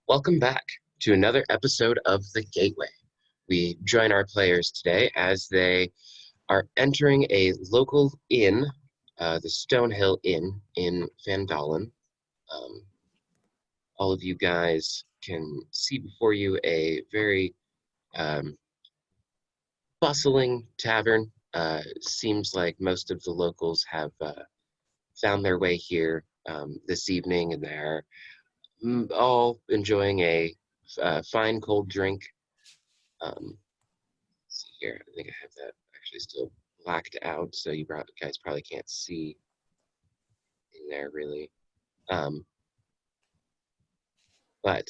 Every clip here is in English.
Welcome back to another episode of The Gateway. We join our players today as they are entering a local inn, the Stonehill Inn in Van Dalen. All of you guys can see before you a very bustling tavern. Seems like most of the locals have found their way here this evening, and they're all enjoying a fine cold drink. Let's see here. I think I have that actually still blacked out, so you guys probably can't see in there really. But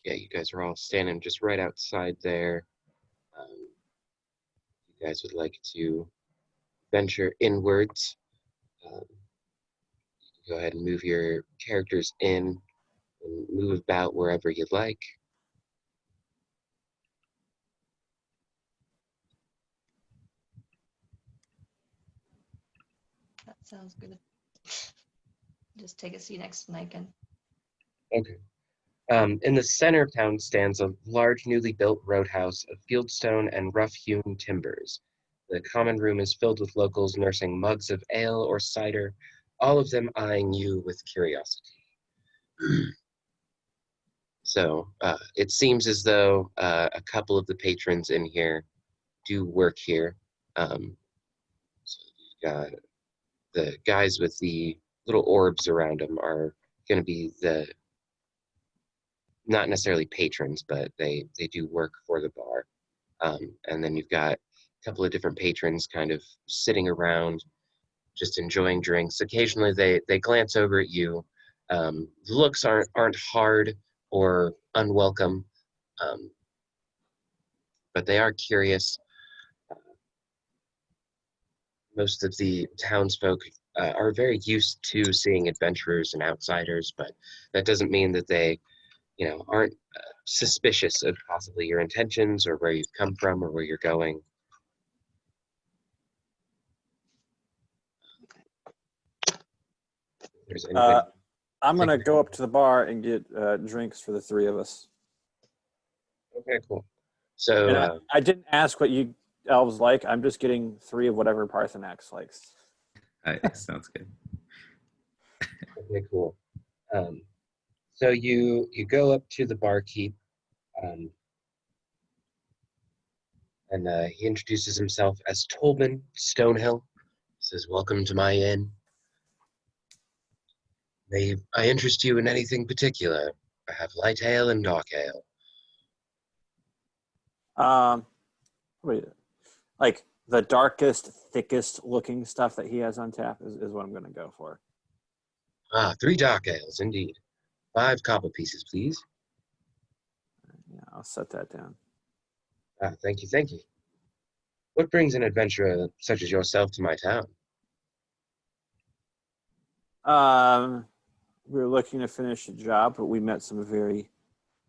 yeah, you guys are all standing just right outside there. You guys would like to venture inwards. Go ahead and move your characters in and move about wherever you'd like. That sounds good. Just take a seat next to Niken. Okay. In the center of town stands a large newly built roadhouse of fieldstone and rough-hewn timbers. The common room is filled with locals nursing mugs of ale or cider, all of them eyeing you with curiosity. So it seems as though a couple of the patrons in here do work here. So you've got the guys with the little orbs around them are going to be the not necessarily patrons, but they do work for the bar. And then you've got a couple of different patrons kind of sitting around, just enjoying drinks. Occasionally they glance over at you. The looks aren't hard or unwelcome, but they are curious. Most of the townsfolk are very used to seeing adventurers and outsiders, but that doesn't mean that they aren't suspicious of possibly your intentions or where you've come from or where you're going. There's anybody. I'm going to go up to the bar and get drinks for the three of us. Okay, cool. So I didn't ask what you elves like. I'm just getting three of whatever Parthenax likes. Sounds good. okay, cool. So you go up to the barkeep, and he introduces himself as Tolman Stonehill. Says, "Welcome to my inn. May I interest you in anything particular? I have light ale and dark ale." Like the darkest, thickest looking stuff that he has on tap is what I'm going to go for. 3 dark ales, indeed. 5 copper pieces, please. Yeah, I'll set that down. Thank you, thank you. What brings an adventurer such as yourself to my town? We were looking to finish a job, but we met some very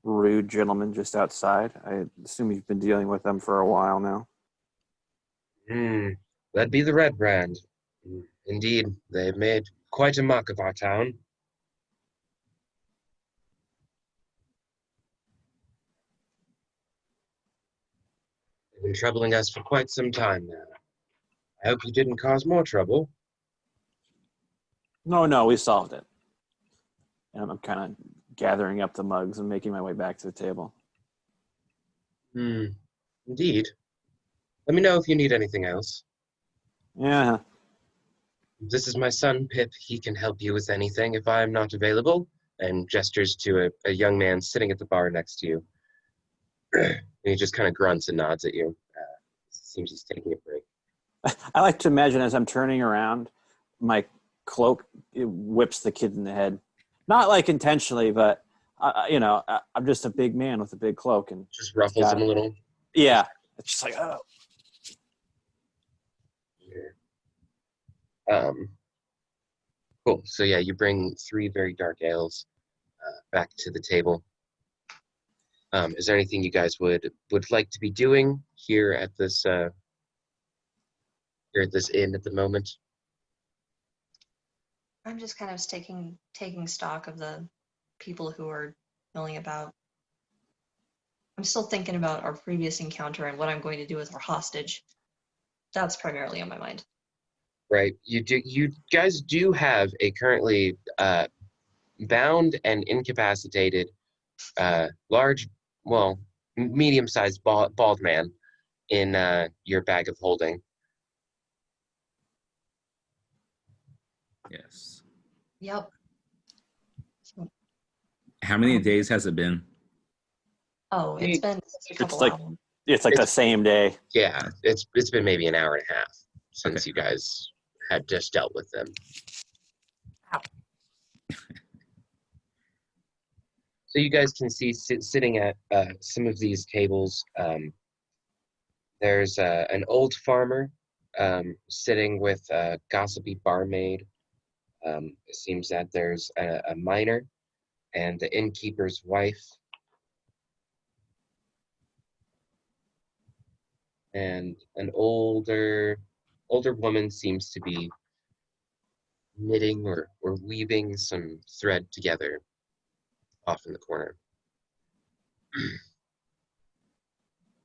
rude gentlemen just outside. I assume you've been dealing with them for a while now. That'd be the Red Brand. Indeed, they've made quite a mock of our town. They've been troubling us for quite some time now. I hope you didn't cause more trouble. No, we solved it. And I'm kind of gathering up the mugs and making my way back to the table. Indeed. Let me know if you need anything else. Yeah. This is my son, Pip. He can help you with anything if I am not available. And gestures to a young man sitting at the bar next to you. And he just kind of grunts and nods at you. Seems he's taking a break. I like to imagine as I'm turning around, my cloak whips the kid in the head. Not like intentionally, but, I'm just a big man with a big cloak. And just ruffles him a little. Yeah. It's just like, oh. Cool. So yeah, you bring 3 very dark ales back to the table. Is there anything you guys would like to be doing here at this inn at the moment? I'm just kind of taking stock of the people who are milling about I'm still thinking about our previous encounter and what I'm going to do with our hostage. That's primarily on my mind. Right. You guys do have a currently bound and incapacitated large, well, medium-sized bald man in your bag of holding. Yes. Yep. So, How many days has it been? oh, it's been a couple like- hours. It's like the It's- same day. Yeah, it's been maybe an hour and a half since Okay. you guys had just dealt with them. So you guys can see sitting at some of these tables. There's an old farmer sitting with a gossipy barmaid. It seems that there's a miner and the innkeeper's wife. And an older woman seems to be knitting or weaving some thread together off in the corner. I'm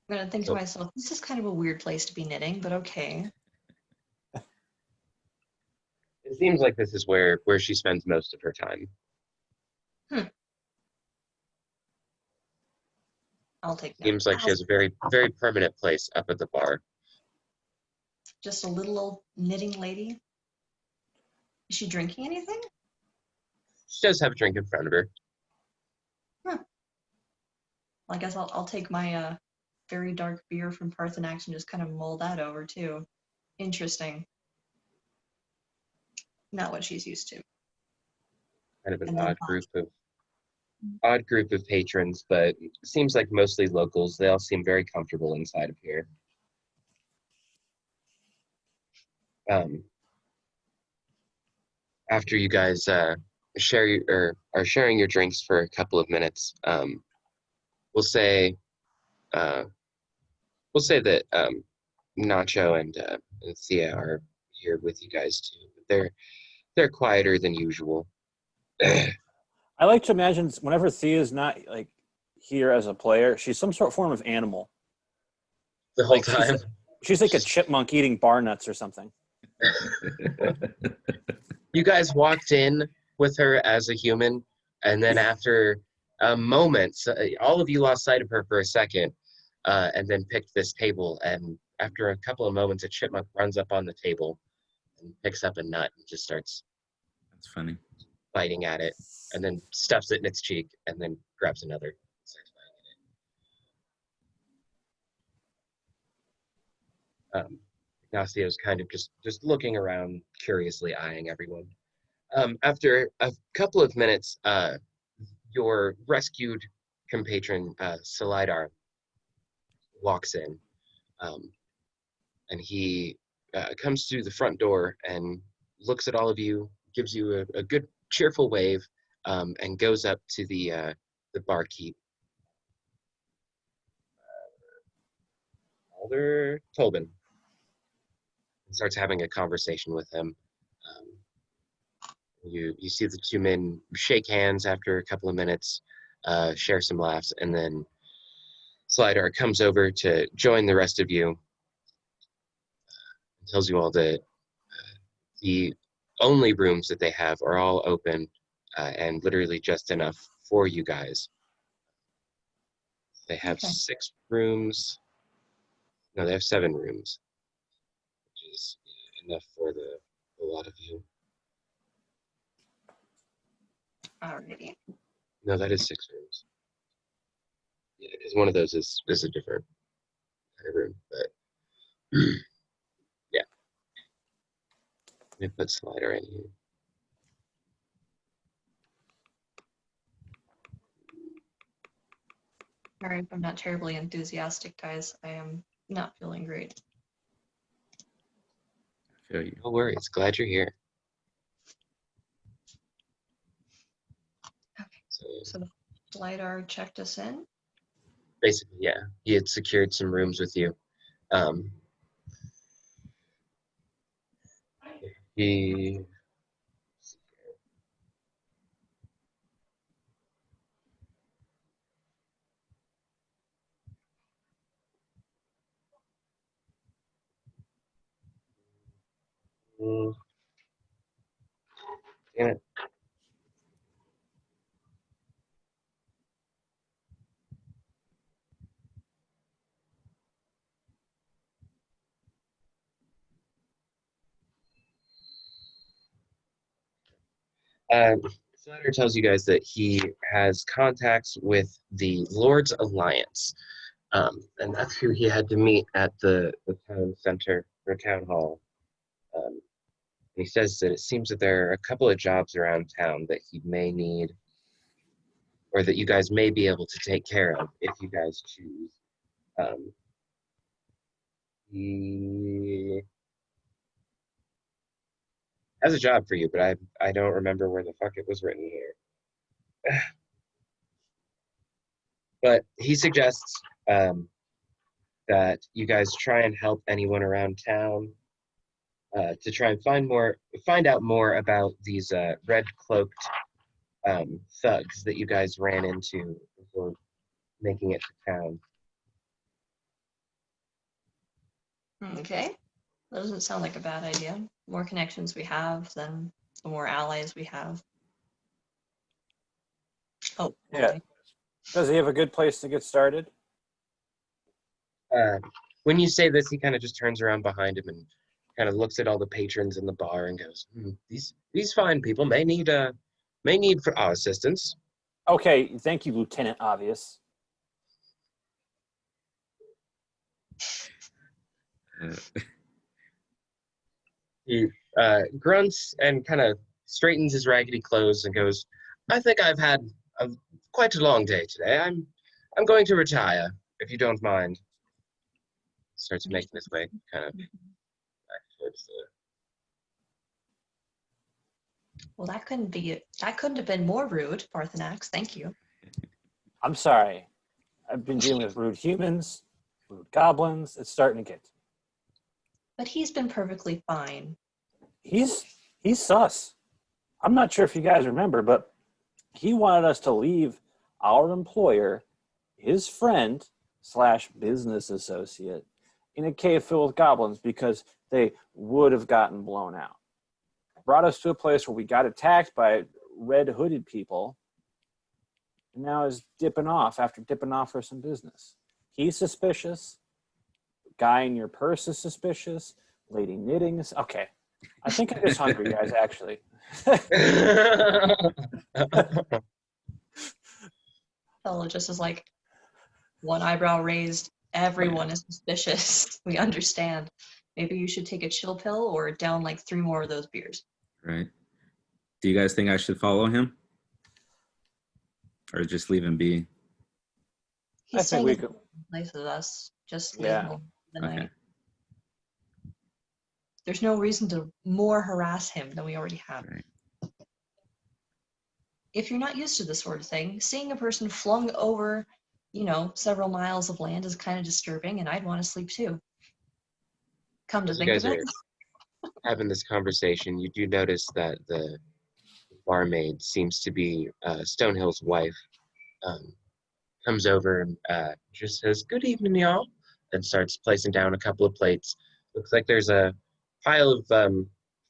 gonna think to myself, this is kind of a weird place to be knitting, but okay. It seems like this is where she spends most of her time. I'll take note. Seems like she has a very permanent place up at the bar. Just a little old knitting lady. Is she drinking anything? She does have a drink in front of her. Well, I guess I'll take my very dark beer from Parthenax and just kind of mull that over too. Interesting. Not what she's used to. Kind of an And then odd group of patrons, but it seems like mostly locals. They all seem very comfortable inside of here. After you guys are sharing your drinks for a couple of minutes, we'll say that Nacho and Thea are here with you guys too. But they're quieter than usual. I like to imagine whenever Thea's not like here as a player, she's some sort of form of animal. The whole Like time. she's like a chipmunk eating bar nuts or something. You guys walked in with her as a human, and then after a moment, all of you lost sight of her for a second, and then picked this table. And after a couple of moments, a chipmunk runs up on the table and picks up a nut and just starts That's funny. biting at it, and then stuffs it in its cheek, and then grabs another. And starts biting at it. Ignacio's kind of just looking around, curiously eyeing everyone. After a couple of minutes, your rescued compatron, Salidar, walks in, and he comes through the front door and looks at all of you, gives you a good cheerful wave, and goes up to the barkeep. Alder Tobin, and starts having a conversation with him. You see the two men shake hands after a couple of minutes, share some laughs, and then Slidar comes over to join the rest of you and tells you all that the only rooms that they have are all open and literally just enough for you guys. They have Okay. 6 rooms. No, they have 7 rooms, which is enough for a lot of you. Alrighty. No, that is 6 rooms. Yeah, because one of those is a different kind of room. But yeah, let me put Slider in here. Alright, I'm not terribly enthusiastic, guys. I am not feeling great. I feel you. No worries. Glad you're here. Okay. So So the LiDAR checked us in. basically, yeah, he had secured some rooms with you. He Mm. Damn it. This letter tells you guys that he has contacts with the Lord's Alliance, and that's who he had to meet at the town center or town hall. He says that it seems that there are a couple of jobs around town that he may need, or that you guys may be able to take care of if you guys choose. He has a job for you, but I don't remember where the fuck it was written here. But he suggests that you guys try and help anyone around town to try and find out more about these red cloaked thugs that you guys ran into before making it to town. Okay. That doesn't sound like a bad idea. The more connections we have, then the more allies we have. Oh, Yeah. okay. Does he have a good place to get started? When you say this, he kind of just turns around behind him and kind of looks at all the patrons in the bar and goes, "These fine people may need for our assistance." Okay, thank you, Lieutenant Obvious. Uh, He grunts and kind of straightens his raggedy clothes and goes, "I think I've had quite a long day today. I'm going to retire, if you don't mind." Starts making his way kind of back towards the... Well, that couldn't have been more rude, Parthenax. Thank you. I'm sorry. I've been dealing with rude humans, rude goblins. It's starting to get. But he's been perfectly fine. He's sus. I'm not sure if you guys remember, but he wanted us to leave our employer, his friend / business associate, in a cave filled with goblins because they would have gotten blown out. Brought us to a place where we got attacked by red hooded people, and now is dipping off after dipping off for some business. He's suspicious. Guy in your purse is suspicious. Lady knitting is okay. I think I'm just hungry, guys. Actually, Fellow just is like one eyebrow raised. Everyone is suspicious. We understand. Maybe you should take a chill pill or down like 3 more of those beers. right. Do you guys think I should follow him? Or just leave him be? He's I think staying we in could. place with us. Just leave Yeah. him alone for the Okay. night. There's no reason to more harass him than we already have. Right. If you're not used to this sort of thing, seeing a person flung over, several miles of land is kind of disturbing, and I'd want to sleep too. Come to As you think of guys it, are having this conversation, you do notice that the barmaid seems to be Stonehill's wife. Comes over and just says, "Good evening, y'all," and starts placing down a couple of plates. Looks like there's a pile of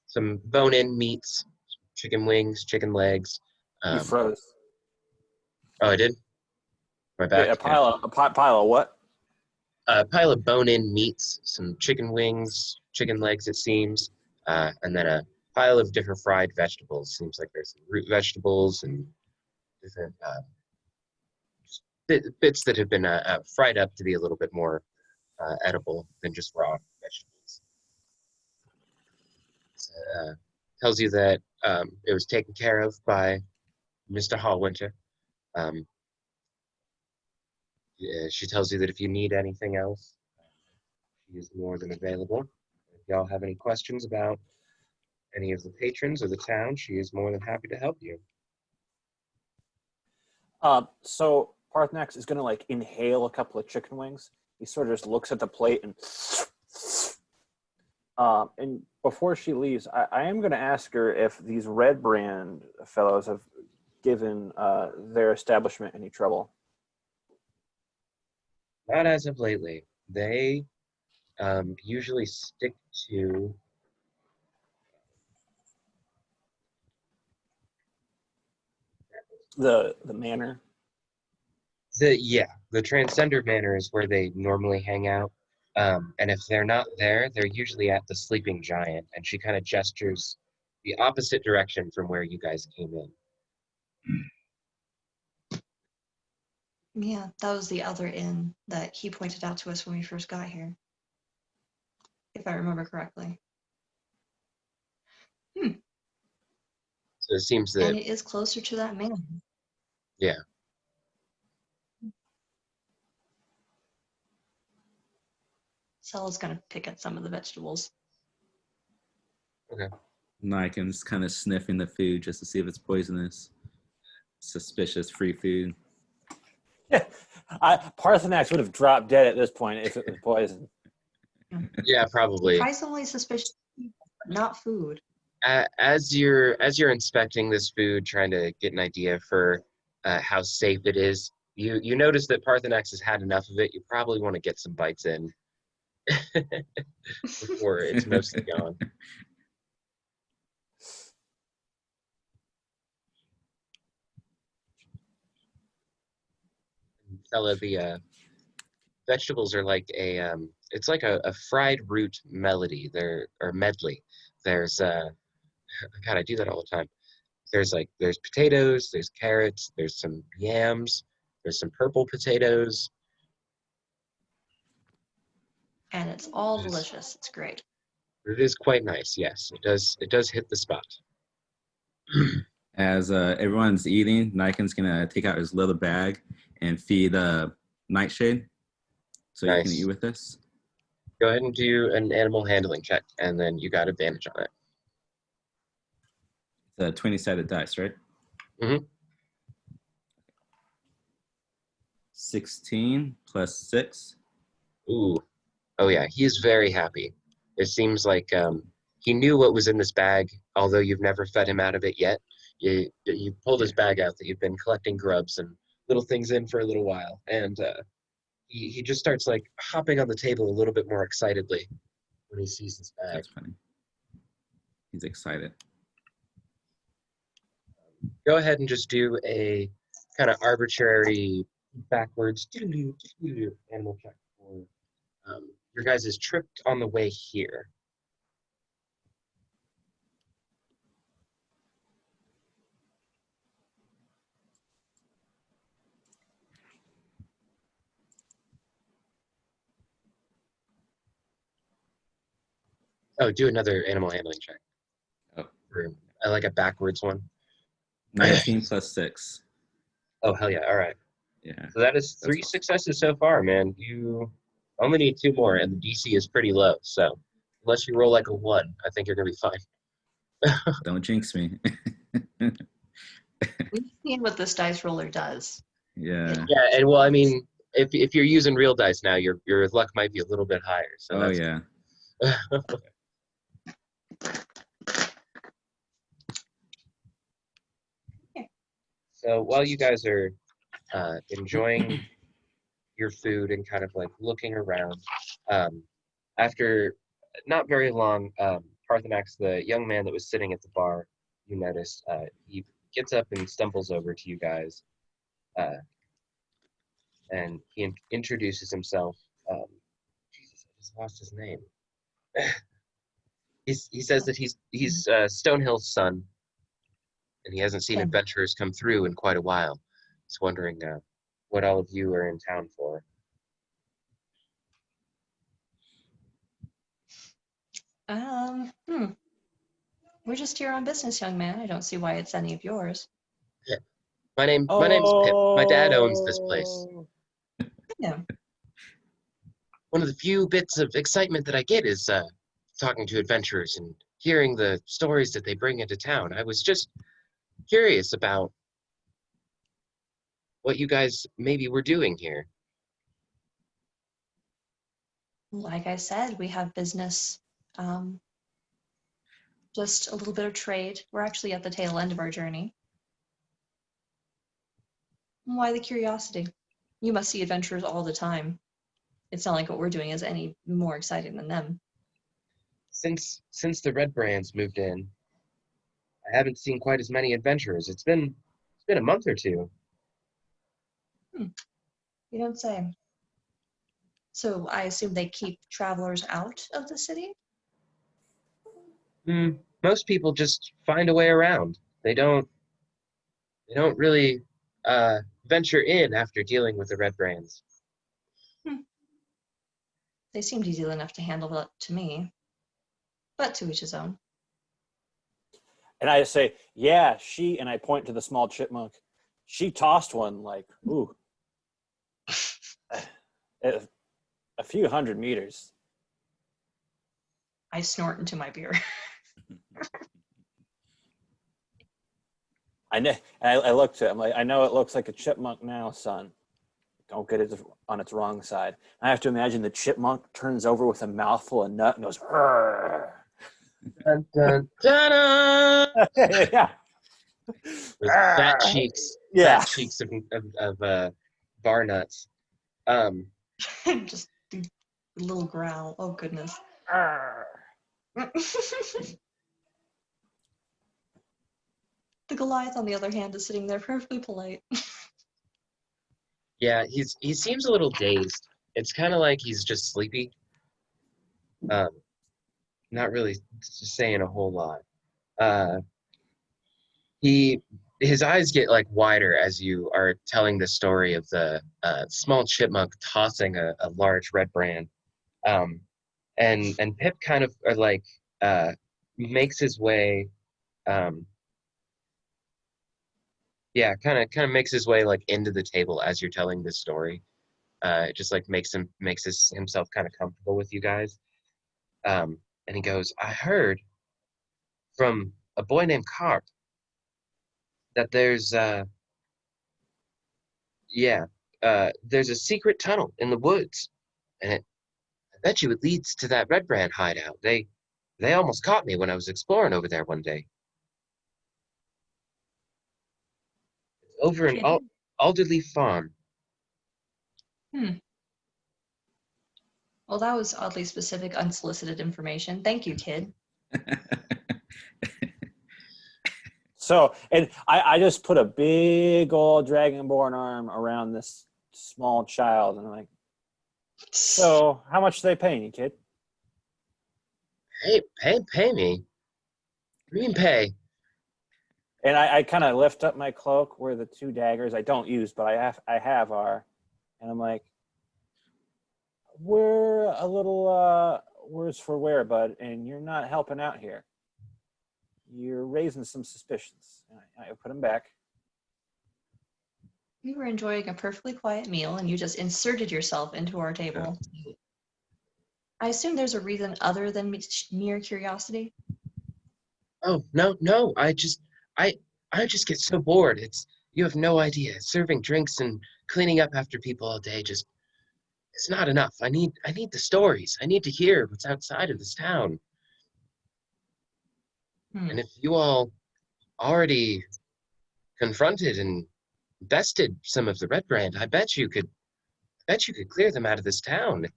some bone-in meats, chicken wings, chicken legs. You froze. Oh, I did? My Wait, back? a pile of what? A pile of bone-in meats, some chicken wings, chicken legs, it seems, and then a pile of different fried vegetables. Seems like there's some root vegetables and different bits that have been fried up to be a little bit more edible than just raw vegetables. Tells you that it was taken care of by Mr. Hallwinter. She tells you that if you need anything else, she is more than available. If y'all have any questions about any of the patrons or the town, she is more than happy to help you. So Parthenax is gonna like inhale a couple of chicken wings. He sort of just looks at the plate and before she leaves, I am gonna ask her if these Red Brand fellows have given their establishment any trouble. Not as of lately. They usually stick to The manor. The Transcender Manor is where they normally hang out. And if they're not there, they're usually at the Sleeping Giant. And she kind of gestures the opposite direction from where you guys came in. Yeah, that was the other inn that he pointed out to us when we first got here. If I remember correctly. So it seems And that, it is closer to that man. yeah. Sal's gonna pick at some of the vegetables. Okay. Niken's kind of sniffing the food just to see if it's poisonous. Suspicious free food. Yeah, Parthenax would have dropped dead at this point if it was poison. Yeah, probably. Surprisingly suspicious, but not food. As you're inspecting this food, trying to get an idea for how safe it is, you notice that Parthenax has had enough of it. You probably want to get some bites in before it's mostly gone. Fella, the vegetables are like it's like a fried root melody. Or medley. There's God, I do that all the time. There's potatoes, there's carrots, there's some yams, there's some purple potatoes. And it's all delicious. It's great. It is quite nice, yes. It does hit the spot. As everyone's eating, Niken's gonna take out his little bag and feed Nightshade, so you can Nice. eat with us. Go ahead and do an animal handling check, and then you got advantage on it. It's a 20-sided dice, right? Mhm. 16 plus 6. Ooh. Oh yeah, he is very happy. It seems like he knew what was in this bag, although you've never fed him out of it yet. You pulled his bag out that you've been collecting grubs and little things in for a little while, and he just starts like hopping on the table a little bit more excitedly when he sees this bag. That's funny. He's excited. Go ahead and just do a kind of arbitrary backwards animal check for your guys' trip on the way here. Oh, do another animal handling check. Oh. I like a backwards one. 19 plus 6. Oh, hell yeah. All right. Yeah. So that is 3 awesome. successes so far, man. You only need 2 more, and the DC is pretty low. So unless you roll like a 1, I think you're going to be fine. Don't jinx me. We've seen what this dice roller does. Yeah. Yeah, and well, I mean, if you're using real dice now, your luck might be a little bit higher. So Oh, that's, yeah. So while you guys are enjoying your food and kind of like looking around, after not very long, Parthenax, the young man that was sitting at the bar, you noticed, he gets up and stumbles over to you guys, and he introduces himself. Jesus, I just lost his name. He says that he's Stonehill's son, and he hasn't seen Okay. adventurers come through in quite a while. He's wondering what all of you are in town for. We're just here on business, young man. I don't see why it's any of yours. Yeah. My name's Pip. My dad owns this place. Oh. Yeah. One of the few bits of excitement that I get is talking to adventurers and hearing the stories that they bring into town. I was just curious about what you guys maybe were doing here. Like I said, we have business. Just a little bit of trade. We're actually at the tail end of our journey. Why the curiosity? You must see adventurers all the time. It's not like what we're doing is any more exciting than them. Since the Red Brands moved in, I haven't seen quite as many adventurers. It's been It's been a month or two. You don't say. So I assume they keep travelers out of the city? Most people just find a way around. They don't really venture in after dealing with the Red Brands. Hmm. They seemed easy enough to handle it to me. But to each his own. And I say, yeah, she, and I point to the small chipmunk. She tossed one like, ooh, a few hundred meters. I snort into my beer. I looked at him like, I know it looks like a chipmunk now, son. Don't get it on its wrong side. I have to imagine the chipmunk turns over with a mouthful of nut and goes, "Rrr." Dun, dun, dun, Yeah. with fat cheeks, Yeah. fat cheeks of bar nuts. Just a little growl. Oh, goodness. The Goliath, on the other hand, is sitting there perfectly polite. Yeah, he seems a little dazed. It's kind of like he's just sleepy. Not really saying a whole lot. Uh, his eyes get like wider as you are telling the story of the small chipmunk tossing a large red brand. And Pip kind of like makes his way. Yeah, kind of makes his way like into the table as you're telling this story. It just like himself kind of comfortable with you guys. And he goes, I heard from a boy named Carp that there's a secret tunnel in the woods, and I bet you it leads to that Red Brand hideout. They almost caught me when I was exploring over there one day. It's over in Kidding? Alderleaf Farm. Well, that was oddly specific, unsolicited information. Thank you, kid. So, and I just put a big old dragonborn arm around this small child, and I'm like, so how much are they paying you, kid? Pay me. What do you mean pay? And I kind of lift up my cloak where the two daggers I don't use, but I have are, and I'm like, we're a little worse for wear, bud, and you're not helping out here. You're raising some suspicions. And I put them back. We were enjoying a perfectly quiet meal, and you just inserted yourself into our table. I assume there's a reason other than mere curiosity. Oh no! I just get so bored. You have no idea. Serving drinks and cleaning up after people all day it's not enough. I need the stories. I need to hear what's outside of this town. And if you all already confronted and bested some of the Red Brand, I bet you could clear them out of this town.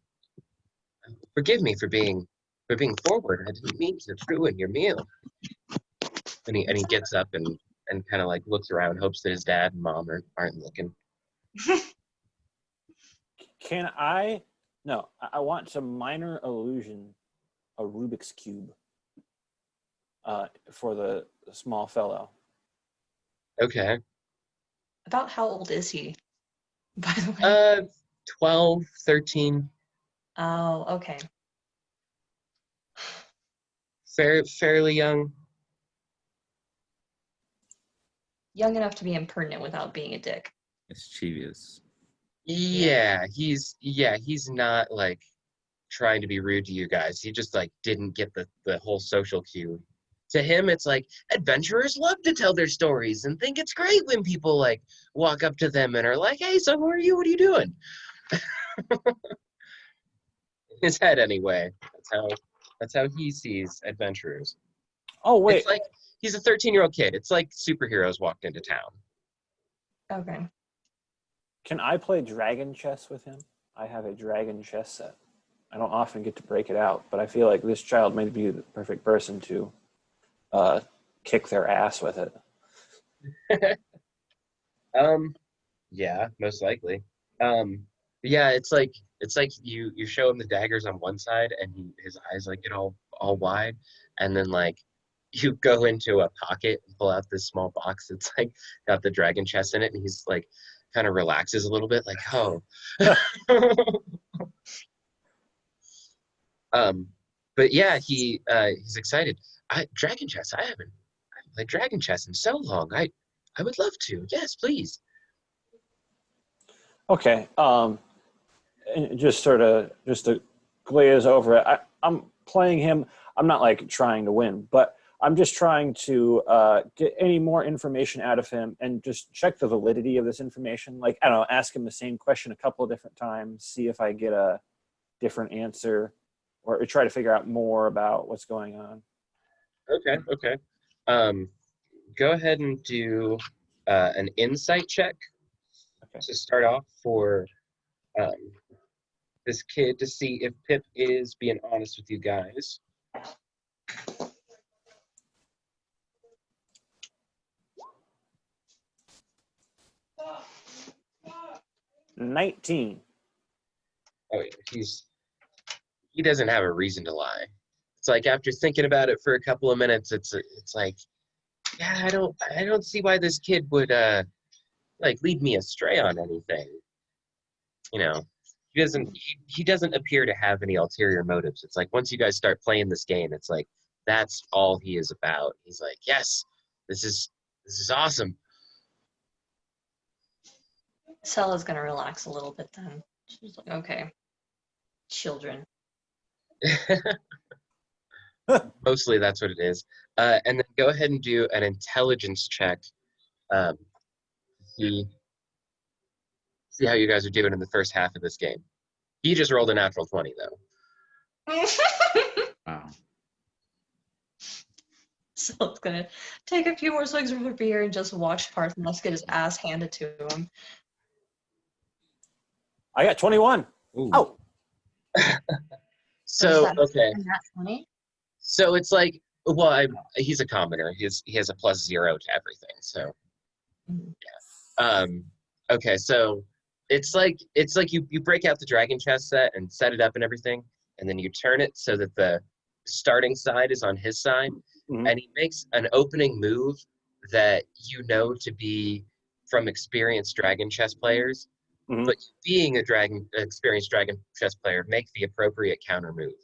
Forgive me for being forward. I didn't mean to ruin your meal. And he gets up and kind of like looks around, hopes that his dad and mom aren't looking. Can I? No, I want some minor illusion, a Rubik's Cube, for the small fellow. Okay. About how old is he, by the way? 12, 13. Oh, okay. Fairly young. Young enough to be impertinent without being a dick. Mischievous. Yeah, he's not like trying to be rude to you guys. He just like didn't get the whole social cue. To him, it's like adventurers love to tell their stories and think it's great when people like walk up to them and are like, "Hey, so who are you? What are you doing?" In his head, anyway. That's how he sees adventurers. Oh wait, It's like he's a 13-year-old kid. It's like superheroes walked into town. Okay. can I play dragon chess with him? I have a dragon chess set. I don't often get to break it out, but I feel like this child may be the perfect person to kick their ass with it. Yeah, most likely. Yeah, it's like you show him the daggers on one side, and his eyes like get all wide, and then like you go into a pocket and pull out this small box. It's like got the dragon chest in it, and he's like kind of relaxes a little bit, like, oh. Um, but yeah, he's excited. Dragon chess. I haven't played dragon chess in so long. I would love to. Yes, please. Okay. And just to glaze over it, I'm playing him. I'm not like trying to win, but I'm just trying to get any more information out of him and just check the validity of this information. Like, I don't know, ask him the same question a couple of different times, see if I get a different answer, or try to figure out more about what's going on. Okay, okay. Um, Go ahead and do an insight check Okay. to start off for um, this kid to see if Pip is being honest with you guys. 19. Oh, he doesn't have a reason to lie. It's like after thinking about it for a couple of minutes, it's like, yeah, I don't see why this kid would like lead me astray on anything. You know, he doesn't appear to have any ulterior motives. It's like once you guys start playing this game, it's like that's all he is about. He's like, yes, this is awesome. Stella's gonna relax a little bit then. She's like, okay, children. Mostly that's what it is. And then go ahead and do an intelligence check. Um, see how you guys are doing in the first half of this game. He just rolled a natural 20 though. Wow. So it's gonna take a few more swigs of her beer and just watch Parthenos get his ass handed to him. I got 21. Ooh. Oh, So okay. And that's funny. So it's like, well, he's a commoner. He has a +0 to everything. So, Mhm. okay. So it's like you break out the dragon chess set and set it up and everything, and then you turn it so that the starting side is on his side, Mhm. and he makes an opening move that you know to be from experienced dragon chess players, Mhm. but being experienced dragon chess player, make the appropriate counter move.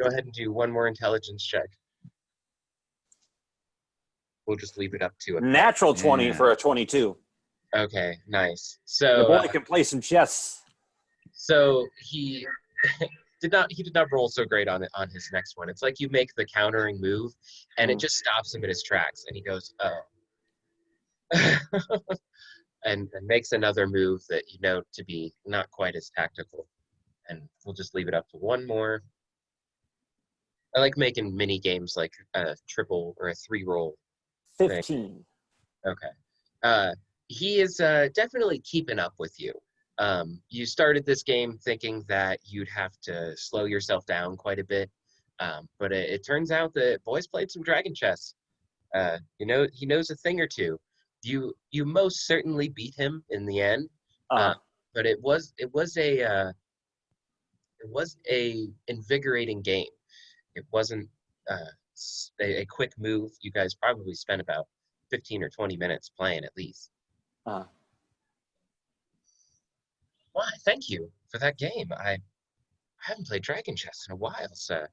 Go ahead and do one more intelligence check. We'll just leave it up to a natural 20 Yeah. for a 22. Okay, nice. The So boy can play some chess. so he he did not roll so great on his next one. It's like you make the countering move and it just stops him in his tracks and he goes, oh. and makes another move that you know to be not quite as tactical. And we'll just leave it up to one more. I like making mini games like a triple or a 3-roll. 15. Okay. He is definitely keeping up with you. You started this game thinking that you'd have to slow yourself down quite a bit, but it turns out that boys played some dragon chess. He knows a thing or two. You most certainly beat him in the end, Uh, but it was a invigorating game. It wasn't a quick move. You guys probably spent about 15 or 20 minutes playing at least. uh. Why, thank you for that game. I haven't played Dragon Chess in a while, sir.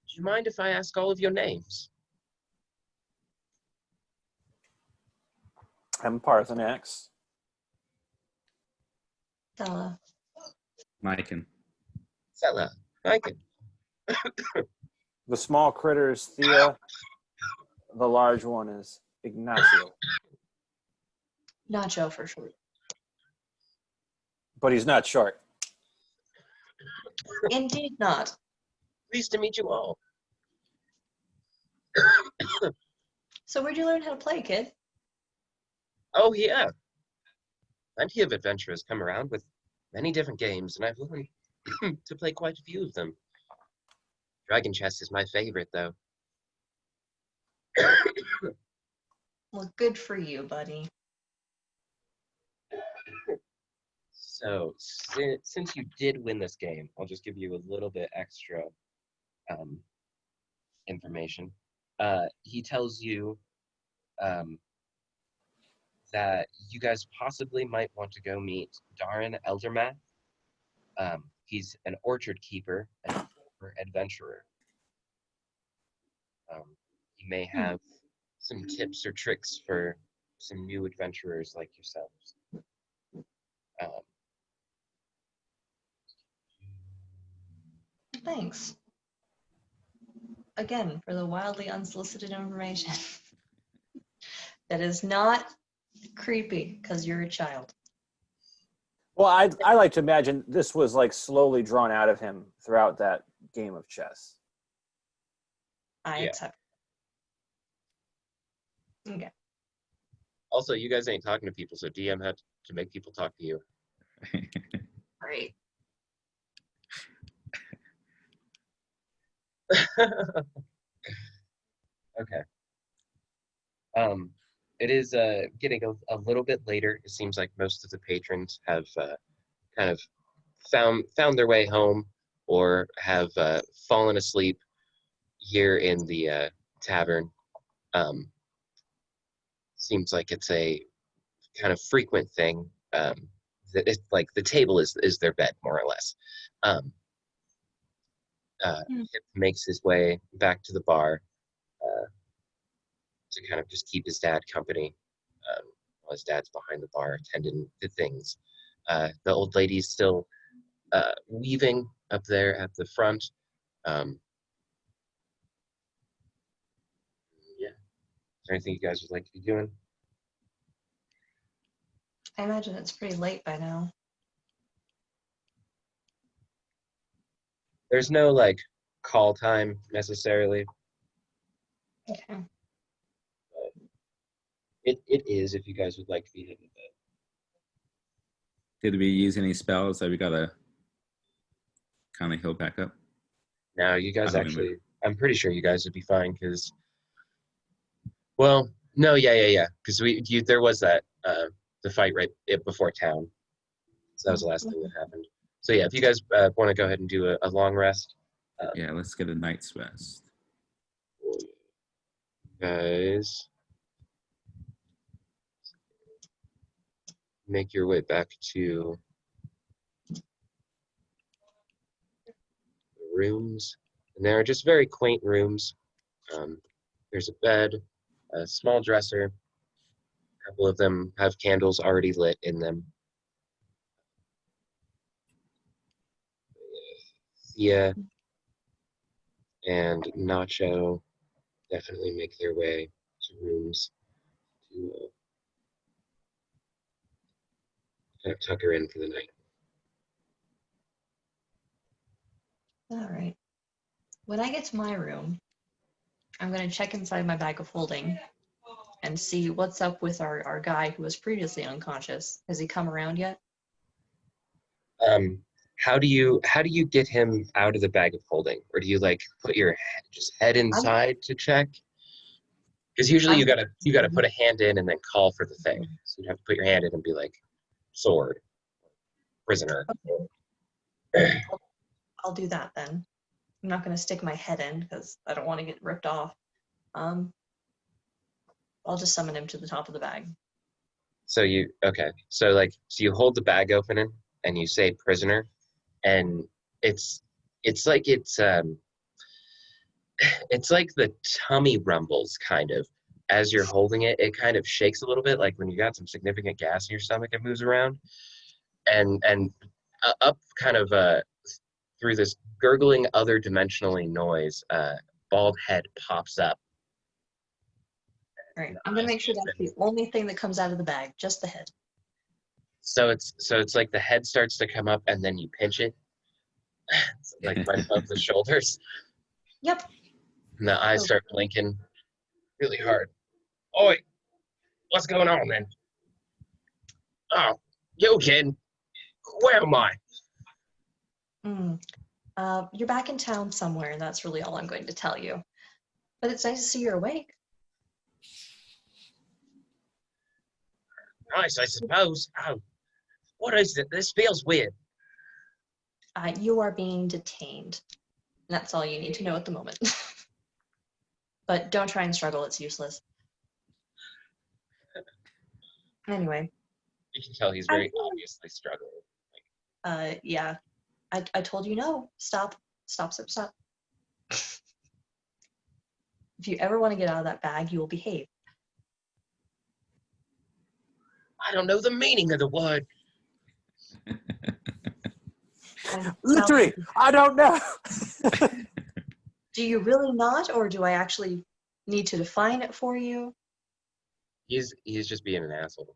Do you mind if I ask all of your names? I'm Parthenax. Stella. Niken. Sella, Niken. The small critter is Thea. The large one is Ignacio. Nacho for short. But he's not short. Indeed not. Pleased to meet you all. So where'd you learn how to play, kid? Oh, yeah. Plenty of adventurers come around with many different games, and I've learned to play quite a few of them. Dragon Chess is my favorite, though. Well, good for you, buddy. So since you did win this game, I'll just give you a little bit extra um, information. He tells you that you guys possibly might want to go meet Darren Eldermath. He's an orchard keeper and a former adventurer. He may have some tips or tricks for some new adventurers like yourselves. Thanks. Again, for the wildly unsolicited information. That is not creepy, because you're a child. Well, I like to imagine this was like slowly drawn out of him throughout that game of chess. I Yeah. accept. Okay. Also, you guys ain't talking to people, so DM had to make people talk to you. Great. Okay. It is getting a little bit later. It seems like most of the patrons have kind of found their way home or have fallen asleep here in the tavern. Seems like it's a kind of frequent thing. That it's like the table is their bed, more or less. Hip makes his way back to the bar to kind of just keep his dad company while his dad's behind the bar attending to things. The old lady's still weaving up there at the front. Yeah. Is there anything you guys would like to be doing? I imagine it's pretty late by now. There's no like call time necessarily. Okay. It is if you guys would like to be hitting bed. Did we use any spells that we gotta kind of heal back up? Now you guys I don't actually, I'm pretty sure you guys would be fine because, well, no, yeah, because there was that the fight right before town, so that was the last thing that happened. So yeah, if you guys want to go ahead and do a long rest, Yeah, let's get a night's rest. guys, make your way back to the rooms, and they are just very quaint rooms. There's a bed, a small dresser. A couple of them have candles already lit in them. Thia and Nacho definitely make their way to rooms to kind of tuck her in for the night. All right. When I get to my room, I'm going to check inside my bag of holding and see what's up with our guy who was previously unconscious. Has he come around yet? How do you get him out of the bag of holding, or do you like put your head inside to check? Because usually you gotta put a hand in and then call for the thing. So you have to put your hand in and be like, sword, prisoner. I'll do that then. I'm not going to stick my head in because I don't want to get ripped off. I'll just summon him to the top of the bag. So you you hold the bag opening and you say prisoner, and it's like it's like the tummy rumbles kind of as you're holding it. It kind of shakes a little bit, like when you got some significant gas in your stomach. It moves around, and up kind of through this gurgling, other dimensionally noise. Bald head pops up. All right, I'm gonna make sure that's the only thing that comes out of the bag, just the head. So it's like the head starts to come up, and then you pinch it, like right above the shoulders. Yep. And the eyes start blinking really hard. Oi, what's going on, man? Oh, you kid. Where am I? You're back in town somewhere, and that's really all I'm going to tell you. But it's nice to see you're awake. nice, I suppose. Oh, what is it? This feels weird. You are being detained. That's all you need to know at the moment. But don't try and struggle, it's useless. Anyway. You can tell he's very obviously struggling. Yeah. I told you no. Stop. Stop. If you ever want to get out of that bag, you will behave. I don't know the meaning of the word. Literally, I don't know. Do you really not, or do I actually need to define it for you? He's just being an asshole.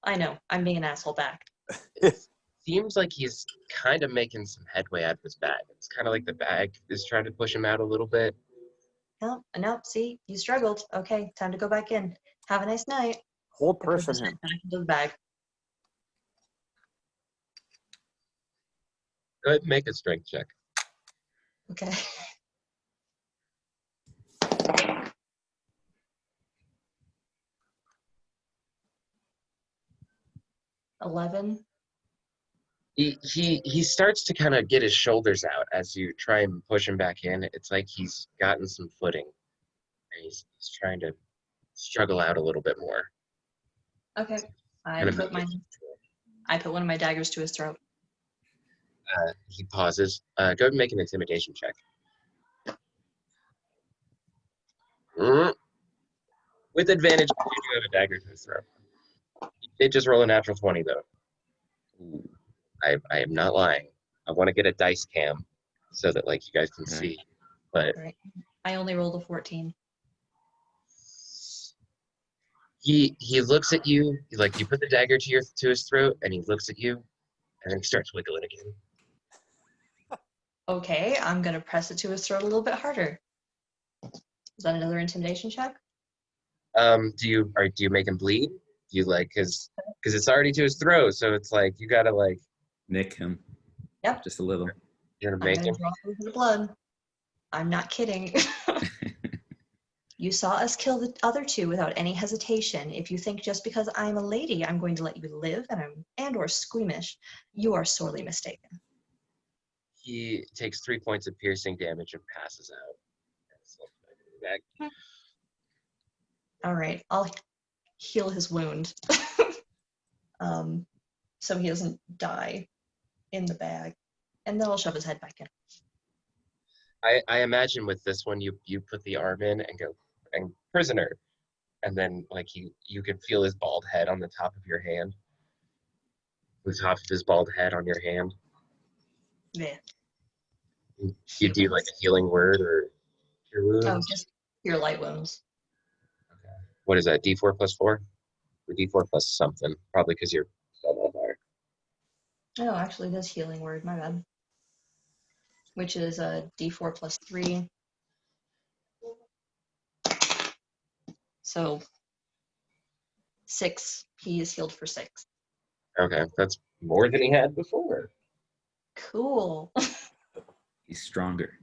I know. I'm being an asshole back. It seems like he's kind of making some headway out of his bag. It's kind of like the bag is trying to push him out a little bit. No, see, you struggled. Okay, time to go back in. Have a nice night. Whole person him. Back into the bag. Go ahead and make a strength check. Okay. $11. He starts to kind of get his shoulders out as you try and push him back in. It's like he's gotten some footing, and he's trying to struggle out a little bit more. Okay. I Kind of put one of my daggers to his throat. He pauses. Go ahead and make an intimidation check. With advantage, you do have a dagger to his throat. He did just roll a natural 20, though. Ooh, I am not lying. I want to get a dice cam so that like you guys can see. But Right. I only rolled a 14. he looks at you. Like you put the dagger to his throat, and he looks at you, and then he starts wiggling again. Okay, I'm gonna press it to his throat a little bit harder. Is that another intimidation check? Do you make him bleed? Do you like because it's already to his throat, so it's like you gotta like Nick him. Yep. Just a little. you're gonna I'm make gonna him. draw a little bit of blood. I'm not kidding. You saw us kill the other two without any hesitation. If you think just because I'm a lady, I'm going to let you live and or squeamish, you are sorely mistaken. He takes 3 points of piercing damage and passes out. All right, I'll heal his wound, so he doesn't die in the bag, and then I'll shove his head back in. I imagine with this one you put the arm in and go and prisoner, and then like you can feel his bald head on the top of your hand. The top of his bald head on your hand. Yeah. You do like a healing word or cure wounds? Oh, just your light wounds. Okay. What is that? D4 plus 4? Or D4 plus something? Probably because you're so modifier. Oh, actually, it is healing word. My bad. Which is a D4 plus 3. So 6. He is healed for 6. Okay, that's more than he had before. Cool. He's stronger.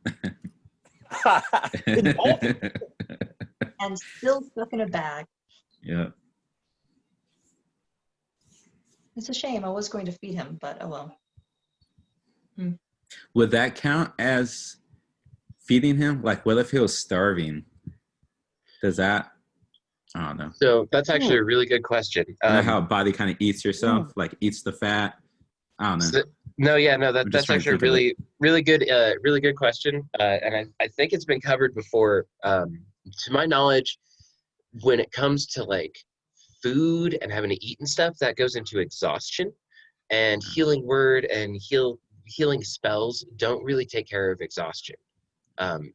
And still stuck in a bag. Yeah. It's a shame. I was going to feed him, but oh well. Would that count as feeding him? Like, what if he was starving? Does that? I don't know. So that's actually a really good question. You know how a body kind of eats yourself, like eats the fat. I don't know. That's trying to actually a think of really good question, and I think it's been covered before. To my knowledge, when it comes to like food and having to eat and stuff, that goes into exhaustion, and healing word and healing spells don't really take care of exhaustion.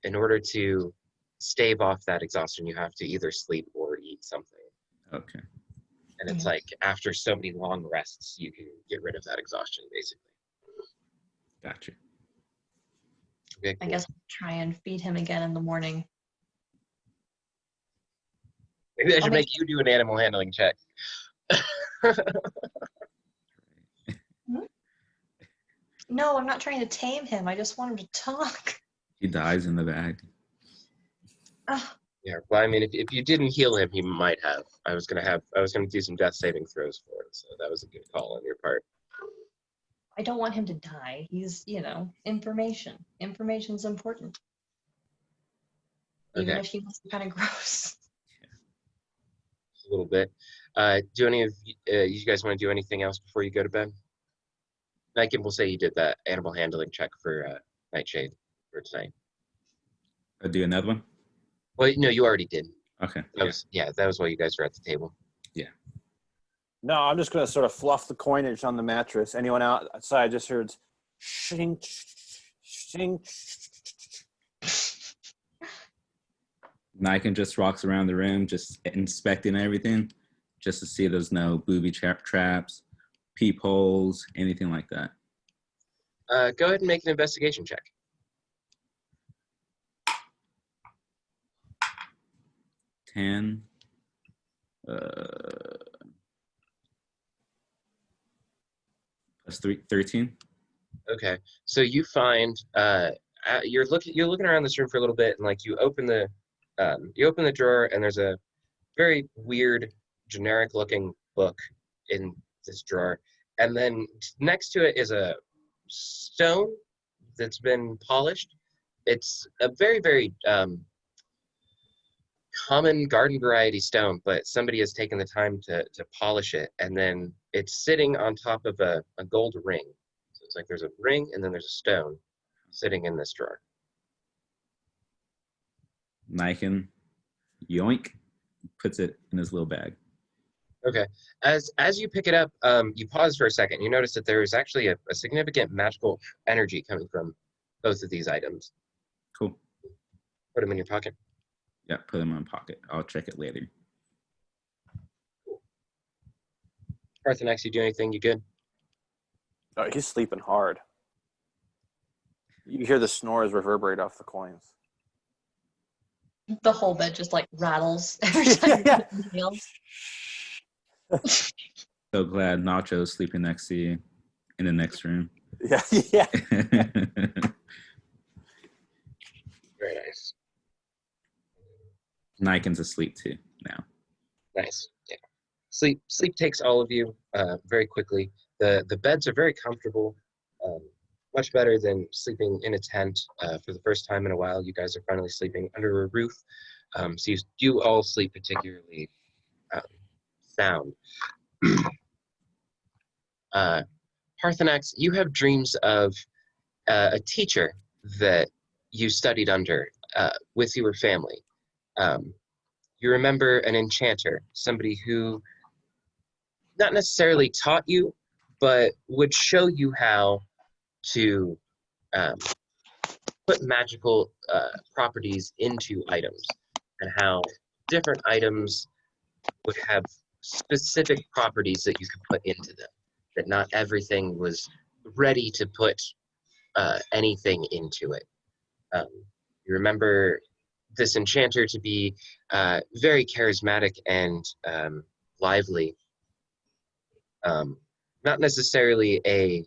In order to stave off that exhaustion, you have to either sleep or eat something. Okay. And it's like after so many long rests, you can get rid of that exhaustion, basically. Gotcha. I Okay, cool. guess I'll try and feed him again in the morning. Maybe I should make you do an animal handling check. No, I'm not trying to tame him. I just want him to talk. He dies in the bag. Yeah. Well, I mean, if you didn't heal him, he might have. I was gonna do some death saving throws for him, so that was a good call on your part. I don't want him to die. He's, information. Information's important. Even Okay. if he was kind of gross. A little bit. Do any of you guys want to do anything else before you go to bed? Nike will say you did that animal handling check for Nightshade for tonight. I'll do another one. Well, no, you already did. Okay. That was while you guys were at the table. Yeah. No, I'm just going to sort of fluff the coinage on the mattress. Anyone outside just heard shing, shing. Niken just walks around the room, just inspecting everything, just to see there's no booby traps, peepholes, anything like that. Go ahead and make an investigation check. 10. Plus 13. Okay, so you find you're looking around this room for a little bit, and like you open the drawer, and there's a very weird, generic-looking book in this drawer, and then next to it is a stone that's been polished. It's a very, very common garden variety stone, but somebody has taken the time to polish it, and then it's sitting on top of a gold ring. So it's like there's a ring and then there's a stone sitting in this drawer. Niken, yoink, puts it in his little bag. Okay. As you pick it up, you pause for a second. You notice that there is actually a significant magical energy coming from both of these items. Cool. Put them in your pocket. Yeah, put them in my pocket. I'll check it later. Parthenax, you do anything? You good? Oh, he's sleeping hard. You hear the snores reverberate off the coins. The whole bed just like rattles every time he heals. So glad Nacho's sleeping next to you in the next room. Yeah, yeah. Very nice. Niken's asleep too now. Nice. Yeah. Sleep takes all of you very quickly. The beds are very comfortable, much better than sleeping in a tent for the first time in a while. You guys are finally sleeping under a roof, so you do all sleep particularly sound. Parthenax, you have dreams of a teacher that you studied under with your family. You remember an enchanter, somebody who not necessarily taught you, but would show you how to put magical properties into items, and how different items would have specific properties that you could put into them, that not everything was ready to put anything into it. You remember this enchanter to be very charismatic and lively. Not necessarily a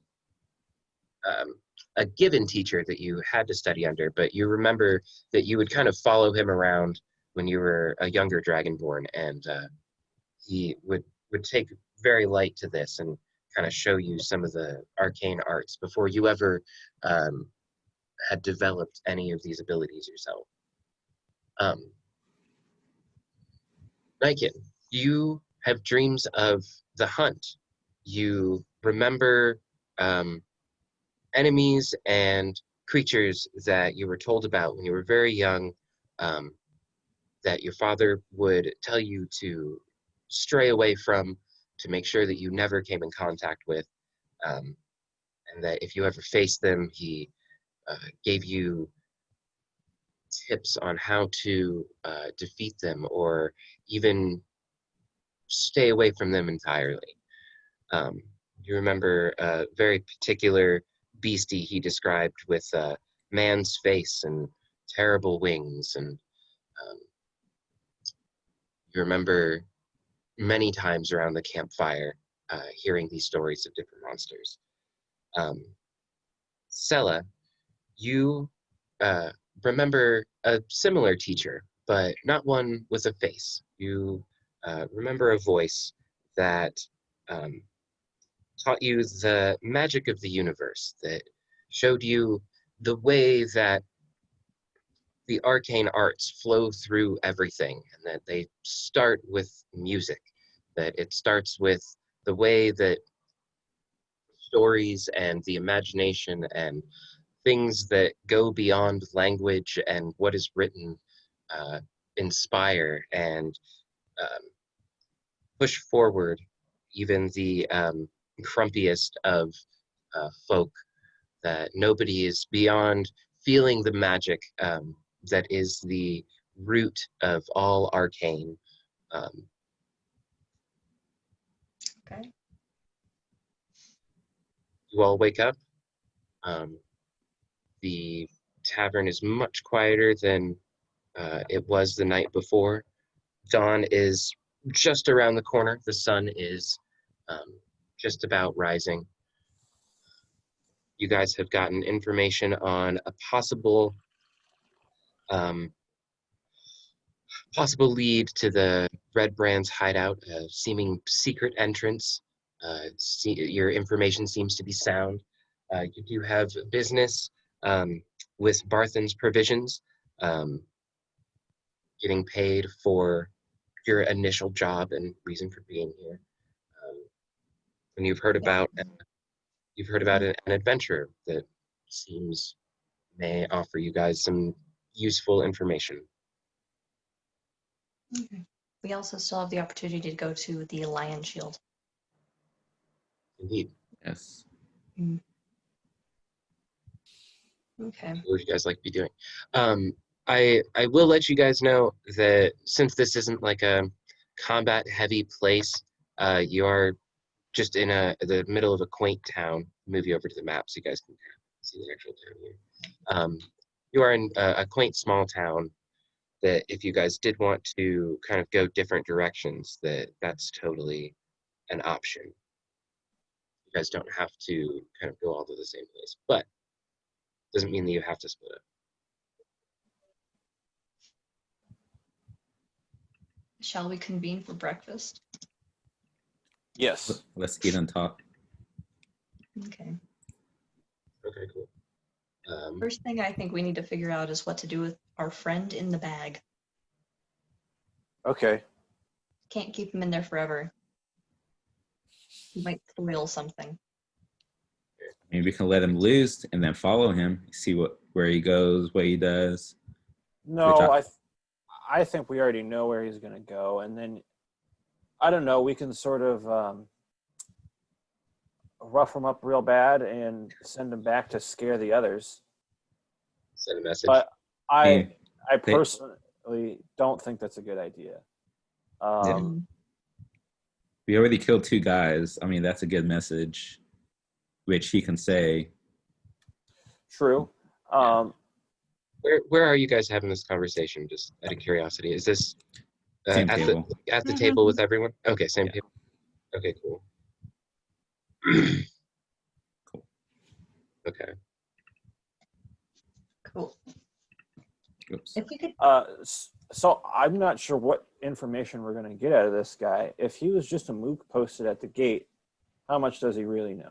given teacher that you had to study under, but you remember that you would kind of follow him around when you were a younger dragonborn, and he would take very light to this and kind of show you some of the arcane arts before you ever had developed any of these abilities yourself. Niken, you have dreams of the hunt. You remember enemies and creatures that you were told about when you were very young, that your father would tell you to stray away from, to make sure that you never came in contact with, and that if you ever faced them, he gave you tips on how to defeat them, or even stay away from them entirely. You remember a very particular beastie he described with man's face and terrible wings, and you remember many times around the campfire hearing these stories of different monsters. Sella, you remember a similar teacher but not one with a face. You remember a voice that taught you the magic of the universe, that showed you the way that the arcane arts flow through everything, and that they start with music, that it starts with the way that stories and the imagination and things that go beyond language and what is written inspire and um, push forward even the crumpiest of folk, that nobody is beyond feeling the magic that is the root of all arcane. Um, Okay. you all wake up. The tavern is much quieter than it was the night before. Dawn is just around the corner. The sun is just about rising. You guys have gotten information on a possible lead to the Red Brand's hideout, a seeming secret entrance. Your information seems to be sound. You do have business with Barthen's Provisions, getting paid for your initial job and reason for being here. And you've heard about an adventure that seems may offer you guys some useful information. Okay. We also still have the opportunity to go to the Lion Shield. Indeed. Yes. Okay. What would you guys like to be doing? I will let you guys know that since this isn't like a combat heavy place, you are just in the middle of a quaint town. Move you over to the map so you guys can see the actual town here. You are in a quaint small town that if you guys did want to kind of go different directions, that's totally an option. You guys don't have to kind of go all to the same place, but doesn't mean that you have to split up. Shall we convene for breakfast? Yes. Let's eat and talk. Okay. Okay, cool. First thing I think we need to figure out is what to do with our friend in the bag. Okay. Can't keep him in there forever. He might spoil something. Maybe we can let him loose and then follow him, see where he goes, what he does. No, I think we already know where he's going to go, and then I don't know. We can sort of rough him up real bad and send him back to scare the others. Send a message. But I They- personally don't think that's a good idea. We already killed 2 guys. I mean, that's a good message, which he can say. True. Where are you guys having this conversation? Just out of curiosity, is this Same at table. the table with everyone? Okay, same Yeah. table. Okay, cool. Cool. Okay. Cool. Oops. If we could, So I'm not sure what information we're going to get out of this guy. If he was just a mook posted at the gate, how much does he really know?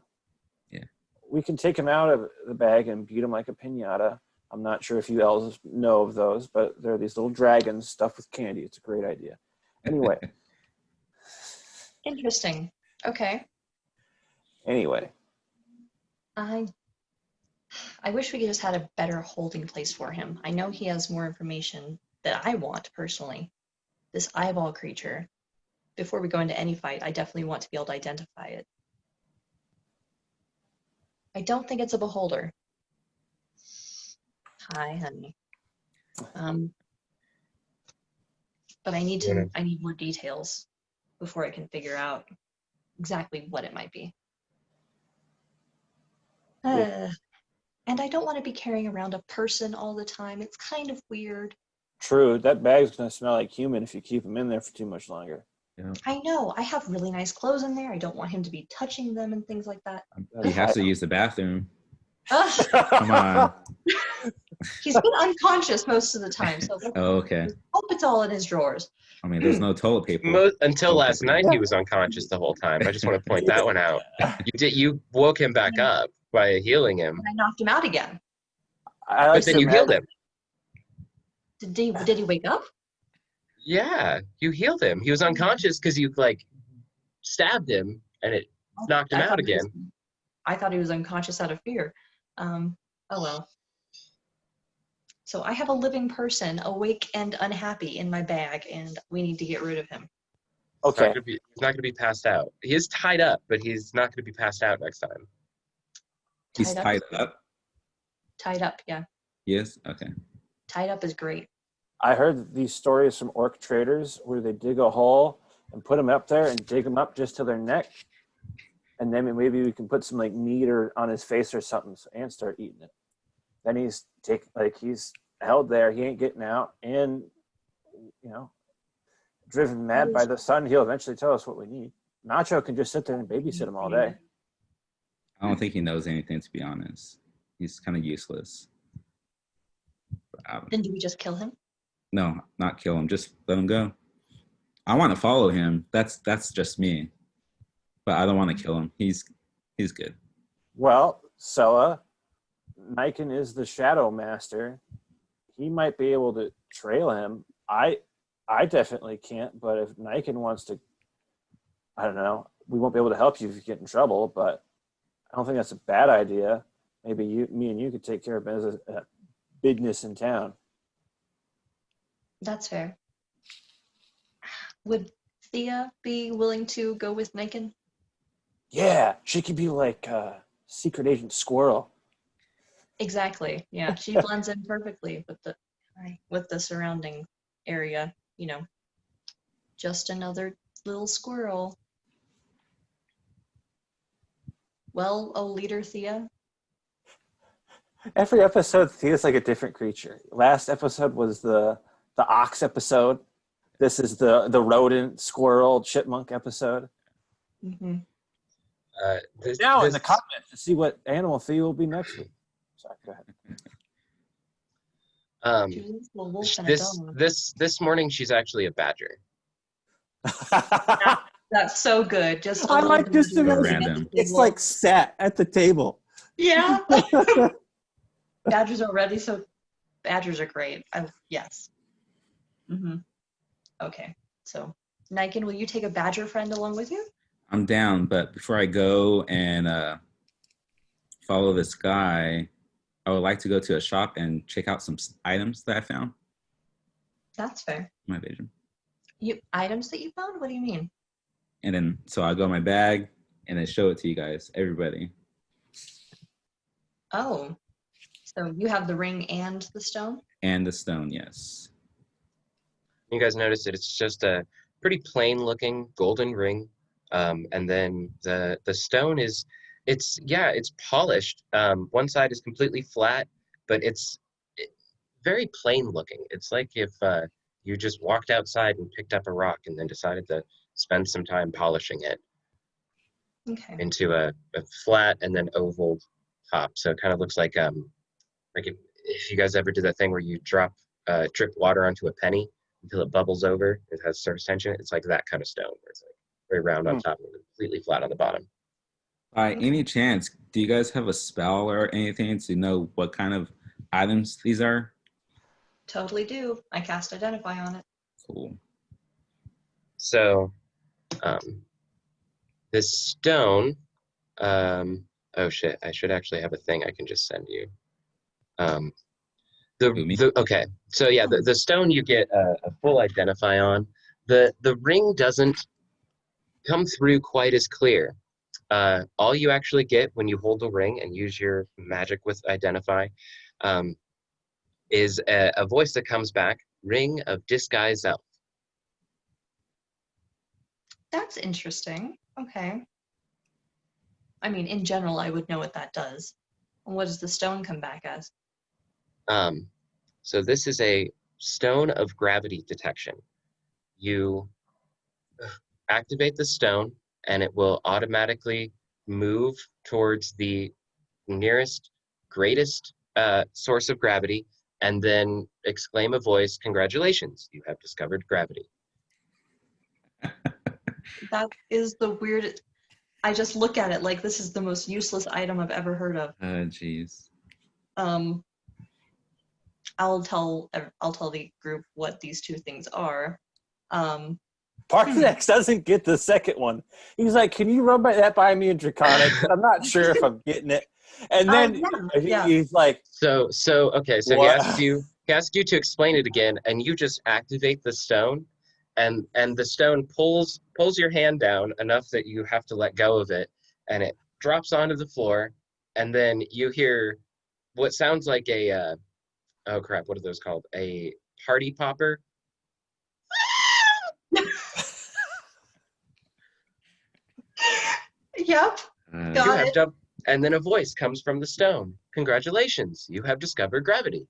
Yeah. We can take him out of the bag and beat him like a piñata. I'm not sure if you elves know of those, but they're these little dragons stuffed with candy. It's a great idea. Anyway. interesting. Okay. Anyway. I wish we could just had a better holding place for him. I know he has more information that I want personally. This eyeball creature. Before we go into any fight, I definitely want to be able to identify it. I don't think it's a beholder. Hi, honey. But I need more details before I can figure out exactly what it might be. And I don't want to be carrying around a person all the time. It's kind of weird. True. That bag's going to smell like human if you keep him in there for too much longer. Yeah. I know. I have really nice clothes in there. I don't want him to be touching them and things like that. He has to use the bathroom. Ugh. Come on. He's been unconscious most of the time, so let's Oh, okay. hope it's all in his drawers. I mean, there's no toilet paper. Until Toilet last paper. night, he was unconscious the whole time. I just want to point that one out. You woke him back up by healing him, And I knocked him out again. I like but then to you healed imagine- him. Did he wake up? Yeah, you healed him. He was unconscious because you stabbed him and it knocked him I out thought he again. I thought he was unconscious out of fear. Oh well. So I have a living person, awake and unhappy, in my bag, and we need to get rid of him. Okay. He's not gonna be passed out. He is tied up, but he's not gonna be passed out next time. He's tied is- up. Tied up, yeah. Yes. Okay. Tied up is great. I heard these stories from orc traders where they dig a hole and put them up there and dig them up just to their neck. And then maybe we can put some meat or on his face or something and start eating it. Then he's held there. He ain't getting out. And, driven mad by the sun, he'll eventually tell us what we need. Nacho can just sit there and babysit him all day. I don't think he knows anything, to be honest. He's kind of useless. Then do we just kill him? No, not kill him. Just let him go. I want to follow him. That's just me. But I don't want to kill him. He's good. Well, Sella, Niken is the Shadow Master. He might be able to trail him. I definitely can't, but if Niken wants to, I don't know. We won't be able to help you if you get in trouble, but I don't think that's a bad idea. Maybe me and you could take care of business in town. That's fair. Would Thea be willing to go with Niken? Yeah, she could be like Secret Agent Squirrel. Exactly. Yeah, she blends in perfectly with the surrounding area. Just another little squirrel. Well, leader Thea. Every episode, Thea's like a different creature. Last episode was the ox episode. This is the rodent, squirrel, chipmunk episode. Mm-hmm. Now in the comments to see what animal Thea will be next week. Sorry, go ahead. This morning she's actually a badger. That's so good. Just I like this to random. It's like sat at the table. Yeah. Badgers are great. Yes. Mm-hmm. Okay. So, Niken, will you take a badger friend along with you? I'm down, but before I go and follow this guy, I would like to go to a shop and check out some items that I found. That's fair. My vision. Items that you found? What do you mean? And then, so I'll go in my bag and then show it to you guys, everybody. Oh, so you have the ring and the stone? And the stone, yes. You guys notice that it's just a pretty plain looking golden ring. And then the stone it's polished. One side is completely flat, but it's very plain looking. It's like if you just walked outside and picked up a rock and then decided to spend some time polishing it into a flat and then oval top. So it kind of looks like if you guys ever did that thing where you drip water onto a penny until it bubbles over, it has surface tension. It's like that kind of stone where it's like very round on top and completely flat on the bottom. By any chance, do you guys have a spell or anything to know what kind of items these are? Totally do. I cast Identify on it. Cool. So this stone, oh shit, I should actually have a thing I can just send you. Okay, so yeah, the stone you get a full Identify on. The ring doesn't come through quite as clear. All you actually get when you hold the ring and use your magic with Identify is a voice that comes back, Ring of Disguise Elf. That's interesting. Okay. I mean, in general, I would know what that does. What does the stone come back as? So this is a stone of gravity detection. You activate the stone and it will automatically move towards the nearest, greatest source of gravity, and then exclaim a voice, "Congratulations, you have discovered gravity." That is the weirdest. I just look at it like this is the most useless item I've ever heard of. Jeez. I'll tell the group what these two things are. Parthenex doesn't get the second one. He's like, "Can you run that by me in Draconic? I'm not sure if I'm getting it." And then yeah. he's like, So okay, so What? he asked you to explain it again, and you just activate the stone, and the stone pulls your hand down enough that you have to let go of it, and it drops onto the floor, and then you hear what sounds like a oh crap, what are those called? A party popper. Yep. Uh, Got it. And then a voice comes from the stone. "Congratulations, you have discovered gravity."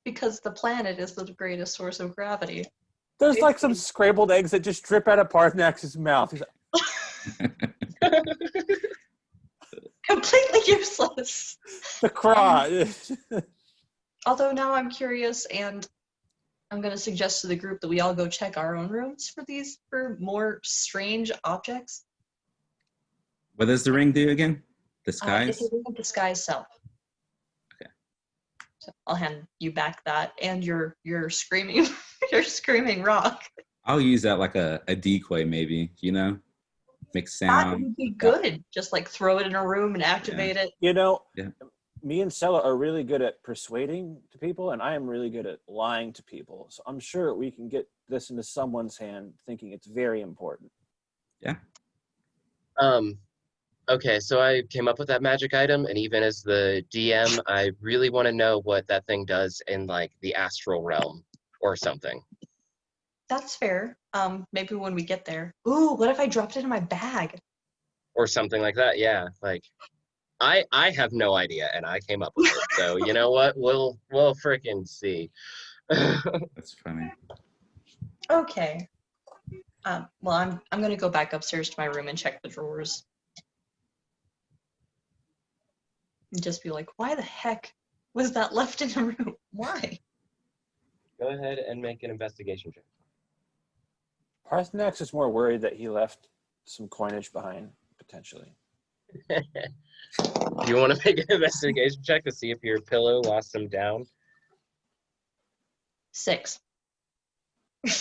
Because the planet is the greatest source of gravity. "There's like some scrambled eggs that just drip out of Parthenex's mouth." He's like, Completely useless. "The cry." Although now I'm curious, and I'm going to suggest to the group that we all go check our own rooms for more strange objects. what does the ring do again? It's Disguise? a ring of disguise self. Okay. So I'll hand you back that and your screaming your screaming rock. I'll use that like a decoy, maybe, you know? Make That sound. would be good. Just like throw it in a room and activate it. You know, Yeah. me and Sella are really good at persuading to people, and I am really good at lying to people. So I'm sure we can get this into someone's hand thinking it's very important. Yeah. Okay, so I came up with that magic item, and even as the DM, I really want to know what that thing does in like the astral realm or something. That's fair. Maybe when we get there. Ooh, what if I dropped it in my bag? Or something like that. Yeah, like I have no idea, and I came up with it. So you know what? We'll frickin' see. That's funny. Okay. Well, I'm gonna go back upstairs to my room and check the drawers. And just be like, why the heck was that left in the room? Why? Go ahead and make an investigation check. Parthenex is more worried that he left some coinage behind, potentially. You want to make an investigation check to see if your pillow lost some down? 6.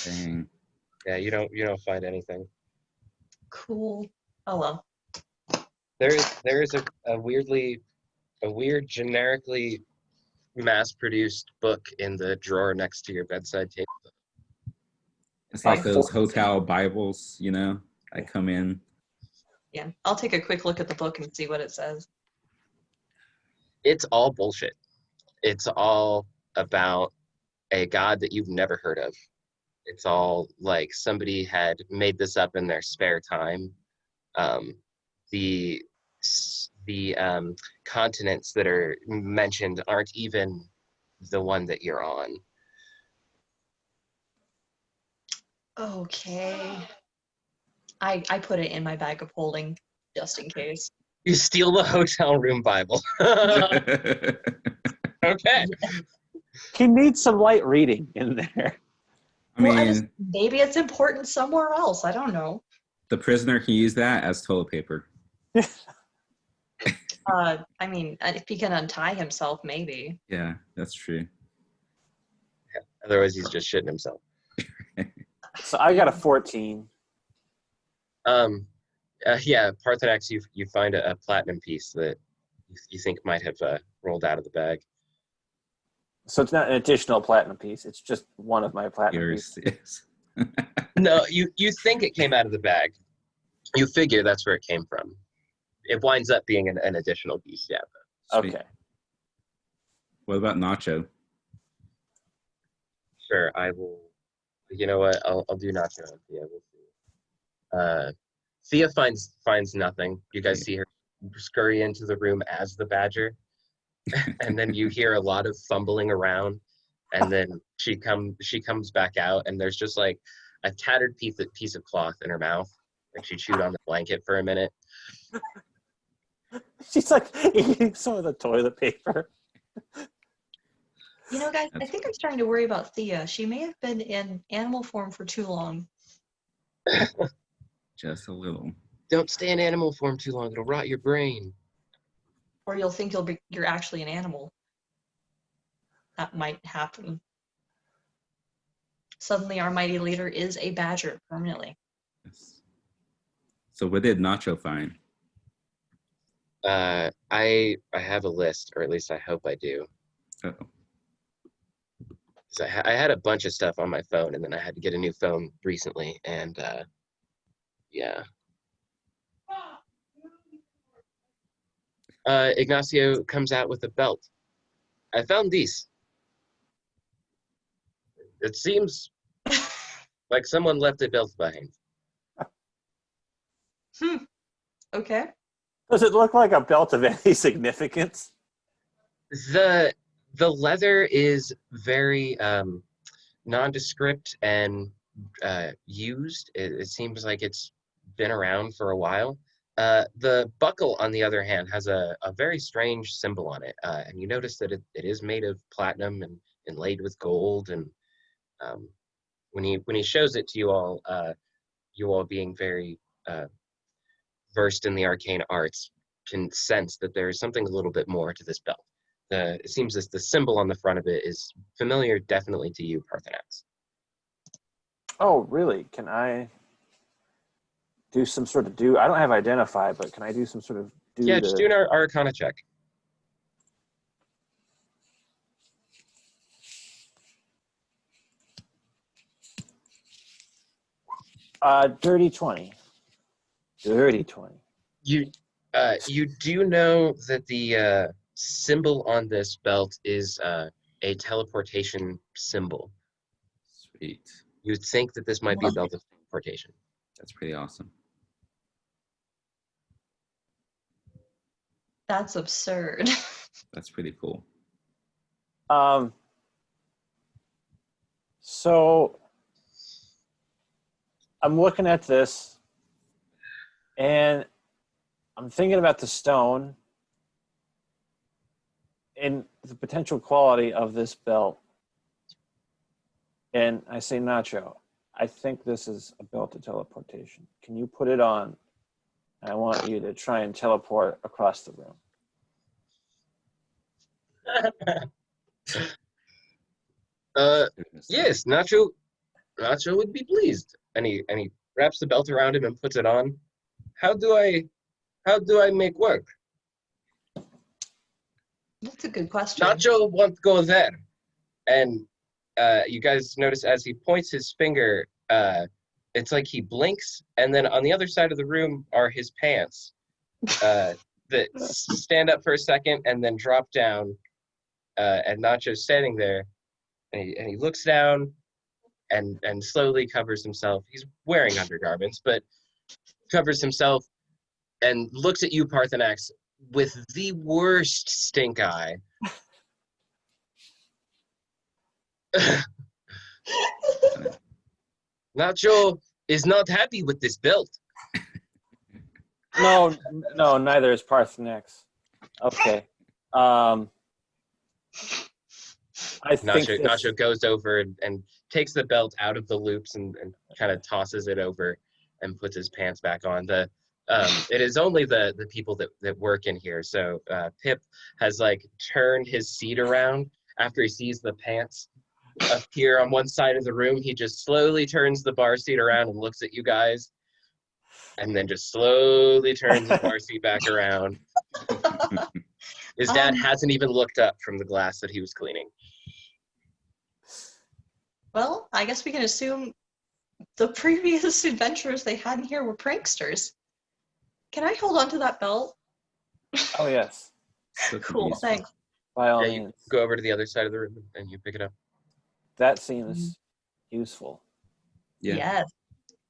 Dang. Yeah, you don't find anything. Cool. Oh well. There is a weird generically mass-produced book in the drawer next to your bedside table. It's like Okay. those hotel Bibles, you know, that come in. Yeah. I'll take a quick look at the book and see what it says. It's all bullshit. It's all about a god that you've never heard of. It's all like somebody had made this up in their spare time. The continents that are mentioned aren't even the one that you're on. Okay. I put it in my bag of holding just in case. You steal the hotel room Bible. Okay. He needs some light reading in there. I Well, mean, maybe it's important somewhere else. I don't know. the prisoner can use that as toilet paper. I mean, if he can untie himself, maybe. Yeah, that's true. Otherwise, he's just shitting himself. So I got a 14. Yeah, Parthenax, you find a platinum piece that you think might have rolled out of the bag. So it's not an additional platinum piece. It's just one of my platinum Yours pieces. is. No, you think it came out of the bag. You figure that's where it came from. It winds up being an additional piece, yeah. Sweet. Okay. What about Nacho? Sure, I will. You know what? I'll do Nacho on Thea. We'll see. Thea finds nothing. You guys see her scurry into the room as the badger, and then you hear a lot of fumbling around, and then she comes back out, and there's just like a tattered piece of cloth in her mouth, like she chewed on the blanket for a minute. She's like eating some of the toilet paper. You know, guys, I That's think I'm starting to worry about Thea. She may have been in animal form for too long. just a little. Don't stay in animal form too long. It'll rot your brain. Or you'll think you're actually an animal. That might happen. Suddenly our mighty leader is a badger permanently. Yes. So what did Nacho find? I have a list, or at least I hope I do. Uh-oh. 'Cause I had a bunch of stuff on my phone, and then I had to get a new phone recently, and yeah. Ignacio comes out with a belt. I found these. It seems like someone left a belt behind. Okay. Does it look like a belt of any significance? The leather is very nondescript and used. It seems like it's been around for a while. The buckle, on the other hand, has a very strange symbol on it, and you notice that it is made of platinum and inlaid with gold. And when he shows it to you all being very versed in the arcane arts, can sense that there is something a little bit more to this belt. It seems as the symbol on the front of it is familiar, definitely to you, Parthenax. Oh, really? Can I do some sort of I don't have identify, but can I do some sort of Yeah, just do an Arcana check. Dirty 20. Dirty 20. You do know that the symbol on this belt is a teleportation symbol. Sweet. You'd think that this might be a belt of teleportation. That's pretty awesome. That's absurd. That's pretty cool. So I'm looking at this and I'm thinking about the stone and the potential quality of this belt. And I say, Nacho, I think this is a belt of teleportation. Can you put it on? I want you to try and teleport across the room. Yes, Nacho would be pleased. And he wraps the belt around him and puts it on. How do I make work? That's a good question. Nacho won't go there. And you guys notice as he points his finger, it's like he blinks, and then on the other side of the room are his pants that stand up for a second and then drop down. And Nacho's standing there, and he looks down and slowly covers himself. He's wearing undergarments, but covers himself and looks at you, Parthenax, with the worst stink eye. Nacho is not happy with this belt. No, neither is Parthenax. Okay. I think Nacho goes over and takes the belt out of the loops and kind of tosses it over and puts his pants back on. It is only the people that work in here. So Pip has like turned his seat around after he sees the pants appear on one side of the room. He just slowly turns the bar seat around and looks at you guys, and then just slowly turns the bar seat back around. His dad hasn't even looked up from the glass that he was cleaning. Well, I guess we can assume the previous adventurers they had in here were pranksters. Can I hold on to that belt? Oh, yes. Cool, thanks. By all You means. go over to the other side of the room and you pick it up. That seems useful. Yeah. Yes.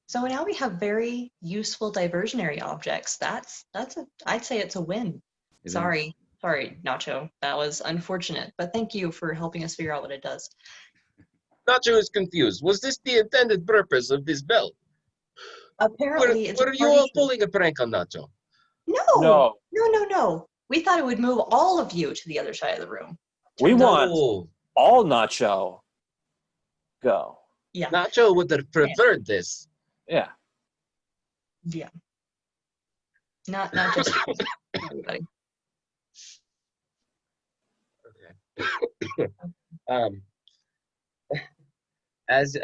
So now we have very useful diversionary objects. I'd say it's a win. Sorry, Nacho. That was unfortunate, but thank you for helping us figure out what it does. Nacho is confused. Was this the intended purpose of this belt? Apparently, Were you all pulling a prank on Nacho? No. We thought it would move all of you to the other side of the room. We Turns out- want Oh, all nacho. Go. Yeah. Nacho would have preferred this. Yeah. Yeah. Not just everybody. Um, as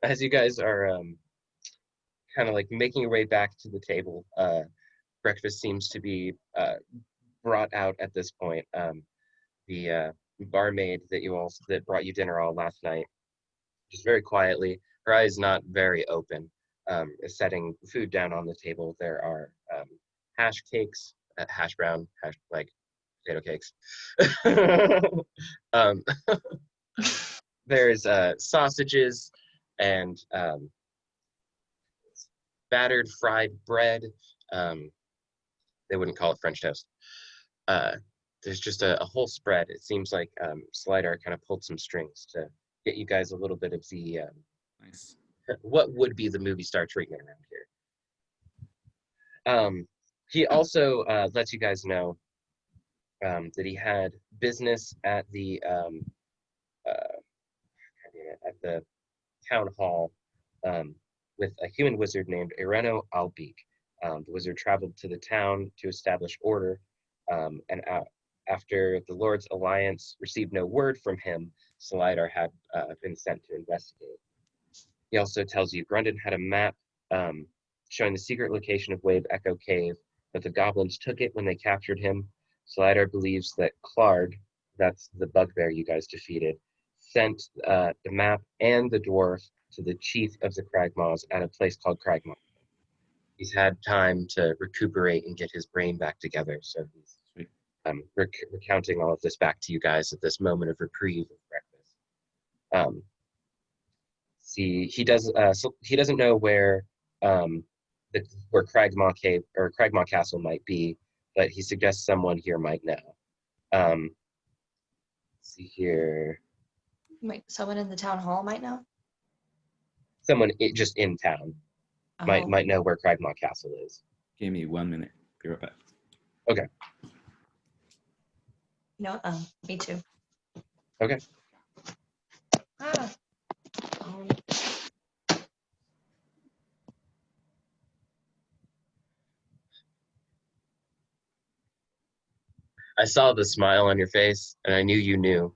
as you guys are kind of like making your way back to the table, breakfast seems to be brought out at this point. The barmaid that brought you dinner all last night, just very quietly, her eyes not very open, is setting food down on the table. There are hash cakes, hash brown, like potato cakes. um, there's sausages and battered fried bread. They wouldn't call it French toast. There's just a whole spread. It seems like Slider kind of pulled some strings to get you guys a little bit of the Nice. what would be the movie star treatment around here. He also lets you guys know that he had business at the at the town hall with a human wizard named Ireno Albeek. The wizard traveled to the town to establish order, and after the Lord's Alliance received no word from him, Salidar had been sent to investigate. He also tells you Grundon had a map showing the secret location of Wave Echo Cave, but the goblins took it when they captured him. Salidar believes that Clarg, that's the bugbear you guys defeated, sent the map and the dwarf to the chief of the Cragmaws at a place called Cragmaw. He's had time to recuperate and get his brain back together, so he's Sweet. recounting all of this back to you guys at this moment of reprieve of breakfast. He doesn't know where where Cragmaw Cave or Cragmaw Castle might be, but he suggests someone here might know. Let's see here. Wait, someone in the town hall might know? Someone just in town Oh, might know where Cragmaw Castle is. Give me 1 minute. Be right back. Okay. no, me too. Okay. Ah. I saw the smile on your face, and I knew you knew.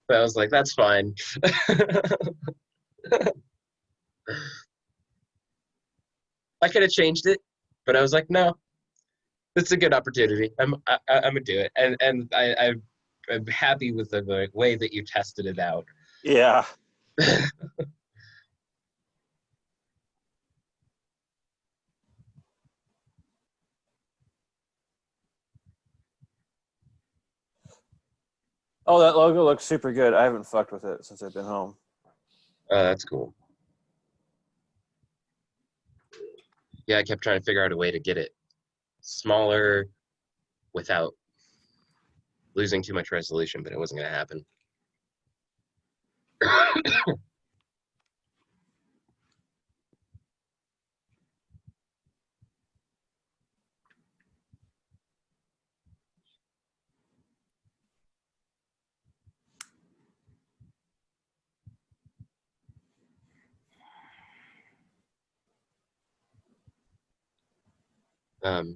But I was like, that's fine. I could have changed it, but I was like, no, it's a good opportunity. I'm gonna do it, and I'm happy with the way that you tested it out. Yeah. Oh, that logo looks super good. I haven't fucked with it since I've been home. That's cool. Yeah, I kept trying to figure out a way to get it smaller without losing too much resolution, but it wasn't gonna happen.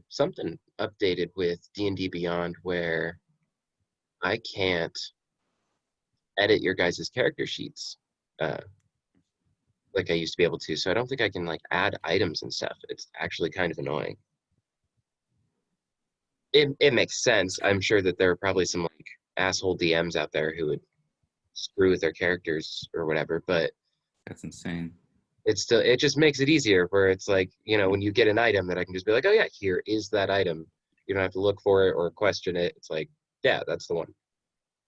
Something updated with D&D Beyond where I can't edit your guys' character sheets like I used to be able to. So I don't think I can like add items and stuff. It's actually kind of annoying. It makes sense. I'm sure that there are probably some like asshole DMs out there who would screw with their characters or whatever, but That's insane. it just makes it easier where it's like, when you get an item that I can just be like, oh yeah, here is that item. You don't have to look for it or question it. It's like, yeah, that's the one.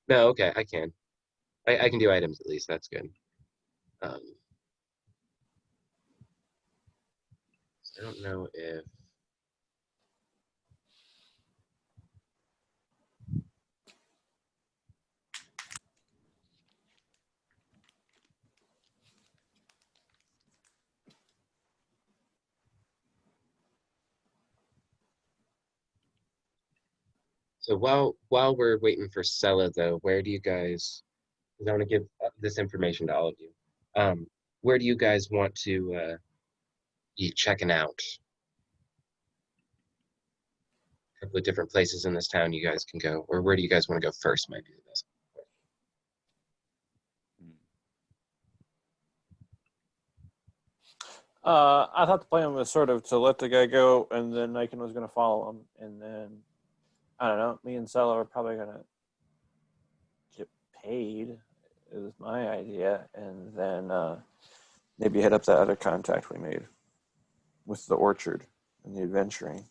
No, okay, I can. I can do items at least. That's good. I don't know if So while we're waiting for Sella, though, where do you guys? Because I want to give this information to all of you. Where do you guys want to be checking out? A couple of different places in this town you guys can go, or where do you guys want to go first? Might be the best. I thought the plan was sort of to let the guy go, and then Niken was going to follow him, and then I don't know. Me and Sella are probably going to get paid. Is my idea, and then maybe hit up that other contact we made with the orchard and the adventuring.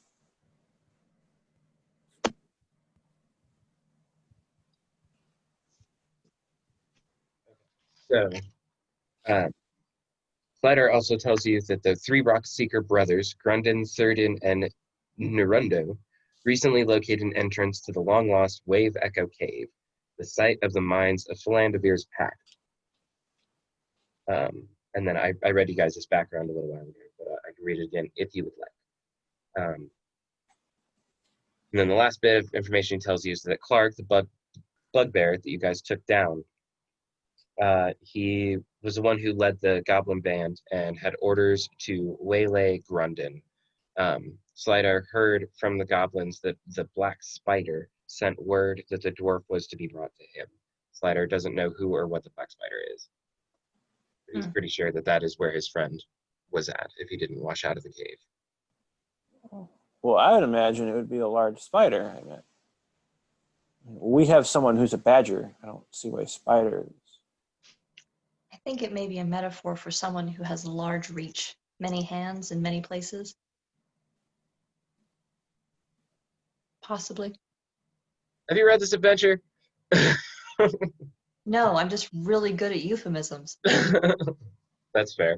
So, Slider also tells you that the three rock seeker brothers, Grundon, Thurdin, and Nerundo, recently located an entrance to the long-lost Wave Echo Cave, the site of the mines of Philandavir's Pact. And then I read you guys this background a little while ago, but I can read it again if you would like. And then the last bit of information he tells you is that Clark, the bugbear that you guys took down, he was the one who led the goblin band and had orders to waylay Grundon. Slider heard from the goblins that the black spider sent word that the dwarf was to be brought to him. Slider doesn't know who or what the black spider is. But he's pretty sure that that is where his friend was at if he didn't wash out of the cave. Well, I would imagine it would be a large spider. I mean, we have someone who's a badger. I don't see why spiders. I think it may be a metaphor for someone who has a large reach, many hands in many places. Possibly. Have you read this adventure? No, I'm just really good at euphemisms. That's fair.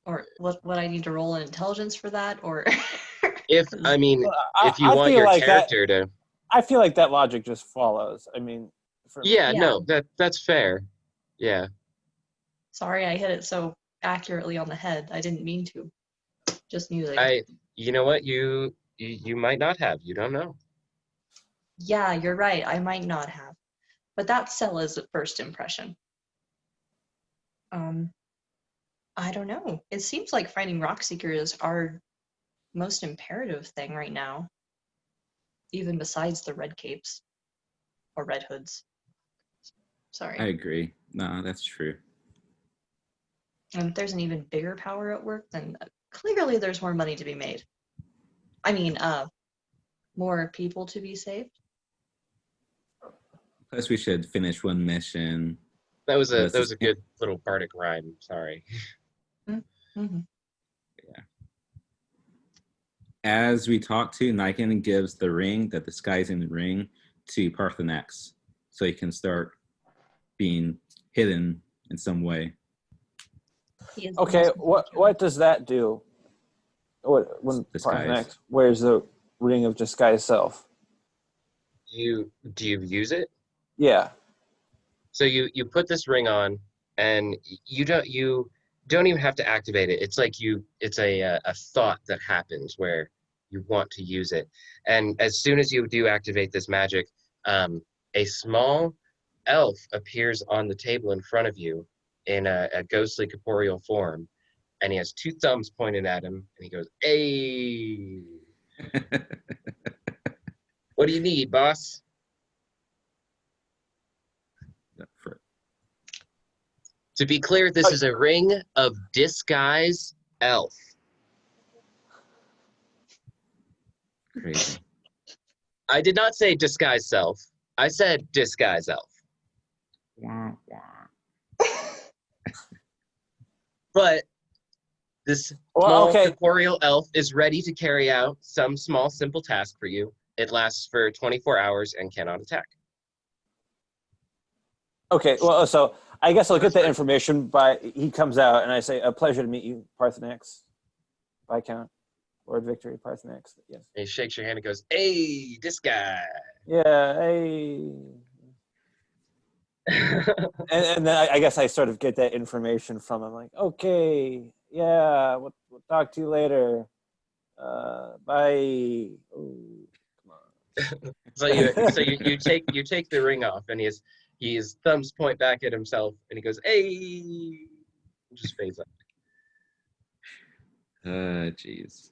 Or what I need to roll an intelligence for that, or If you I want feel your like character to, I feel like that logic just follows. I mean, yeah, Yeah. no, that's fair. Yeah, sorry I hit it so accurately on the head. I didn't mean to. Just knew that. you know what, you might not have. You don't know. Yeah, you're right. I might not have. But that's Sella's first impression. I don't know. It seems like finding rock seekers is our most imperative thing right now. Even besides the red capes. Or red hoods. Sorry. I agree. No, that's true. And if there's an even bigger power at work, then clearly there's more money to be made. I mean, more people to be saved. Plus, we should finish one mission. That was a good little bardic rhyme. Sorry. Mm-hmm. Yeah. As we talk to, Niken gives the ring, that disguising ring, to Parthenax, so he can start being hidden in some way. okay, what does that do? When Disguise. Parthenax wears the ring of disguise self? Do you use it? Yeah. So you put this ring on, and you don't even have to activate it. It's like it's a thought that happens where you want to use it, and as soon as you do activate this magic, a small elf appears on the table in front of you in a ghostly corporeal form, and he has two thumbs pointed at him, and he goes, "Hey, what do you need, boss?" To be clear, this is a ring of disguise elf. Crazy. I did not say disguise self. I said disguise elf. Wah, wah. But this small corporeal elf is ready to carry out some small, simple task for you. It lasts for 24 hours and cannot attack. Okay, well, so I guess I'll get that information he comes out and I say, a pleasure to meet you, Parthenax. Viscount, Lord Victory, Parthenax, yes. And he shakes your hand and goes, "Hey, this guy." Yeah, hey. and then I guess I sort of get that information from him, like, okay, yeah, we'll talk to you later. Bye. Oh, come on. So you take the ring off, and his thumbs point back at himself, and he goes, "Hey!" Just fades up. Jeez.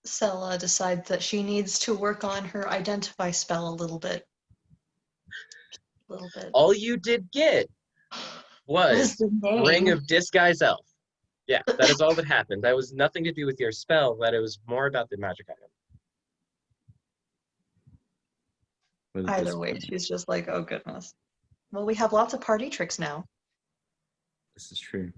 Sela decides that she needs to work on her identify spell a little bit. All you did get was the name. Ring of Disguise Elf. Yeah, that is all that happened. That was nothing to do with your spell. That it was more about the magic item. What is Either this way, one? she's just like, oh goodness. Well, we have lots of party tricks now. This is true.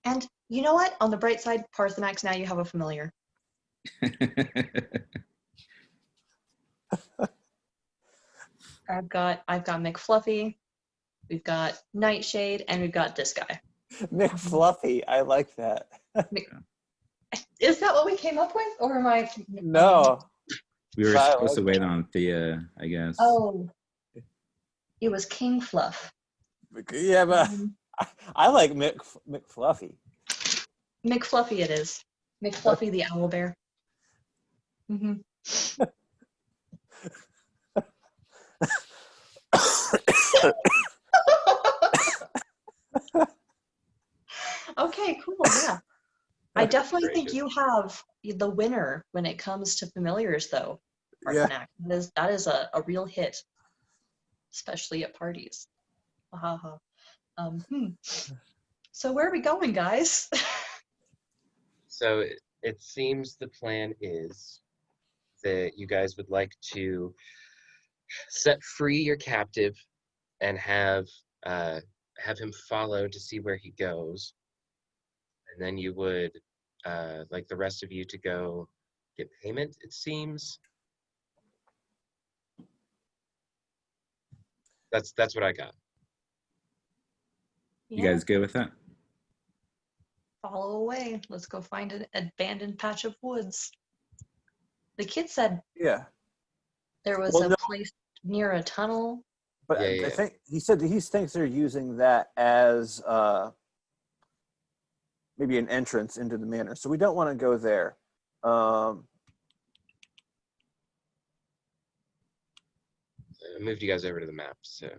And you know what? On the bright side, Parthenax, now you have a familiar. I've got McFluffy, we've got Nightshade, and we've got this guy. McFluffy, I like that. Is that what we came up with, or am I? No. We were I supposed to like wait on Thea, I guess. Oh, it was King Fluff. Yeah, but I like McFluffy. McFluffy it is. McFluffy the owl bear. Mm-hmm. Okay, cool. Yeah, I definitely Very think good. you have the winner when it comes to familiars, though. Yeah. Parthenax. That is a real hit, especially at parties. Haha. So where are we going, guys? So it seems the plan is that you guys would like to set free your captive and have him follow to see where he goes, and then you would like the rest of you to go get payment. It seems that's what I got. You guys good with that? Follow away. Let's go find an abandoned patch of woods. The kid said Yeah. there was Well, a no. place near a tunnel. But Yeah. I think he said he thinks they're using that as maybe an entrance into the manor. So we don't want to go there. I moved you guys over to the map, so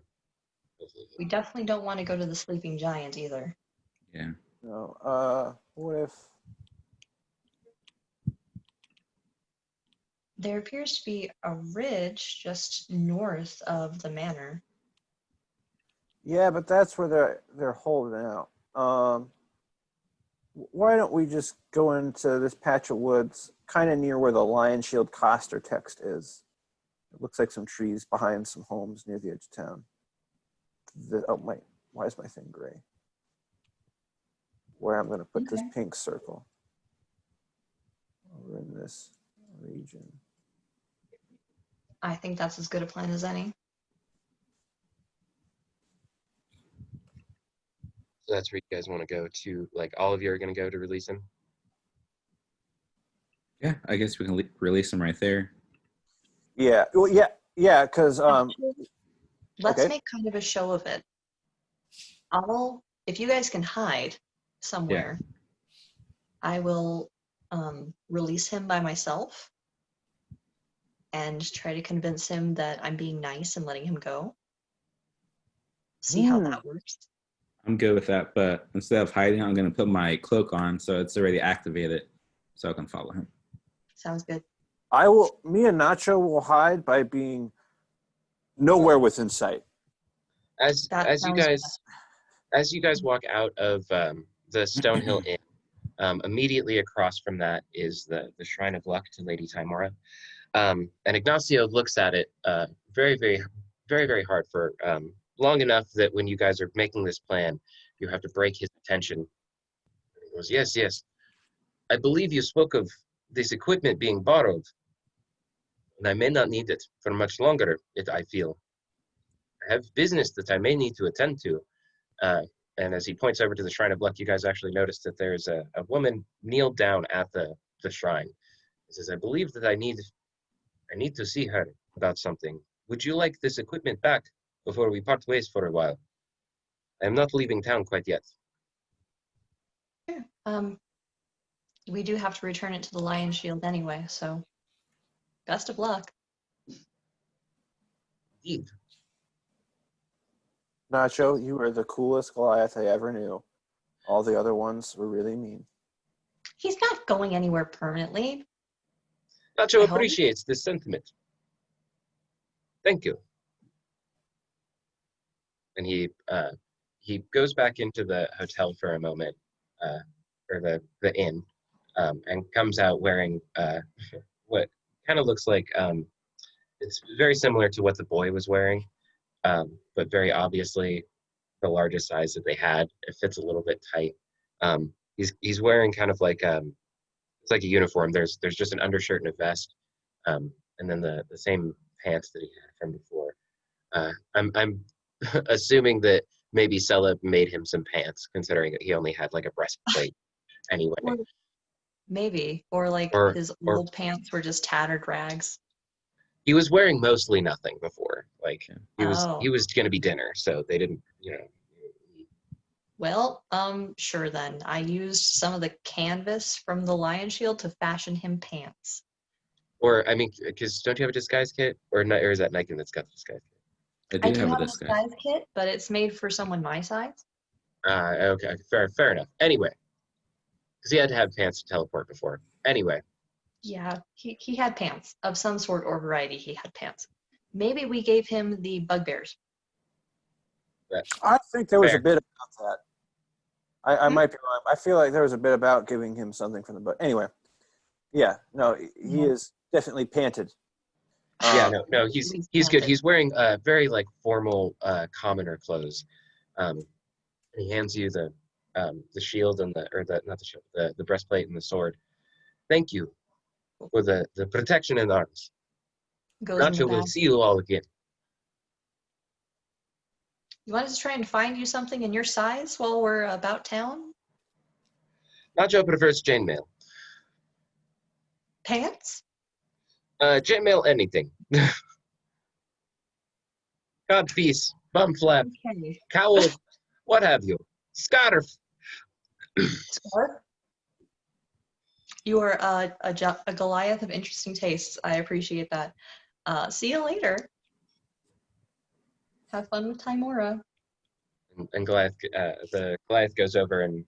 We definitely don't want to go to the Sleeping Giant either. Yeah. No. What if? There appears to be a ridge just north of the manor. Yeah, but that's where they're holding out. Why don't we just go into this patch of woods, kind of near where the Lion Shield Coster text is? It looks like some trees behind some homes near the edge of town. Why is my thing gray? Where I'm going to put this pink circle over in this region. I think that's as good a plan as any. So that's where you guys want to go to. Like all of you are going to go to release him. Yeah, I guess we can release him right there. Yeah. Well, yeah. Because Let's okay. make kind of a show of it. If you guys can hide somewhere, I will release him by myself and try to convince him that I'm being nice and letting him go. See how that works. I'm good with that, but instead of hiding, I'm going to put my cloak on so it's already activated so I can follow him. Sounds good. Me and Nacho will hide by being nowhere within sight. As you guys walk out of the Stonehill Inn, immediately across from that is the Shrine of Luck to Lady Timora. And Ignacio looks at it very, very, very, very hard for long enough that when you guys are making this plan, you have to break his attention. He goes, yes. I believe you spoke of this equipment being borrowed, and I may not need it for much longer, I feel. I have business that I may need to attend to. And as he points over to the Shrine of Luck, you guys actually notice that there's a woman kneeled down at the shrine. He says, I believe that I need to see her about something. Would you like this equipment back before we part ways for a while? I am not leaving town quite yet. Um, we do have to return it to the Lion Shield anyway, so best of luck. Eve. Nacho, you are the coolest Goliath I ever knew. All the other ones were really mean. He's not going anywhere permanently. Nacho I hope. appreciates this sentiment. Thank you. And he goes back into the hotel for a moment, or the inn, and comes out wearing what kind of looks like it's very similar to what the boy was wearing, but very obviously the largest size that they had. It fits a little bit tight. He's wearing kind of like it's like a uniform. There's just an undershirt and a vest, and then the same pants that he had from before. I'm assuming that maybe Celeb made him some pants, considering that he only had like a breastplate anyway. Or maybe. Or like Or his or old pants were just tattered rags. he was wearing mostly nothing before. Like he was Oh. going to be dinner, so they didn't, you know. Well, sure then. I used some of the canvas from the Lion Shield to fashion him pants. Or I mean, because don't you have a disguise kit, or is that Nike that's got the disguise kit? I I do do have a have a disguise. disguise kit, but it's made for someone my size. Okay, fair enough. Anyway, because he had to have pants to teleport before. Anyway, Yeah, he had pants of some sort or variety. He had pants. Maybe we gave him the bugbears. I think there was Fair. a bit about that. I might be wrong. I feel like there was a bit about giving him something from the book. Anyway, yeah, no, he is definitely panted. yeah, Um, no, He's he's good. panted. He's wearing very like formal commoner clothes. And he hands you the shield and not the shield, the breastplate and the sword. Thank you for the protection and arms. Goes in the Nacho will bag. see you all again. You want us to try and find you something in your size while we're about town? Nacho prefers chainmail. Pants? Chainmail anything. Codpiece, bum flap, Okay. cowl, what have you. Scarf. Scarf? You are a Goliath of interesting tastes. I appreciate that. See you later. Have fun with Timora. And Goliath, the Goliath goes over and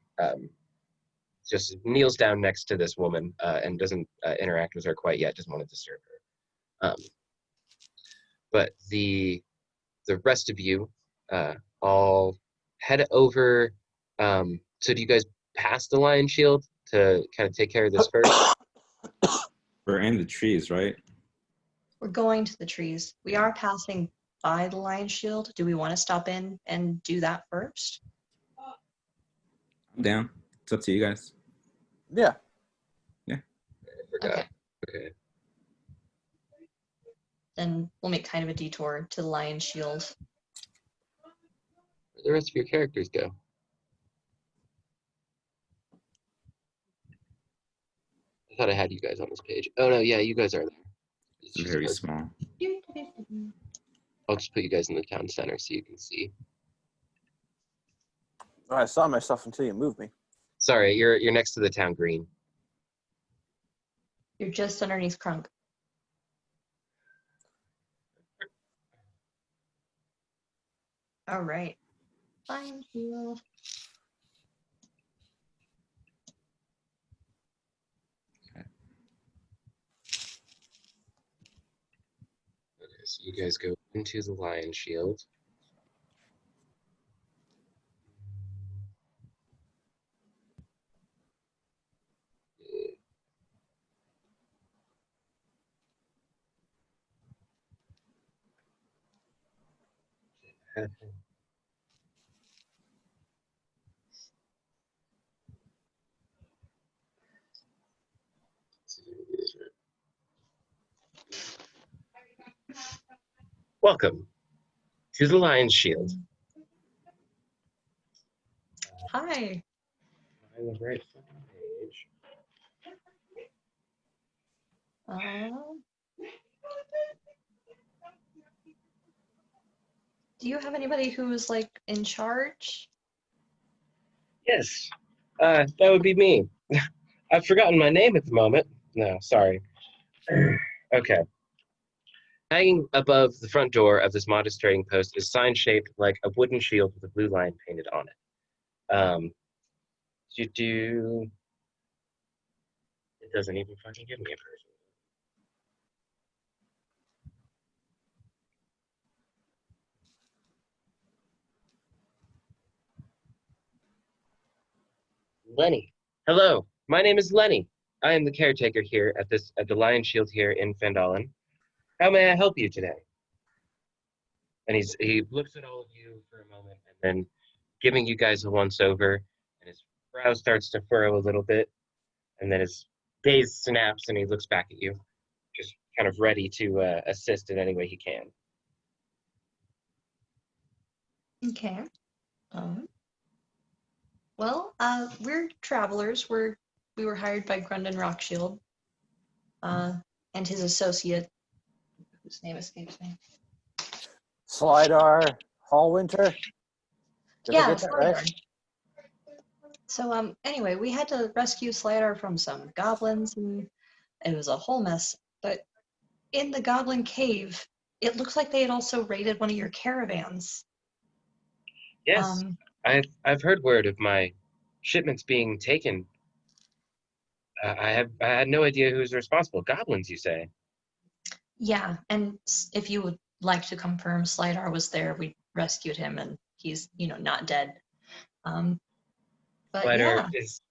just kneels down next to this woman and doesn't interact with her quite yet. Doesn't want to disturb her. But the rest of you all head over. So do you guys pass the Lion Shield to kind of take care of this first? We're in the trees, right? We're going to the trees. We are passing by the Lion Shield. Do we want to stop in and do that first? I'm down. It's up to you guys. yeah, I forgot. Okay. Okay. Then we'll make kind of a detour to the Lion Shield. Where the rest of your characters go? I thought I had you guys on this page. Oh no, yeah, you guys are there. It's very small. I'll just put you guys in the town center so you can see. I saw myself until you moved me. Sorry, you're next to the town green. You're just underneath Crunk. All right. Lion Shield. Okay, so you guys go into the Lion Shield. Welcome to the Lion Shield. Hi. Find the right page. Do you have anybody who is like in charge? Yes, That would be me. I've forgotten my name at the moment. No, sorry. Okay. Hanging above the front door of this modest trading post is sign shaped like a wooden shield with a blue line painted on it. You do. It doesn't even fucking give me a person. Lenny. Hello, my name is Lenny. I am the caretaker here at the Lion Shield here in Fandolin. How may I help you today? And he looks at all of you for a moment and then giving you guys a once over, and his brow starts to furrow a little bit, and then his gaze snaps and he looks back at you, just kind of ready to assist in any way he can. Okay. Um, we're travelers. We were hired by Grundon Rockshield, and his associate, whose name escapes me. Slidar Hallwinter. Did I Yeah, get that right? Slidar. So anyway, we had to rescue Slidar from some goblins, and it was a whole mess. But in the goblin cave, it looks like they had also raided one of your caravans. Yes, Um, I've heard word of my shipments being taken. I had no idea who was responsible. Goblins, you say? yeah, and if you would like to confirm, Slidar was there. We rescued him, and he's not dead. Um, but yeah,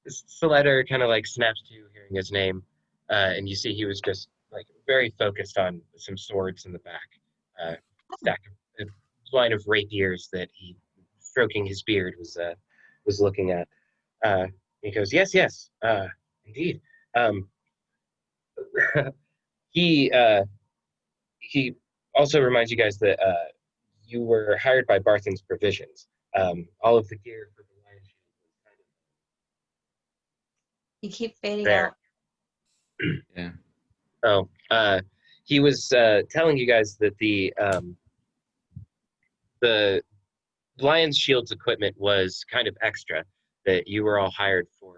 Slider kind of like snaps to you hearing his name, and you see he was just like very focused on some swords in the back, stack of a line of rapiers that he, stroking his beard, was looking at. He goes, yes, yes, indeed. Um, he he also reminds you guys that you were hired by Barthen's Provisions. All of the gear for the Lion Shield was kind of you keep fading there. out. Yeah. Oh, he was telling you guys that the Lion's Shield's equipment was kind of extra, that you were all hired for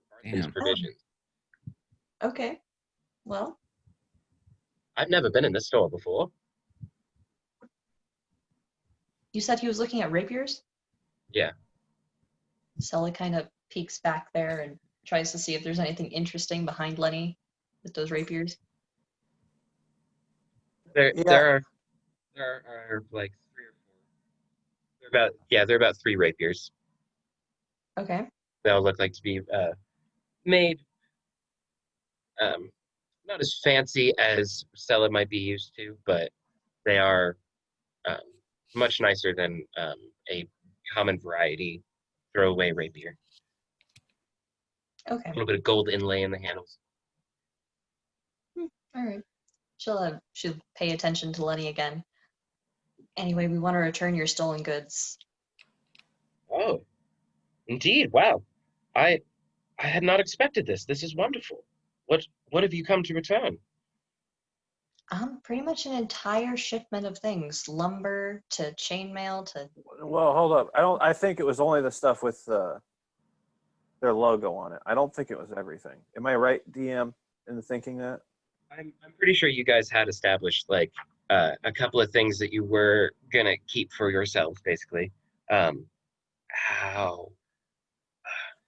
Barthen's Damn. Provisions. Okay, well, I've never been in this store before. you said he was looking at rapiers? Yeah. Sella kind of peeks back there and tries to see if there's anything interesting behind Lenny with those rapiers. There Yeah. there are like three or four. They're about three rapiers. Okay. They all look like to be made not as fancy as Stella might be used to, but they are um, much nicer than a common variety throwaway rapier. Okay. A little bit of gold inlay in the handles. All right. She'll pay attention to Lenny again. Anyway, we want to return your stolen goods. Oh, indeed! Wow, I I had not expected this. This is wonderful. What have you come to return? Pretty much an entire shipment of things, lumber to chainmail to. Well, hold up. I think it was only the stuff with their logo on it. I don't think it was everything. Am I right, DM, in thinking that? I'm pretty sure you guys had established like a couple of things that you were gonna keep for yourselves, basically. How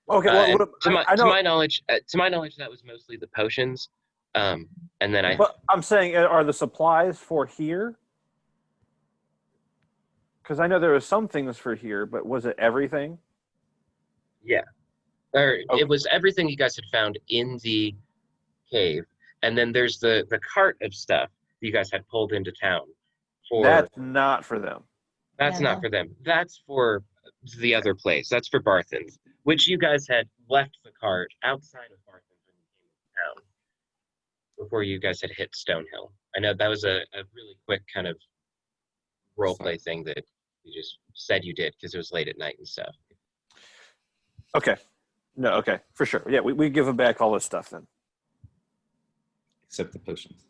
Okay. and I to know, my knowledge, that was mostly the potions. And then but I'm saying, are the supplies for here? Because I know there was some things for here, but was it everything? yeah, or Okay. it was everything you guys had found in the cave, and then there's the cart of stuff you guys had pulled into town for. That's not for them. That's Yeah, not for them. That's for the other place. That's for Barthen's, which you guys had left the cart outside of Barthen's when you came into town before you guys had hit Stonehill. I know that was a really quick kind of role play thing that you just said you did because it was late at night and stuff. Okay. No, okay. For sure. Yeah, we give them back all this stuff then. Except the potions.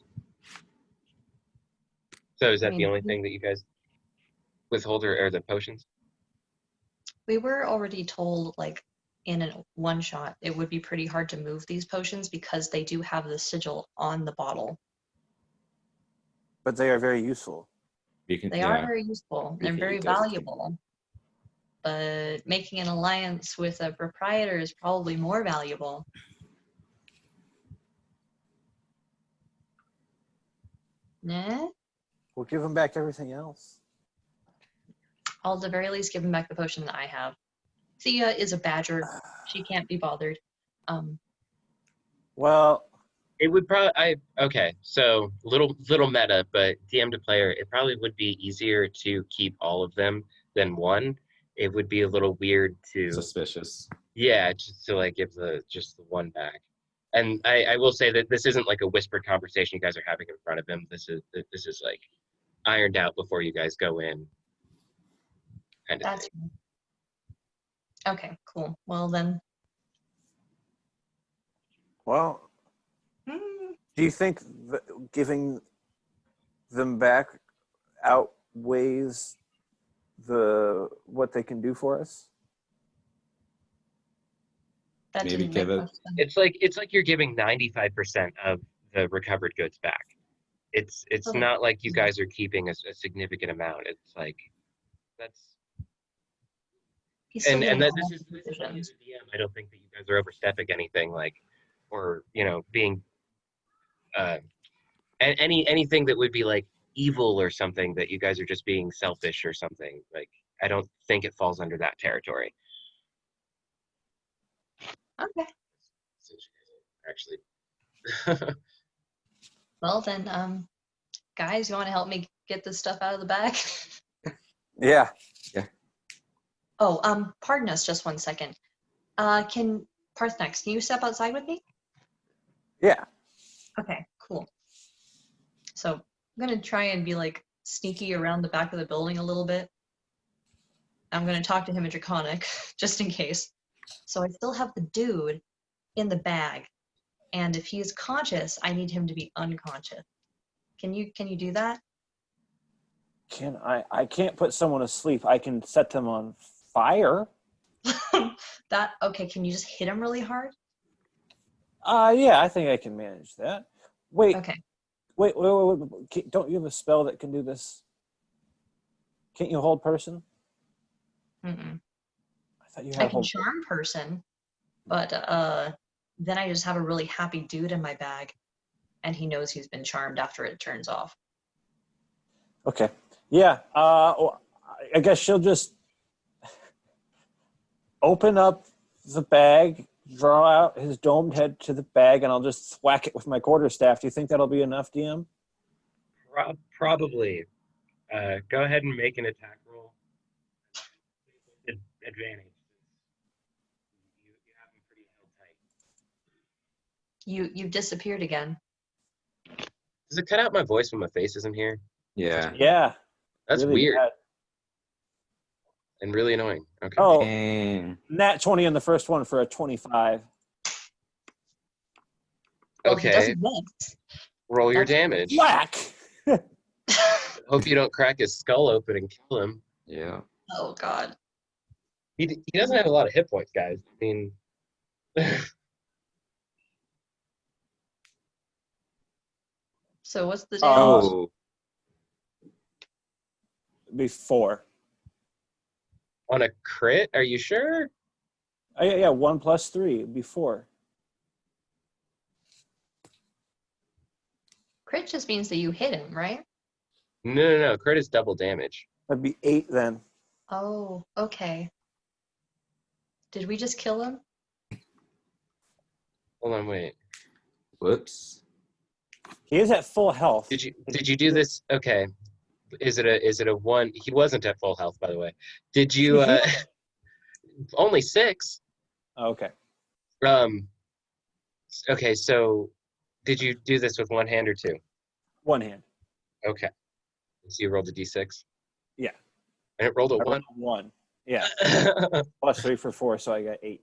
So is I that the mean, only thing that you guys withhold or the potions? we were already told, like, in a one shot, it would be pretty hard to move these potions because they do have the sigil on the bottle. But they are very useful. You can, They yeah. are very useful. You They're can very eat those if you- valuable. But making an alliance with a proprietor is probably more valuable. Nah? We'll give them back everything else. I'll at the very least give him back the potion that I have. Thea is a badger. She can't be bothered. Well, It would probably okay, so little meta, but DM to player, it probably would be easier to keep all of them than one. It would be a little weird to Suspicious. just to like give just the one back. And I will say that this isn't like a whispered conversation you guys are having in front of him. This is like ironed out before you guys go in. Kind of That's thing. okay, cool. Well then. well, do you think that giving them back outweighs what they can do for us? That Maybe didn't give make it- much sense. It's like you're giving 95% of the recovered goods back. It's Okay. not like you guys are keeping a significant amount. It's like that's He's still and getting that all this is the me as potions. a DM. I don't think that you guys are overstepping anything like, or being anything that would be like evil or something, that you guys are just being selfish or something. Like I don't think it falls under that territory. Okay. Actually, Well then, guys, you want to help me get this stuff out of the bag? Yeah. Oh, pardon us just 1 second. Can Parthenax, can you step outside with me? Yeah. Okay, cool. So I'm gonna try and be like sneaky around the back of the building a little bit. I'm gonna talk to him in Draconic, just in case. So I still have the dude in the bag, and if he is conscious, I need him to be unconscious. Can you do that? Can I can't put someone to sleep. I can set them on fire. Okay, can you just hit him really hard? Yeah, I think I can manage that. Wait, Okay. wait. Don't you have a spell that can do this? Can't you hold person? Mm-mm. I thought you I had can hold. charm person, but then I just have a really happy dude in my bag, and he knows he's been charmed after it turns off. Okay. Yeah. Well, I guess she'll just open up the bag, draw out his domed head to the bag, and I'll just thwack it with my quarterstaff. Do you think that'll be enough, DM? probably. Go ahead and make an attack roll. Advantage. You have him pretty held tight. You've disappeared again. Does it cut out my voice when my face isn't here? Yeah. Yeah. That's really weird bad. and really annoying. Okay. Oh, Dang. nat 20 on the first one for a 25. Well, he Okay. doesn't miss. Roll your That's- damage. Whack! Hope you don't crack his skull open and kill him. Yeah. Oh God. He doesn't have a lot of hit points, guys. I mean, So what's the damage? Oh. Before. on a crit, are you sure? Oh, yeah, 1 plus 3 before. Crit just means that you hit him, right? No. Crit is double damage. That'd be 8 then. Oh, okay. Did we just kill him? Hold on, wait. Whoops. He is at full health. Did you do this? Okay. Is it a one? He wasn't at full health, by the way. Did you? Only 6. Okay. Okay, so did you do this with one hand or two? One hand. Okay. So you rolled a d6? Yeah. And it rolled a I rolled 1? a 1. Yeah. Plus 3 for 4, so I got 8.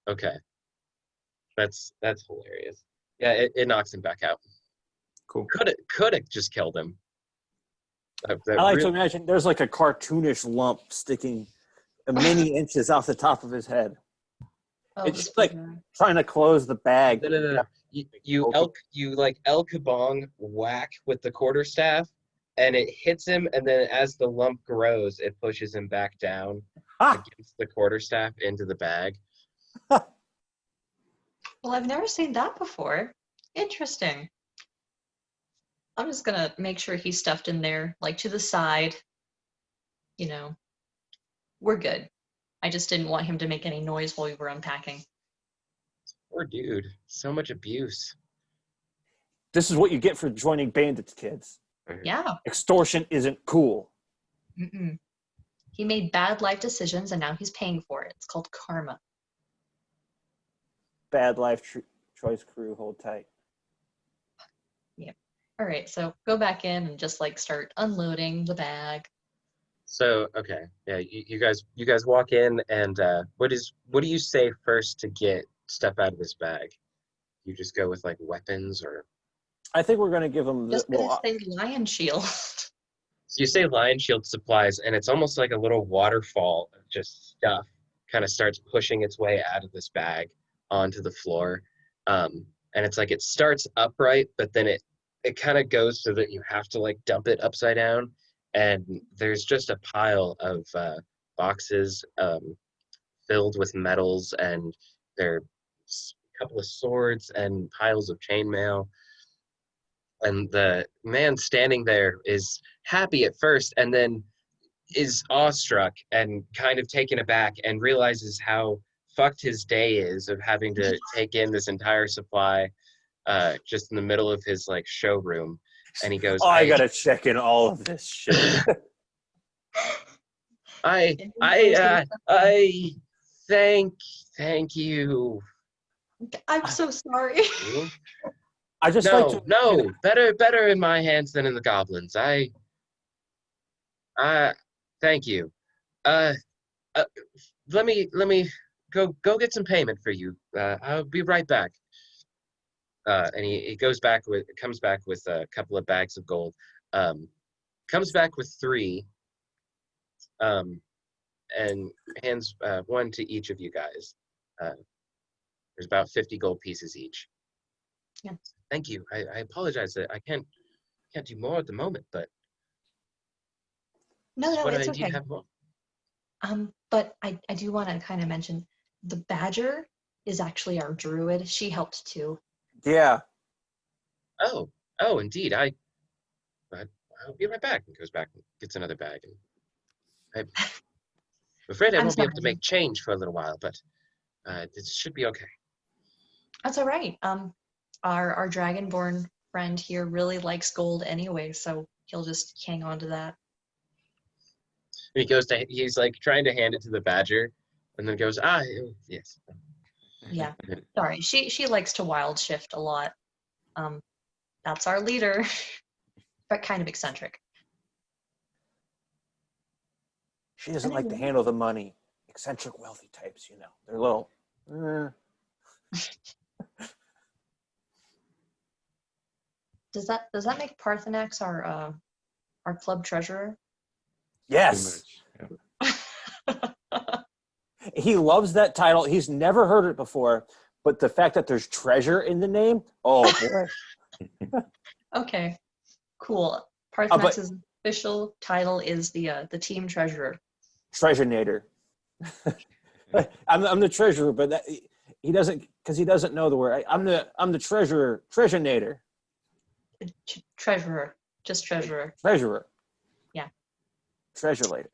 Okay. That's hilarious. Yeah, it knocks him back out. Cool. Could have just killed him. I like to imagine there's like a cartoonish lump sticking many inches off the top of his head. Oh, It's this just like poor guy. trying to close the bag. No. You like El Kabong whack with the quarterstaff, and it hits him, and then as the lump grows, it pushes him back down against the quarterstaff into the bag. Well, I've never seen that before. Interesting. I'm just gonna make sure he's stuffed in there, like to the side. You know, we're good. I just didn't want him to make any noise while we were unpacking. Poor dude. So much abuse. This is what you get for joining bandits, kids. Yeah. Extortion isn't cool. Mm-mm. He made bad life decisions and now he's paying for it. It's called karma. Bad life choice crew, hold tight. Yeah. All right. So go back in and just like start unloading the bag. So okay, yeah, you guys walk in, and what do you say first to get stuff out of this bag? You just go with like weapons, or I think we're gonna give them the Just gonna say lion shield. so you say lion shield supplies, and it's almost like a little waterfall of just stuff kind of starts pushing its way out of this bag onto the floor, and it's like it starts upright, but then it kind of goes so that you have to like dump it upside down. And there's just a pile of boxes filled with medals, and there are a couple of swords and piles of chainmail. And the man standing there is happy at first, and then is awestruck and kind of taken aback, and realizes how fucked his day is of having to take in this entire supply just in the middle of his like showroom. And he goes, I gotta check in all of this shit. I thank you. I'm so sorry. I just like to No, better in my hands than in the goblins. I thank you. Uh, let me go get some payment for you. I'll be right back. And he comes back with a couple of bags of gold. Comes back with 3. And hands one to each of you guys. There's about 50 gold pieces each. Yeah. Thank you. I apologize that I can't do more at the moment, but No, this is what it's I need okay. to have more. But I do want to kind of mention the badger is actually our druid. She helped too. Yeah. Oh, indeed. I'll be right back. And goes back and gets another bag. And I'm afraid I I'm won't be able sorry. to make change for a little while, but this should be okay. That's all right. Our dragonborn friend here really likes gold anyway, so he'll just hang on to that. And he's like trying to hand it to the badger, and then goes, yes. Yeah. Sorry. She likes to wild shift a lot. That's our leader, but kind of eccentric. She doesn't like to handle the money. Eccentric wealthy types, you know. They're little. Does that make Parthenax our club treasurer? Yes. Yeah. He loves that title. He's never heard it before, but the fact that there's treasure in the name, oh boy. Okay, cool. Parthenax's official title is the team treasurer. Treasurenator. I'm the treasurer, but he doesn't, because he doesn't know the word. I'm the treasurer, treasurenator. Treasurer, just treasurer. Treasurer. Yeah. Treasure later.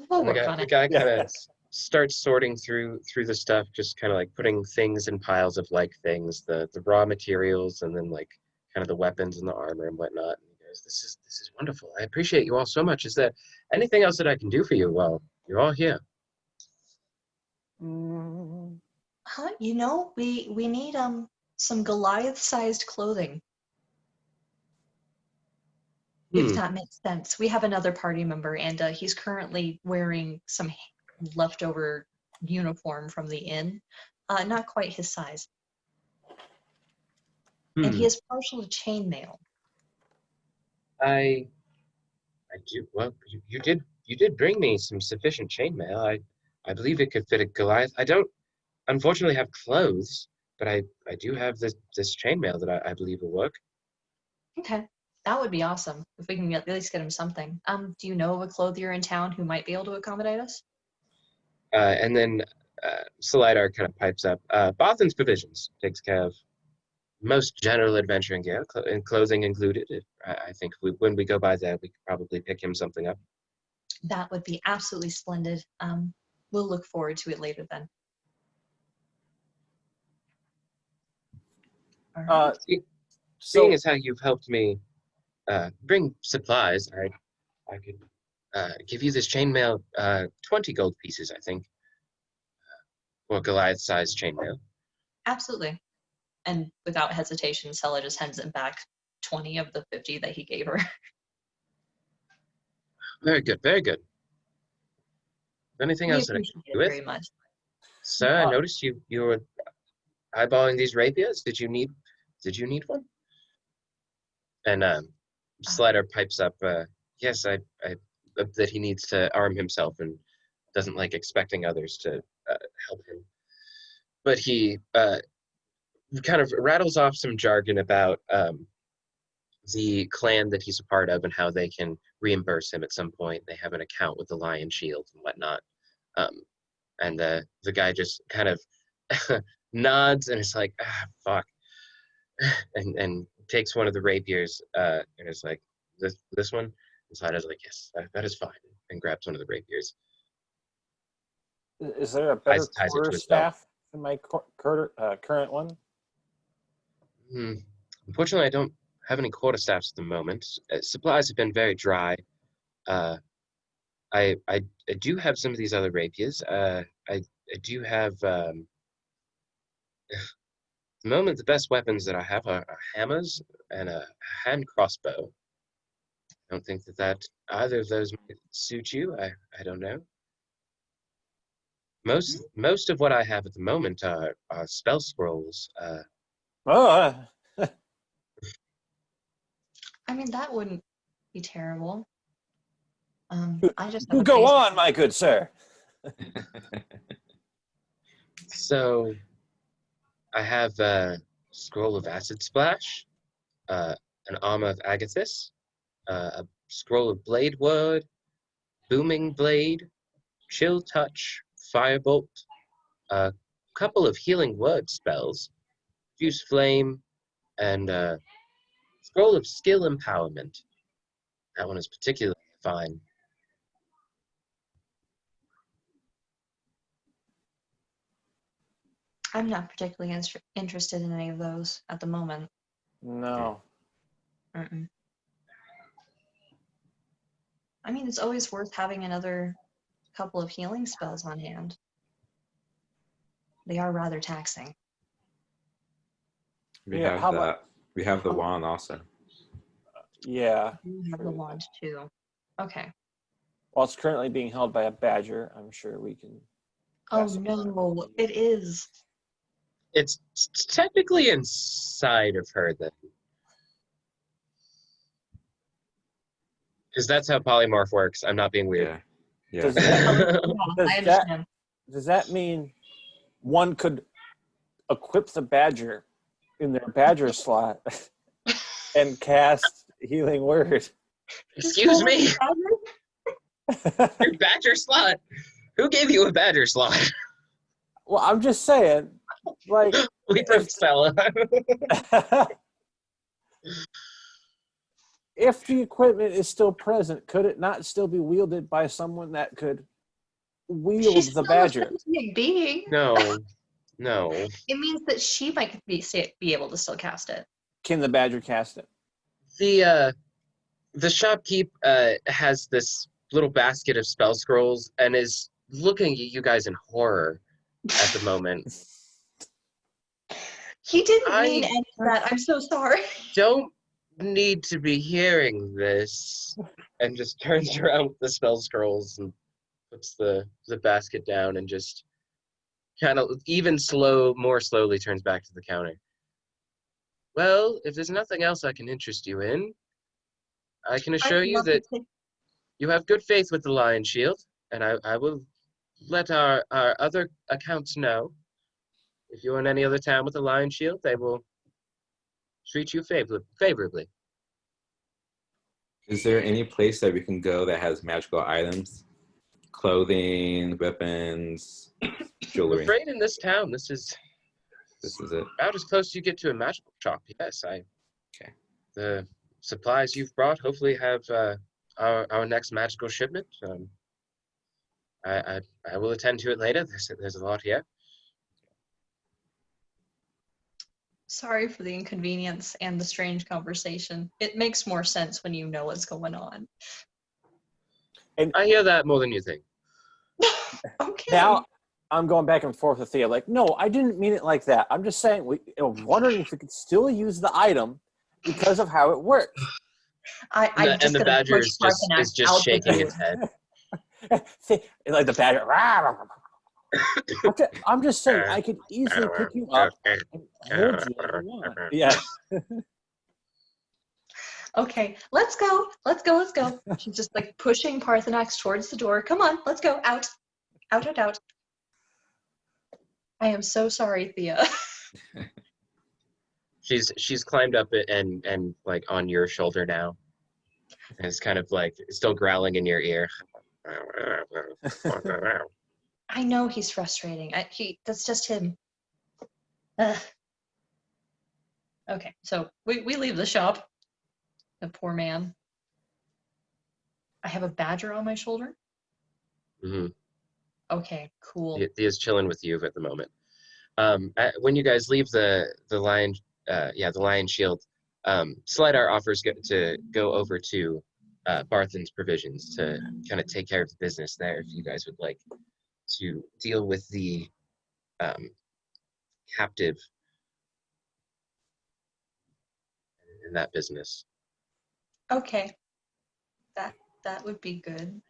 We'll And work on the it. guy kind of starts sorting through the stuff, just kind of like putting things in piles of like things, the raw materials, and then like kind of the weapons and the armor and whatnot. And he goes, "This is wonderful. I appreciate you all so much. Is there anything else that I can do for you while you're all here?" You know, we need some Goliath-sized clothing. If that makes sense. We have another party member, and he's currently wearing some leftover uniform from the inn. Not quite his size. And he is partial to chainmail. I do. Well, you did bring me some sufficient chainmail. I believe it could fit a Goliath. I don't unfortunately have clothes, but I do have this chainmail that I believe will work. Okay, that would be awesome if we can at least get him something. Do you know of a clothier in town who might be able to accommodate us? And then Salidar kind of pipes up. Bothan's Provisions takes care of most general adventuring gear, and clothing included. I think when we go by there, we could probably pick him something up. That would be absolutely splendid. We'll look forward to it later then. All right. Seeing So as how you've helped me bring supplies, I could give you this chainmail, 20 gold pieces, I think, or Goliath-sized chainmail. Absolutely. And without hesitation, Sella just hands him back 20 of the 50 that he gave her. Very good, very good. Anything We else that I can appreciate help you it with? very much. Sir, I noticed you were eyeballing these rapiers. Did you need one? And Slider pipes up, yes, I that he needs to arm himself and doesn't like expecting others to help him. But he kind of rattles off some jargon about the clan that he's a part of and how they can reimburse him at some point. They have an account with the Lion Shield and whatnot. And the guy just kind of nods and is like, fuck, and takes one of the rapiers and is like, this one? And Slider's like, yes, that is fine, and grabs one of the rapiers. is there a better Ties it to quarter his belt. staff than my current one? Unfortunately, I don't have any quarterstaffs at the moment. Supplies have been very dry. I do have some of these other rapiers. I do have. At the moment, the best weapons that I have are hammers and a hand crossbow. I don't think that either of those might suit you. I don't know. Most of what I have at the moment are spell scrolls. Oh, I mean, that wouldn't be terrible. I just have you a go basic- on, my good sir. So I have a scroll of acid splash, an armor of agathis, a scroll of blade word, booming blade, chill touch, firebolt, a couple of healing word spells, fuse flame, and a scroll of skill empowerment. That one is particularly fine. I'm not particularly interested in any of those at the moment. No. Mm-mm. I mean, it's always worth having another couple of healing spells on hand. They are rather taxing. We Yeah, have how the about- we have the wand also. Yeah. You have the wand too. Okay. While it's currently being held by a badger, I'm sure we can. Oh pass it on. no, it is. It's technically inside of her then. Because that's how polymorph works. I'm not being weird. Yeah. Does Yeah. that, I understand. does that mean one could equip the badger in their badger slot and cast healing word? Excuse me? Your badger slot? Who gave you a badger slot? Well, I'm just saying, like, Leapfrog fella. if the equipment is still present, could it not still be wielded by someone that could wield She's the still a badger? sentient being. No. It means that she might be able to still cast it. Can the badger cast it? The shopkeep has this little basket of spell scrolls and is looking at you guys in horror at the moment. He didn't mean I- any of that. I'm so sorry. Don't need to be hearing this. And just turns around with the spell scrolls and puts the basket down and just kind of more slowly turns back to the counter. Well, if there's nothing else I can interest you in, I can assure you that you have good faith with the Lion Shield, and I will let our other accounts know. If you're in any other town with the Lion Shield, they will treat you favorably. Is there any place that we can go that has magical items? Clothing, weapons, I'm jewelry. afraid in this town, this is it. about as close as you get to a magical shop. Yes, Okay. The supplies you've brought hopefully have our next magical shipment. I will attend to it later. There's a lot here. Sorry for the inconvenience and the strange conversation. It makes more sense when you know what's going on. I hear that more than you think. Okay. Now, I'm going back and forth with Thea. Like, no, I didn't mean it like that. I'm just saying, I'm wondering if we could still use the item because of how it works. And the badger is just shaking its head. Like the badger. I'm just saying, I could easily pick you up and hold you if you want. Yeah. Okay, let's go. Let's go. Let's go. She's just like pushing Parthenax towards the door. Come on, let's go. Out. Out, out, out. I am so sorry, Thea. She's climbed up it and like on your shoulder now. And it's kind of like still growling in your ear. I know he's frustrating. That's just him. Ugh. Okay, so we leave the shop. The poor man. I have a badger on my shoulder. Mm-hmm. Okay, cool. Thea's chilling with you at the moment. When you guys leave the lion, the Lion Shield, Slidar offers to go over to Barthen's Provisions to kind of take care of the business there. If you guys would like to deal with the captive in that business. Okay. That would be good.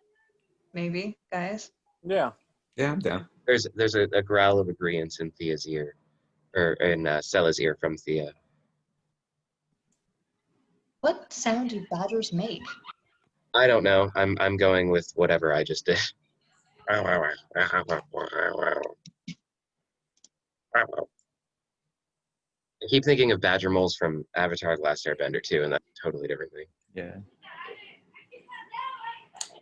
Maybe, guys. Yeah. Yeah, I'm down. There's a growl of agreement in Thea's ear, or in Sella's ear from Thea. What sound do badgers make? I don't know. I'm going with whatever I just did. I keep thinking of badger moles from Avatar: The Last Airbender too, and that's a totally different thing. Yeah.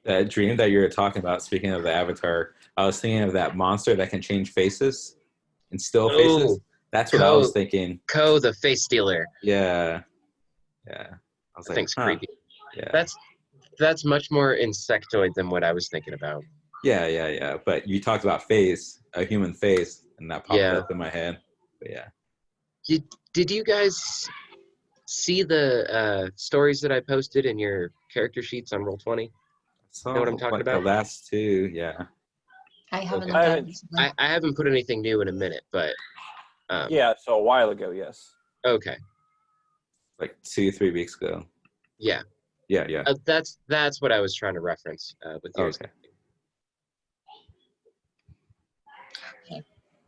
That dream that you were talking about, speaking of the Avatar, I was thinking of that monster that can change faces and still faces. That's what I was thinking. Ko, the face stealer. Yeah. Yeah. I was That like, thing's creepy. Yeah. That's much more insectoid than what I was thinking about. Yeah. But you talked about face, a human face, and that popped up in my head. But yeah. Did you guys see the stories that I posted in your character sheets on Roll20? So, know what I'm talking about? The last two, yeah. I haven't Okay. looked at it recently. I haven't put anything new in a minute, but Yeah, so a while ago, yes. okay. Like 2-3 weeks ago. Yeah. Yeah. That's what I was trying to reference with yours.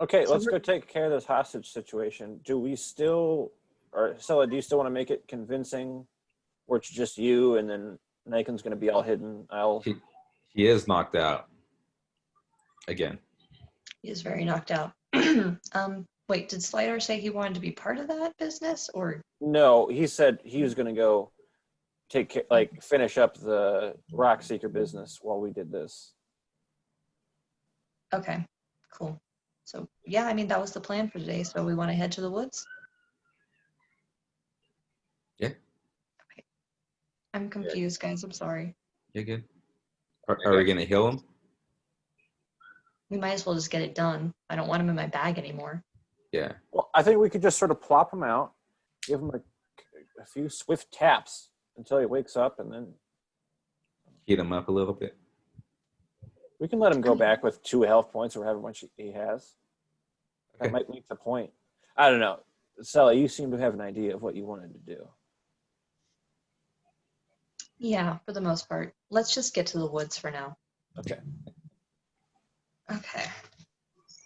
Okay, So let's go take care of this hostage situation. Do we still, or Stella, do you still want to make it convincing where it's just you and then Nakin's going to be all hidden? He is knocked out. Again. He is very knocked out. Wait, did Slidar say he wanted to be part of that business, or? No, he said he was going to go finish up the Rock Seeker business while we did this. Okay, cool. So yeah, I mean, that was the plan for today. So we want to head to the woods. Yeah. Okay. I'm confused, guys. I'm sorry. You're good. Are we going to heal him? We might as well just get it done. I don't want him in my bag anymore. Yeah. Well, I think we could just sort of plop him out, give him a few swift taps until he wakes up, and then Heat him up a little bit. we can let him go back with 2 health points or however much he has. Okay. That might make the point. I don't know. Sally, you seem to have an idea of what you wanted to do. Yeah, for the most part. Let's just get to the woods for now. Okay. Okay.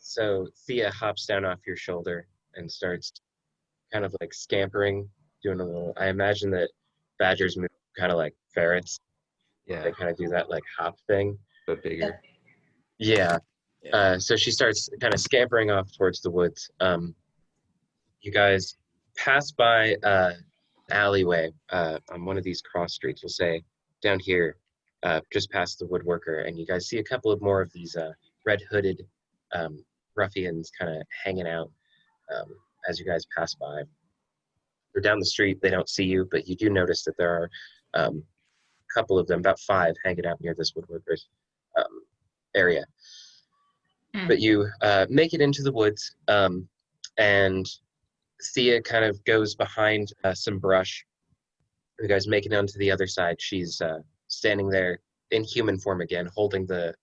So Thea hops down off your shoulder and starts kind of like scampering, doing a little. I imagine that badgers move kind of like ferrets. Yeah, They kind of do that like hop thing. but bigger. Yeah. Yeah. So she starts kind of scampering off towards the woods. You guys pass by alleyway on one of these cross streets. We'll say down here, just past the woodworker, and you guys see a couple of more of these red hooded ruffians kind of hanging out as you guys pass by. They're down the street. They don't see you, but you do notice that there are a couple of them, about 5, hanging out near this woodworker's area. But you make it into the woods, and Thia kind of goes behind some brush. You guys make it onto the other side. She's standing there in human form again, holding the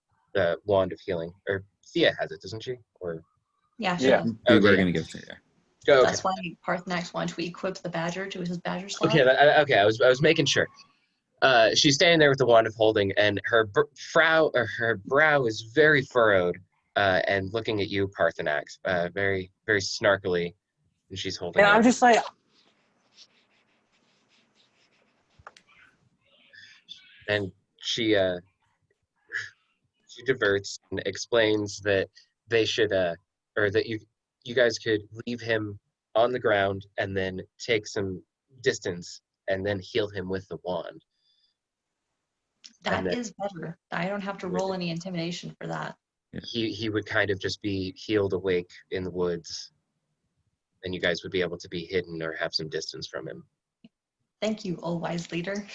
wand of healing. Or Thea has it, doesn't she? Or Yeah, she Yeah. does. We Okay, were yeah. gonna give it to you. Okay. That's why Parthenax wanted to equip the badger to his badger slot. Okay, okay. I was making sure. She's standing there with the wand of holding, and her brow is very furrowed, and looking at you, Parthenax, very very snarkily, and she's holding. And I'm it. just like, And she diverts and explains that they should or that you guys could leave him on the ground and then take some distance and then heal him with the wand. That then- is better. I don't have to roll any intimidation for that. He would kind of just be healed awake in the woods, and you guys would be able to be hidden or have some distance from him. Thank you, all wise leader.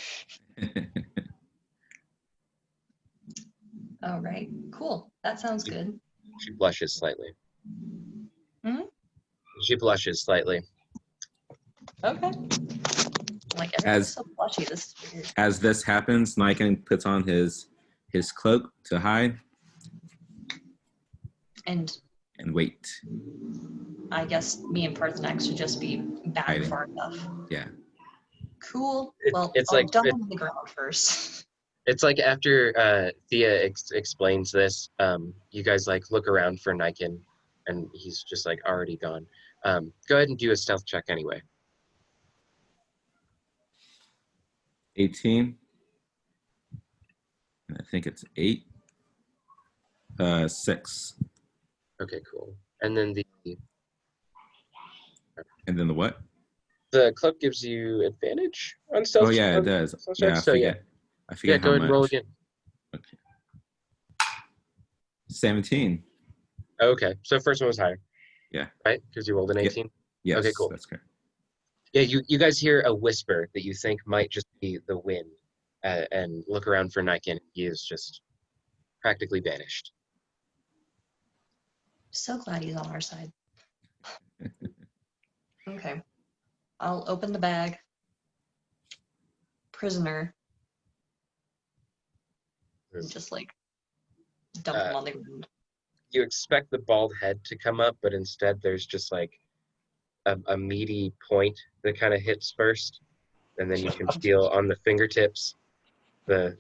All right, cool. That sounds good. She blushes slightly. Mhm. She blushes slightly. Okay. Like everything's so blushy. This is weird. As this happens, Niken puts on his cloak to hide And and wait. I guess me and Parthenax should just be back Hiding. far enough. Yeah. Cool. Well, It's I'll like- dump him on the ground first. It's like after Thea explains this, you guys like look around for Niken, and he's just like already gone. Go ahead and do a stealth check anyway. 18. And I think it's 8. 6. Okay, cool. And then And then the what? the cloak gives you advantage on stealth. Oh yeah, it on does. stealth Yeah, I checks, so forget. I yeah, forget go how ahead much. and roll again. Okay. 17. Okay, so first one was higher. Yeah. Right, because you rolled an Yeah. 18. Yes. Okay, cool. That's correct. Yeah, you guys hear a whisper that you think might just be the wind, and look around for Niken. He is just practically vanished. So glad he's on our side. Okay. I'll open the bag. Prisoner. And just like dump him on the ground. You expect the bald head to come up, but instead there's just like a meaty point that kind of hits first, and then you can feel on the fingertips the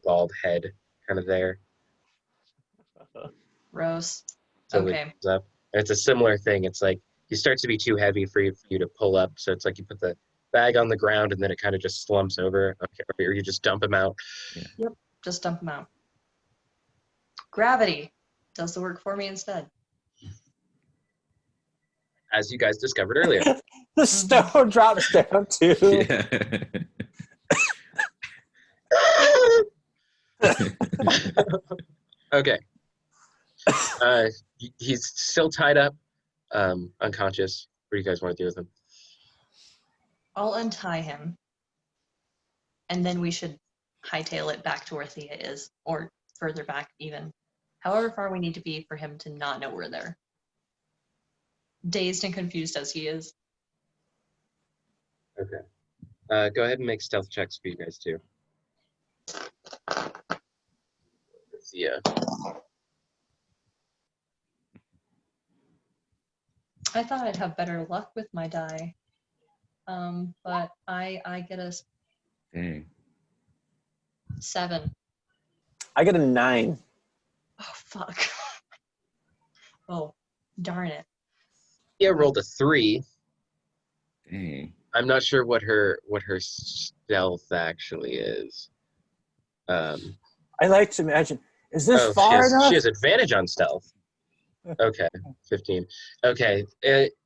bald head kind of there. Gross. So Okay. it comes up. And it's a similar thing. It's like he starts to be too heavy for you to pull up. So it's like you put the bag on the ground and then it kind of just slumps over, or you just dump him out. Just dump him out. Gravity does the work for me instead. As you guys discovered earlier. the stone drops down too. Yeah. Okay. He's still tied up, unconscious. What do you guys want to do with him? I'll untie him. And then we should hightail it back to where Thea is, or further back even. However far we need to be for him to not know we're there. Dazed and confused as he is. Okay. Go ahead and make stealth checks for you guys too. Yeah. I thought I'd have better luck with my die. But I get a Dang. 7. I get a 9. Oh, fuck. Oh, darn it. Yeah, rolled a 3. Dang. I'm not sure what her stealth actually is. I like to imagine. Is this Oh, far enough? she has advantage on stealth. Okay, 15. Okay,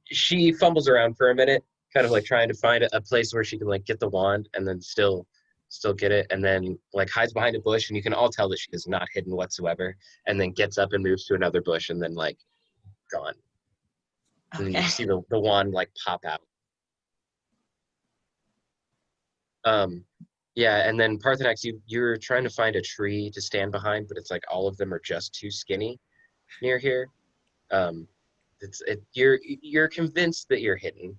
she fumbles around for a minute, kind of like trying to find a place where she can like get the wand and then still get it, and then like hides behind a bush, and you can all tell that she is not hidden whatsoever, and then gets up and moves to another bush, and then like gone. And then Okay. you see the wand like pop out. Yeah, and then Parthenax, you're trying to find a tree to stand behind, but it's like all of them are just too skinny near here. You're convinced that you're hidden,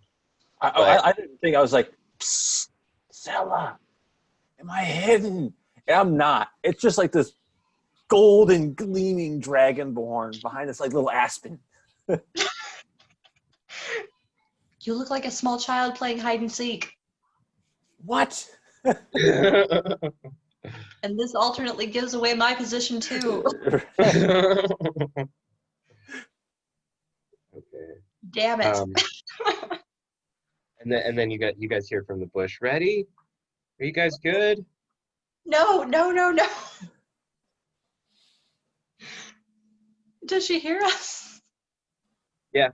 but I didn't think. I was like, psst, Zella, am I hidden? And I'm not. It's just like this golden gleaming dragonborn behind this like little aspen. You look like a small child playing hide and seek. What? And this alternately gives away my position too. okay. Damn it. And then you guys hear from the bush. Ready? Are you guys good? No. Does she hear us? Yeah.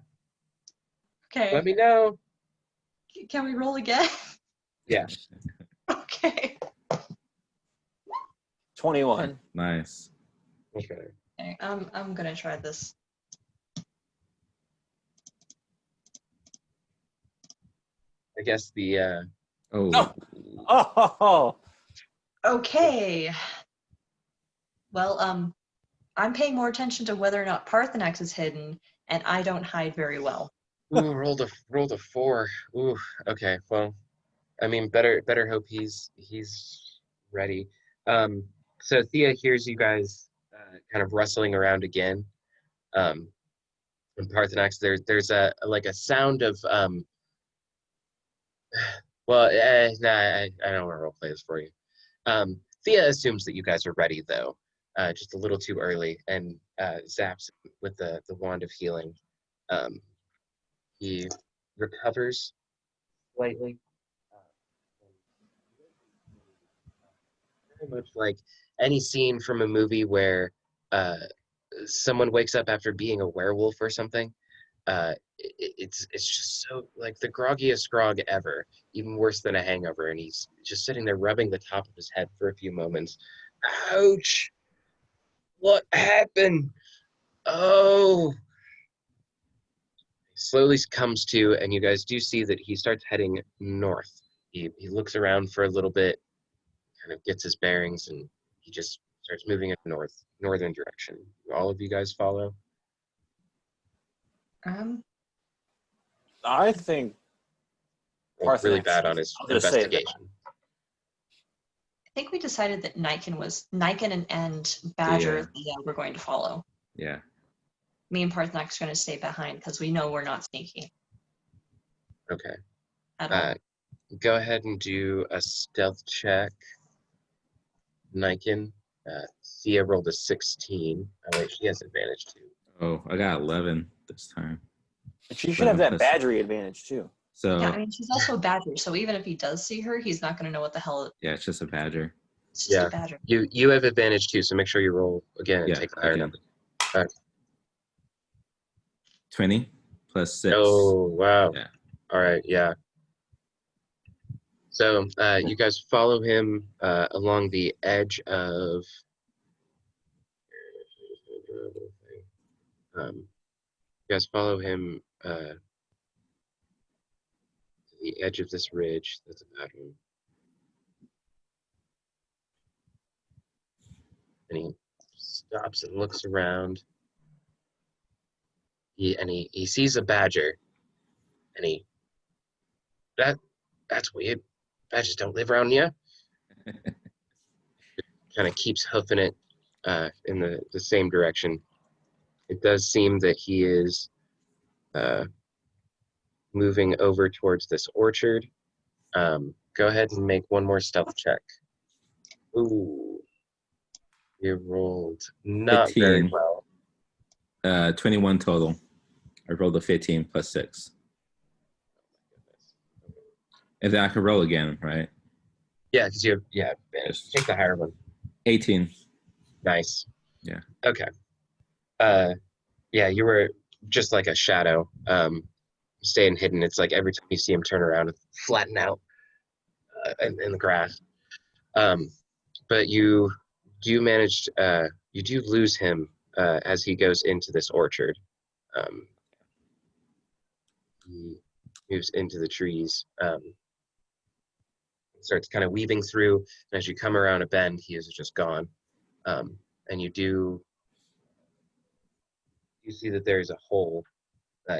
Okay. Let me know. Can we roll again? Yeah. Okay. 21. Nice. Okay. Okay, I'm gonna try this. I guess the Oh. No. Oh. Okay. Well, I'm paying more attention to whether or not Parthenax is hidden, and I don't hide very well. ooh, rolled a 4. Ooh, okay. Well, I mean, better hope he's ready. So Thea hears you guys kind of rustling around again. And Parthenax, there's a like a sound of well, nah, I don't want to role play this for you. Thea assumes that you guys are ready though, just a little too early, and zaps with the wand of healing. He recovers slightly. Very much like any scene from a movie where someone wakes up after being a werewolf or something. It's just so like the groggiest grog ever, even worse than a hangover, and he's just sitting there rubbing the top of his head for a few moments. Ouch! What happened? Oh! He slowly comes to, and you guys do see that he starts heading north. He looks around for a little bit, kind of gets his bearings, and he just starts moving in northern direction. All of you guys follow? I think Rolled really Parthenax bad on is- his I'm gonna say that. investigation. I think we decided that Niken and Badger Yeah. Thea were going to follow. Yeah. Me and Parthenax are going to stay behind because we know we're not sneaky Okay. at all. Go ahead and do a stealth check. Niken. Thea rolled a 16. Oh, wait, she has advantage too. Oh, I got 11 this time. But you should have that 11 plus- badgery advantage too. So Yeah, I mean, she's also a badger, so even if he does see her, he's not going to know what the hell yeah, it's just a badger. it's just Yeah. a badger. You have advantage too, so make sure you roll again and Yeah, take the higher okay. number. 20 plus 6. Oh, wow. Yeah. All right, yeah. So you guys follow him along the edge of you guys follow him to the edge of this ridge that's about him. And he stops and looks around. He sees a badger, and that's weird. Badgers don't live around here. Kind of keeps hoofing it in the same direction. It does seem that he is moving over towards this orchard. Go ahead and make one more stealth check. Ooh, you rolled not very 15. well. 21 total. I rolled a 15 plus 6. And then I can roll again, right? Yeah, because you have, yeah, advantage. Take the higher one. 18. Nice. Yeah. Okay. Yeah, you were just like a shadow, staying hidden. It's like every time you see him turn around, and flatten out in the grass. But you managed, you do lose him as he goes into this orchard. He moves into the trees, starts kind of weaving through, and as you come around a bend, he is just gone. And you see that there's a hole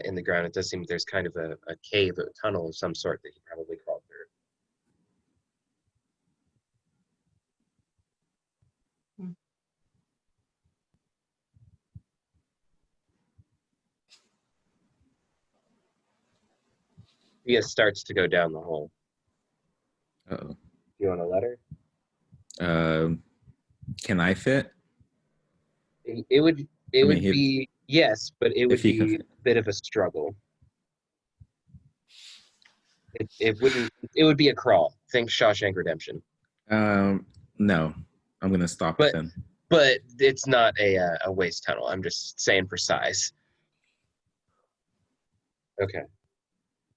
in the ground. It does seem there's kind of a cave, a tunnel of some sort that he probably crawled through. Thea starts to go down the hole. Uh-oh. You want a letter? Can I fit? It would I mean, be yes, but it if would he can be a fit. bit of a struggle. It wouldn't. It would be a crawl. Think Shawshank Redemption. No, I'm gonna stop But it then. but it's not a waste tunnel. I'm just saying for size. Okay.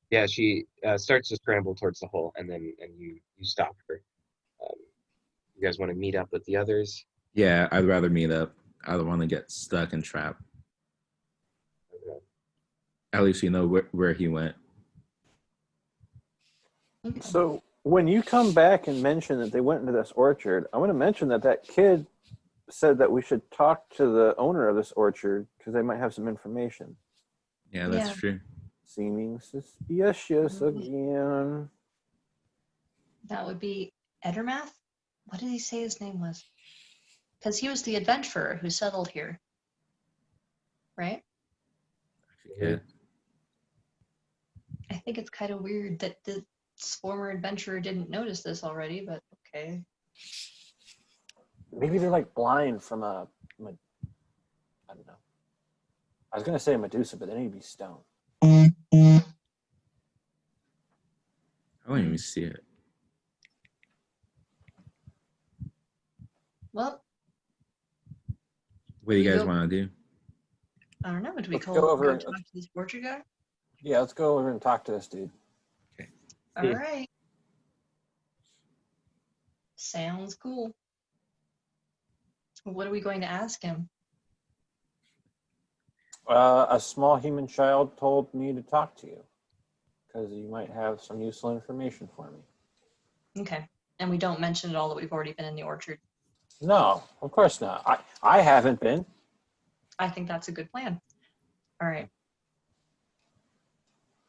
Yeah, she starts to scramble towards the hole, and you stop her. You guys want to meet up with the others? Yeah, I'd rather meet up. I don't want to get stuck and trapped. Okay. At least you know where he went. So when you come back and mention that they went into this orchard, I want to mention that kid said that we should talk to the owner of this orchard because they might have some information. Yeah, that's Yeah. true. Seeming suspicious again. That would be Edermath? What did he say his name was? Because he was the adventurer who settled here. Right? Yeah. I think it's kind of weird that this former adventurer didn't notice this already, but okay. Maybe they're like blind from I don't know. I was going to say Medusa, but they need to be stone. I don't even see it. Well, What do you We guys go- want to do? I don't know. Do we Let's go go over go and- talk to this orchard guy? Yeah, let's go over and talk to this dude. All right. Sounds cool. What are we going to ask him? A small human child told me to talk to you because you might have some useful information for me. Okay. And we don't mention at all that we've already been in the orchard. No, of course not. I haven't been. I think that's a good plan. All right.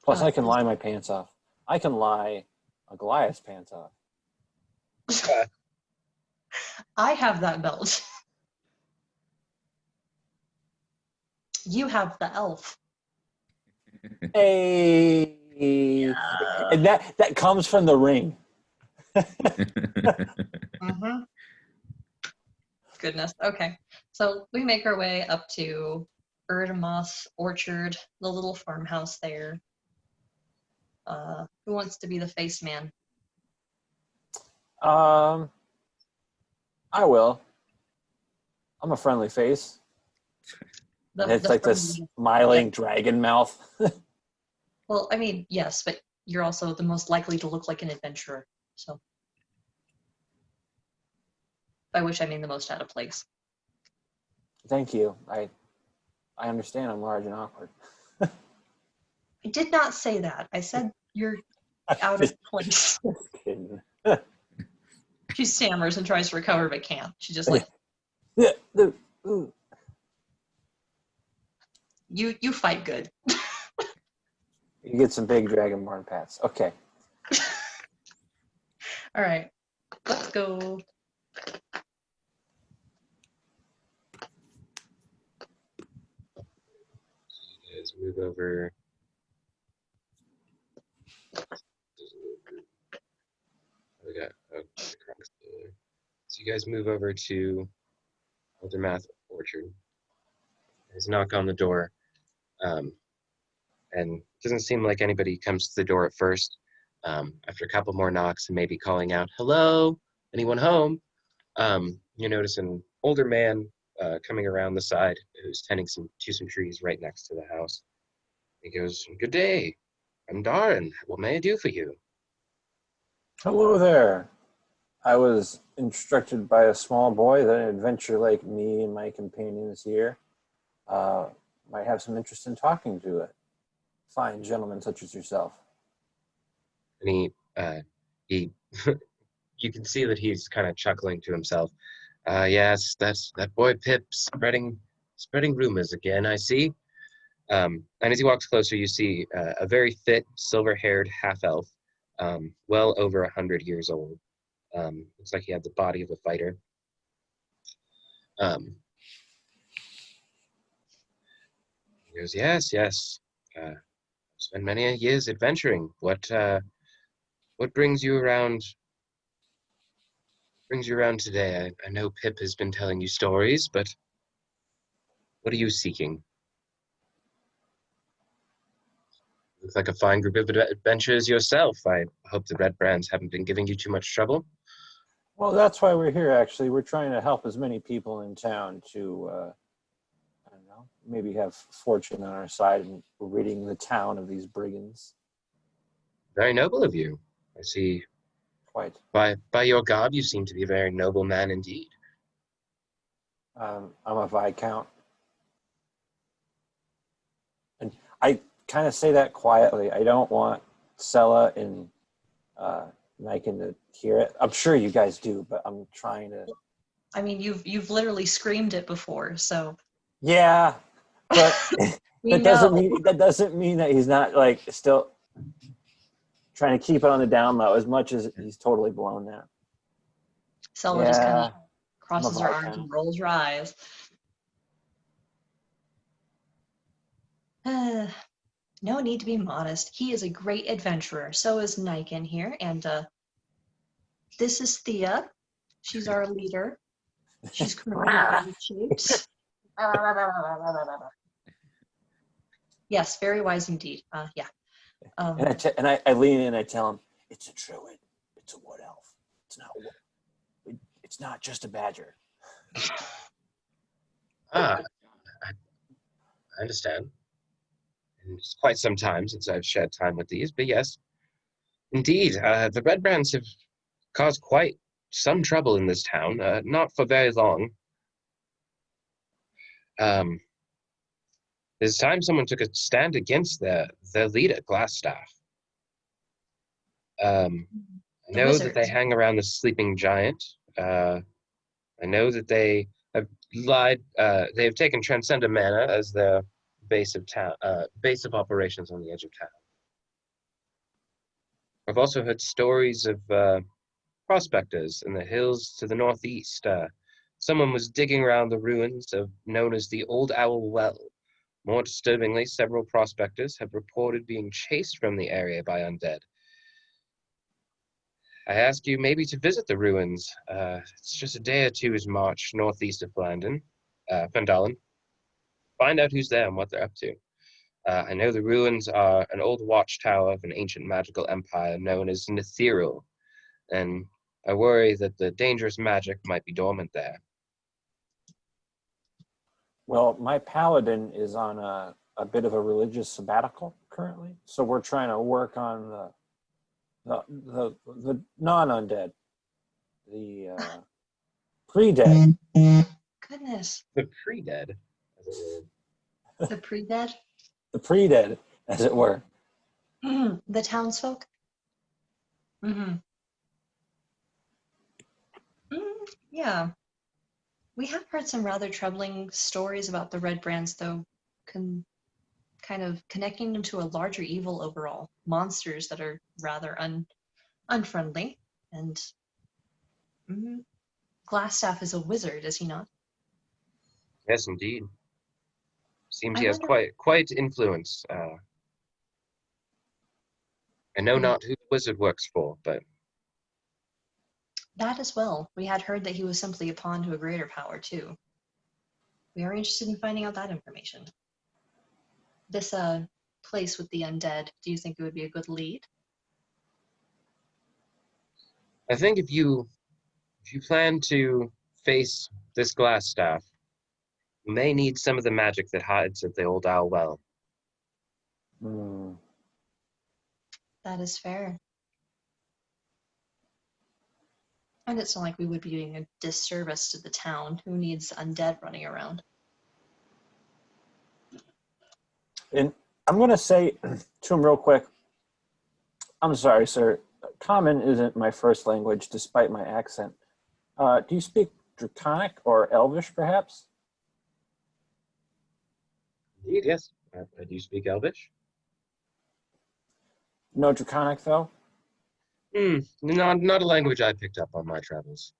Plus, I can lie my pants off. I can lie a Goliath's pants off. I have that belt. You have the elf. Hey, and that comes from the ring. Mm-hmm. Goodness. Okay. So we make our way up to Erdemoth Orchard, the little farmhouse there. Who wants to be the face man? I will. I'm a friendly face. It's like this friendly- smiling dragon mouth. Well, I mean, yes, but you're also the most likely to look like an adventurer. So, by which I mean the most out of place. Thank you. I understand I'm large and awkward. I did not say that. I said you're out of place. Just kidding. She stammers and tries to recover but can't. She just like Yeah, ooh. you fight good. You get some big dragonborn pats. Okay. All right, let's go. Guys, move over. We got the Crocs there. So you guys move over to Eldermath Orchard. There's a knock on the door, and it doesn't seem like anybody comes to the door at first. After a couple more knocks and maybe calling out, "Hello, anyone home?" You notice an older man coming around the side who's tending to some trees right next to the house. He goes, "Good day. I'm Darren. What may I do for you?" Hello there. I was instructed by a small boy that an adventure like me and my companions here might have some interest in talking to a fine gentleman such as yourself. And he you can see that he's kind of chuckling to himself. Yes, that's that boy Pip spreading rumors again, I see. And as he walks closer, you see a very fit, silver-haired half-elf, well over 100 years old. Looks like he had the body of a fighter. He goes, yes, yes. Spent many years adventuring. What brings you around? Brings you around today? I know Pip has been telling you stories, but what are you seeking? Looks like a fine group of adventurers yourself. I hope the Red Brands haven't been giving you too much trouble. Well, that's why we're here, actually. We're trying to help as many people in town to, I don't know, maybe have fortune on our side and ridding the town of these brigands. Very noble of you. I see. Quite. By your garb, you seem to be a very noble man indeed. I'm a Viscount. And I kind of say that quietly. I don't want Sella and Niken to hear it. I'm sure you guys do, but I'm trying to. I mean, you've literally screamed it before, so Yeah, but we that doesn't mean that he's not like still trying to keep it on the down low as much as he's totally blown now. Selma just kind of I'm a crosses her arms Viscount. and rolls her eyes. No need to be modest. He is a great adventurer. So is Niken here. And this is Thia. She's our leader. She's currently shaped. Yes, very wise indeed. Yeah. And I lean in and I tell him, it's a druid. It's a wood elf. It's not just a badger. I understand. It's quite some time since I've shared time with these, but yes, indeed, the Red Brands have caused quite some trouble in this town, not for very long. It's time someone took a stand against their leader, Glassstaff. I know that they hang around the sleeping giant. I know that they have lied. They have taken Transcendent Manor as their base of operations on the edge of town. I've also heard stories of prospectors in the hills to the northeast. Someone was digging around the ruins of known as the Old Owl Well. More disturbingly, several prospectors have reported being chased from the area by undead. I ask you maybe to visit the ruins. It's just a day or two's march northeast of Fandalen. Find out who's there and what they're up to. I know the ruins are an old watchtower of an ancient magical empire known as Nethiril, and I worry that the dangerous magic might be dormant there. Well, my paladin is on a bit of a religious sabbatical currently, so we're trying to work on the non-undead, the pre-dead. Goodness. The pre-dead, as it were. The pre-dead? The pre-dead, as it were. The townsfolk? Yeah. We have heard some rather troubling stories about the Red Brands, though, kind of connecting them to a larger evil overall. Monsters that are rather unfriendly. And Glassstaff is a wizard, is he not? Yes, indeed. Seems he has quite influence. I know not who the wizard works for, but that as well. We had heard that he was simply a pawn to a greater power, too. We are interested in finding out that information. This place with the undead, do you think it would be a good lead? I think if you plan to face this glass staff, you may need some of the magic that hides at the old owl well. Hmm. That is fair. And it's not like we would be doing a disservice to the town. Who needs undead running around? And I'm going to say to him real quick, I'm sorry, sir. Common isn't my first language, despite my accent. Do you speak Draconic or Elvish, perhaps? Indeed, yes. I do speak Elvish. No Draconic, though? Not a language I picked up on my travels.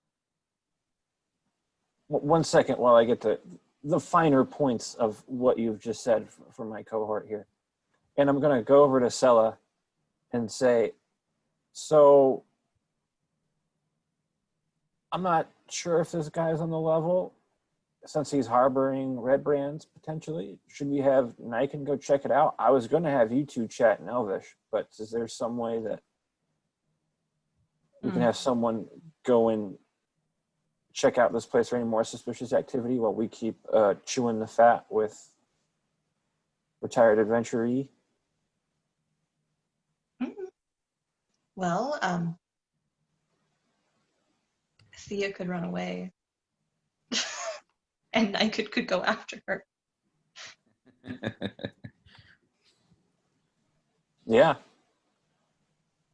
1 second while I get to the finer points of what you've just said for my cohort here. And I'm going to go over to Sella and say, so I'm not sure if this guy's on the level since he's harboring red brands potentially. Should we have Niken go check it out? I was going to have you two chat in Elvish, but is there some way that we can have someone go and check out this place for any more suspicious activity while we keep chewing the fat with retired adventuree? Well, Thea could run away. And I could go after her. Yeah.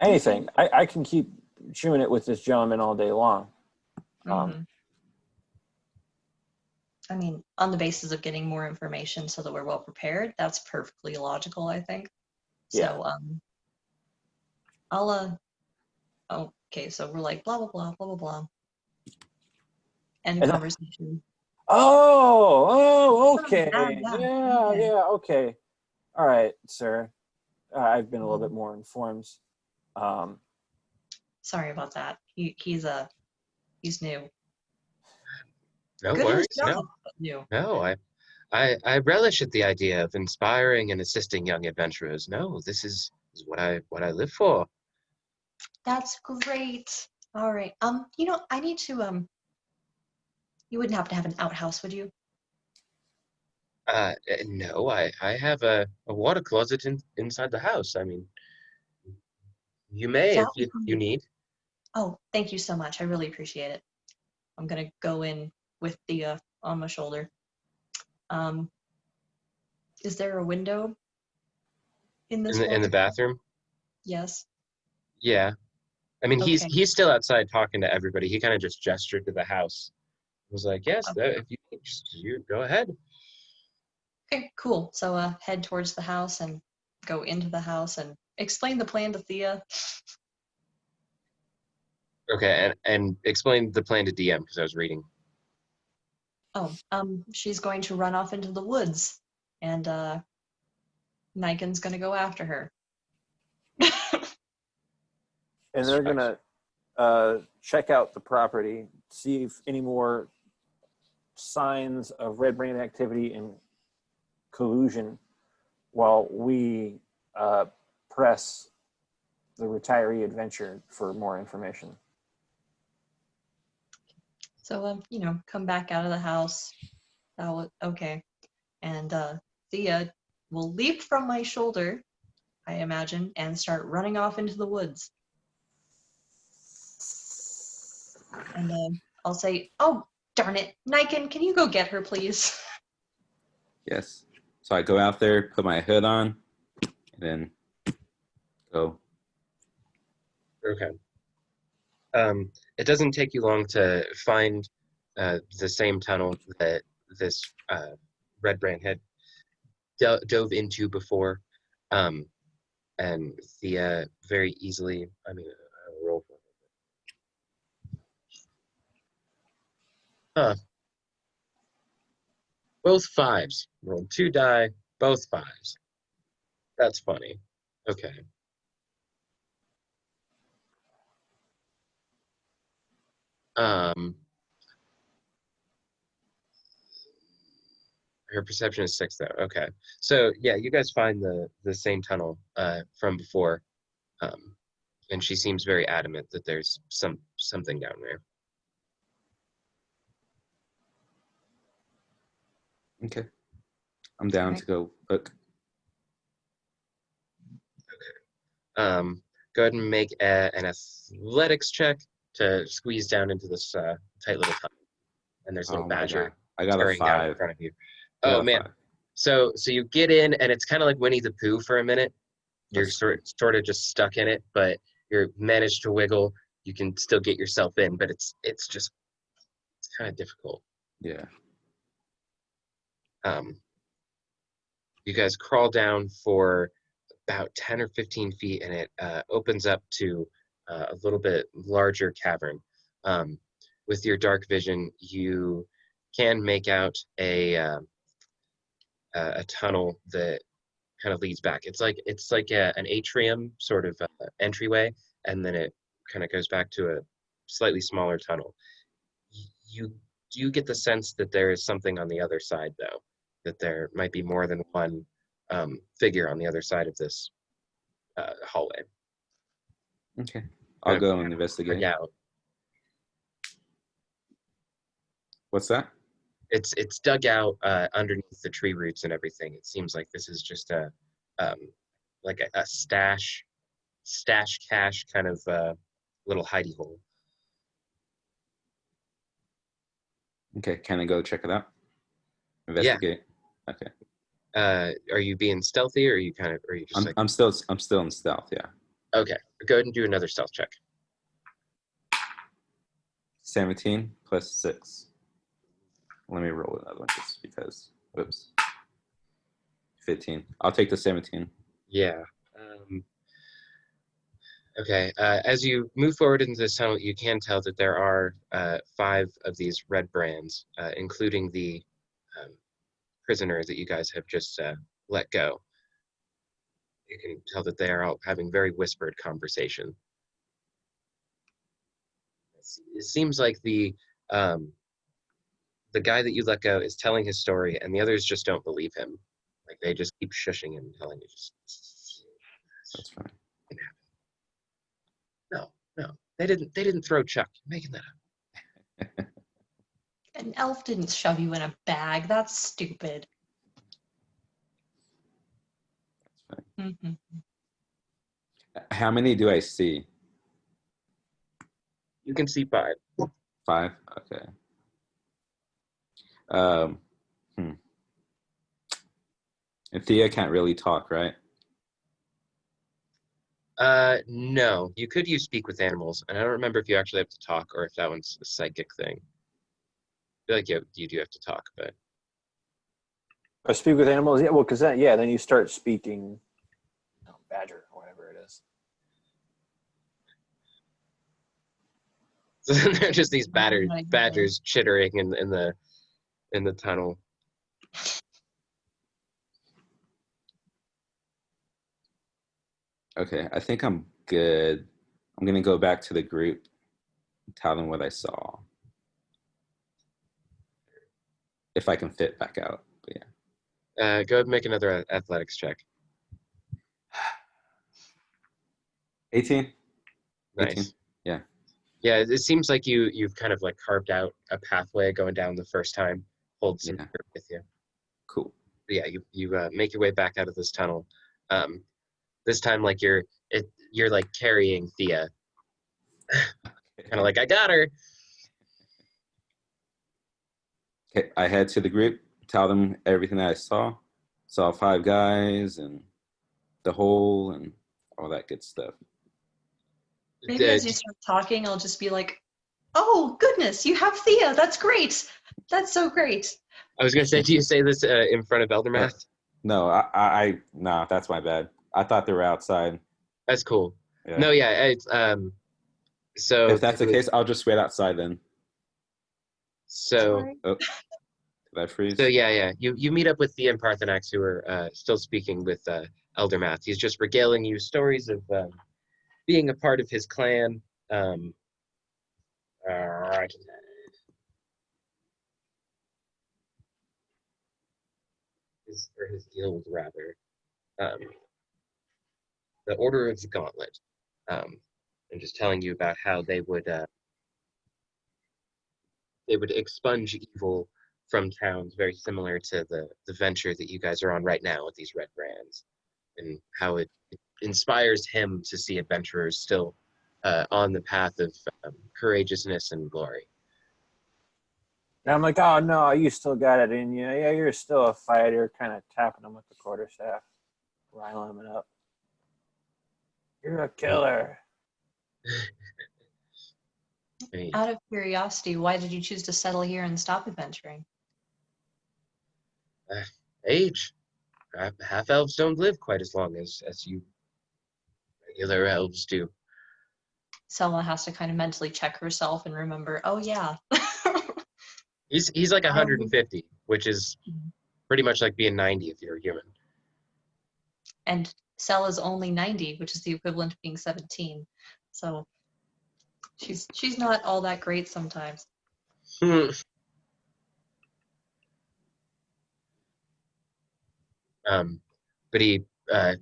Anything. I can keep chewing it with this gentleman all day long. I mean, on the basis of getting more information so that we're well prepared, that's perfectly logical, I think. Yeah. So, I'll, okay, so we're like, blah, blah, blah, blah, blah, blah. End And conversation. Okay. Yeah, okay. All right, sir. I've been a little bit more informed. Sorry about that. He's new. No Good at worries. his job, but new. No. I relish at the idea of inspiring and assisting young adventurers. No, this is what I live for. That's great. All right. I need to you wouldn't happen to have an outhouse, would you? No, I have a water closet inside the house. I mean, you may That if would you be- need. Oh, thank you so much. I really appreciate it. I'm gonna go in with Thea on my shoulder. Is there a window in this In the bathroom. Yes. Yeah. I mean, Okay. he's still outside talking to everybody. He kind of just gestured to the house. He was like, "Yes, if you go ahead." Okay, cool. So head towards the house and go into the house and explain the plan to Thea. Okay, and explain the plan to DM because I was reading. Oh, she's going to run off into the woods, and Niken's gonna go after her. And they're going to check out the property, see if any more signs of red brand activity and collusion while we press the retiree adventure for more information. So come back out of the house. Okay, and Thea will leap from my shoulder, I imagine, and start running off into the woods. And I'll say, "Oh, darn it, Niken, can you go get her, please?" Yes. So I go out there, put my hood on, and then go. Okay. It doesn't take you long to find the same tunnel that this red brand had dove into before, and Thea very easily. I mean, I'll roll for it. Huh. Both fives. Rolled 2 die, both fives. That's funny. Okay. Her perception is 6 though. Okay. So yeah, you guys find the same tunnel from before. And she seems very adamant that there's something down there. Okay. I'm down Right. to go look. Go ahead and make an athletics check to squeeze down into this tight little tunnel. And there's a little Oh my badger god. I got a scurrying out in 5. front of you. I got Oh a man. 5. So you get in, and it's kind of like Winnie the Pooh for a minute. You're That's sort of just stuck in it, but you're managed to wiggle. You can still get yourself in, but it's kind of difficult. yeah. You guys crawl down for about 10 or 15 feet, and it opens up to a little bit larger cavern. With your dark vision, you can make out a tunnel that kind of leads back. It's like an atrium sort of entryway, and then it kind of goes back to a slightly smaller tunnel. You do get the sense that there is something on the other side, though, that there might be more than one figure on the other side of this hallway. Okay. I'll go and investigate. Yeah, What's that? it's dug out underneath the tree roots and everything. It seems like this is just a like a stash cache kind of little hidey hole. Okay. Can I go check it out? Investigate. Okay. Are you being stealthy, or are you just I'm still in stealth, yeah. okay? Go ahead and do another stealth check. 17 plus 6. Let me roll another one just because. Whoops. 15. I'll take the 17. Yeah. Okay. As you move forward into this tunnel, you can tell that there are 5 of these red brands, including the prisoner that you guys have just let go. You can tell that they are all having very whispered conversation. It seems like the guy that you let go is telling his story, and the others just don't believe him. Like they just keep shushing him, telling you just. That's fine. No, they didn't throw Chuck. You're making that up. An elf didn't shove you in a bag. That's stupid. That's fine. Hmm. How many do I see? You can see 5. 5? Okay. And Thea can't really talk, right? No, you could use speak with animals, and I don't remember if you actually have to talk or if that one's a psychic thing. I feel like you do have to talk, but Or speak with animals. Yeah, well, because then you start speaking badger or whatever it is. so they're just these Oh my badgers chittering in the tunnel. Okay, I think I'm good. I'm gonna go back to the group, tell them what I saw. If I can fit back out. But yeah. Go ahead and make another athletics check. 18? Nice. 18. Yeah. Yeah, it seems like you've kind of like carved out a pathway going down the first time. Hold some Yeah. spirit with you. Cool. But yeah, you make your way back out of this tunnel. This time, like you're like carrying Thea, kind of like I got her. Okay, I head to the group, tell them everything that I saw. Saw 5 guys and the hole and all that good stuff. Maybe as you start talking, I'll just be like, "Oh goodness, you have Thea. That's great. That's so great." I was gonna say, do you say this in front of Eldermath? No, nah, that's my bad. I thought they were outside. That's cool. Yeah. No, yeah, it's so If that's the case, I'll just wait outside then. So Sorry. Oh, did I freeze? so yeah. You meet up with Thea and Parthenax, who are still speaking with Eldermath. He's just regaling you stories of being a part of his clan. His guild rather. The Order of the Gauntlet. and just telling you about how they would expunge evil from towns, very similar to the venture that you guys are on right now with these red brands, and how it inspires him to see adventurers still on the path of courageousness and glory. And I'm like, oh no, you still got it in you. Yeah, you're still a fighter. Kind of tapping him with the quarterstaff, riling him up. You're a killer. I mean, Out of curiosity, why did you choose to settle here and stop adventuring? age. Half elves don't live quite as long as you regular elves do. Selma has to kind of mentally check herself and remember, oh yeah. He's like Um, 150, which is pretty much like being 90 if you're a human. And Sella's only 90, which is the equivalent of being 17. So she's not all that great sometimes. But he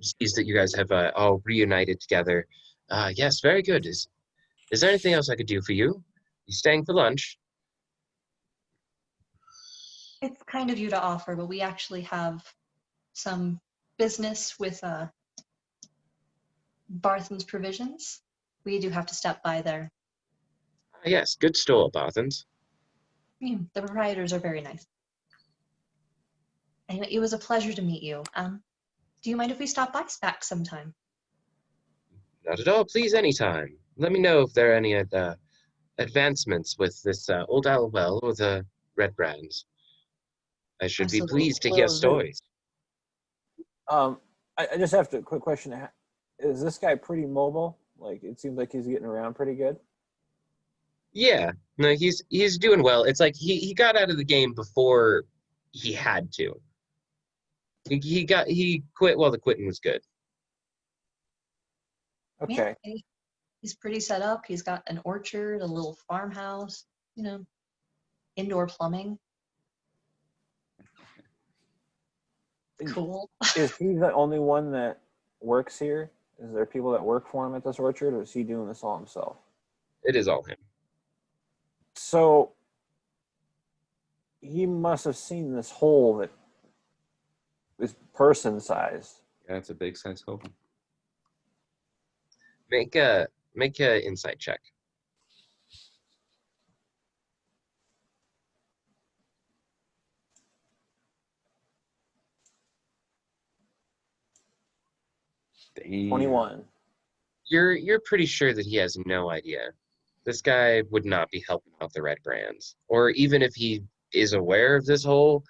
sees that you guys have all reunited together. Yes, very good. Is there anything else I could do for you? You staying for lunch? It's kind of you to offer, but we actually have some business with Barthen's Provisions. We do have to step by there. Yes, good store, Barthen's. The proprietors are very nice. And it was a pleasure to meet you. Do you mind if we stop by back sometime? Not at all. Please, anytime. Let me know if there are any advancements with this old owl well or the red brands. I should be Absolutely. pleased to hear stories. I just have a quick question. Is this guy pretty mobile? Like, it seems like he's getting around pretty good. Yeah, no, he's doing well. It's like he got out of the game before he had to. He quit while the quitting was good. Okay. Yeah, he's pretty set up. He's got an orchard, a little farmhouse, indoor plumbing. Cool. Is he the only one that works here? Is there people that work for him at this orchard, or is he doing this all himself? It is all him. So he must have seen this hole that is person sized. Yeah, it's a big size hole. Make a insight check. Damn. 21. You're pretty sure that he has no idea. This guy would not be helping out the red brands. Or even if he is aware of this hole,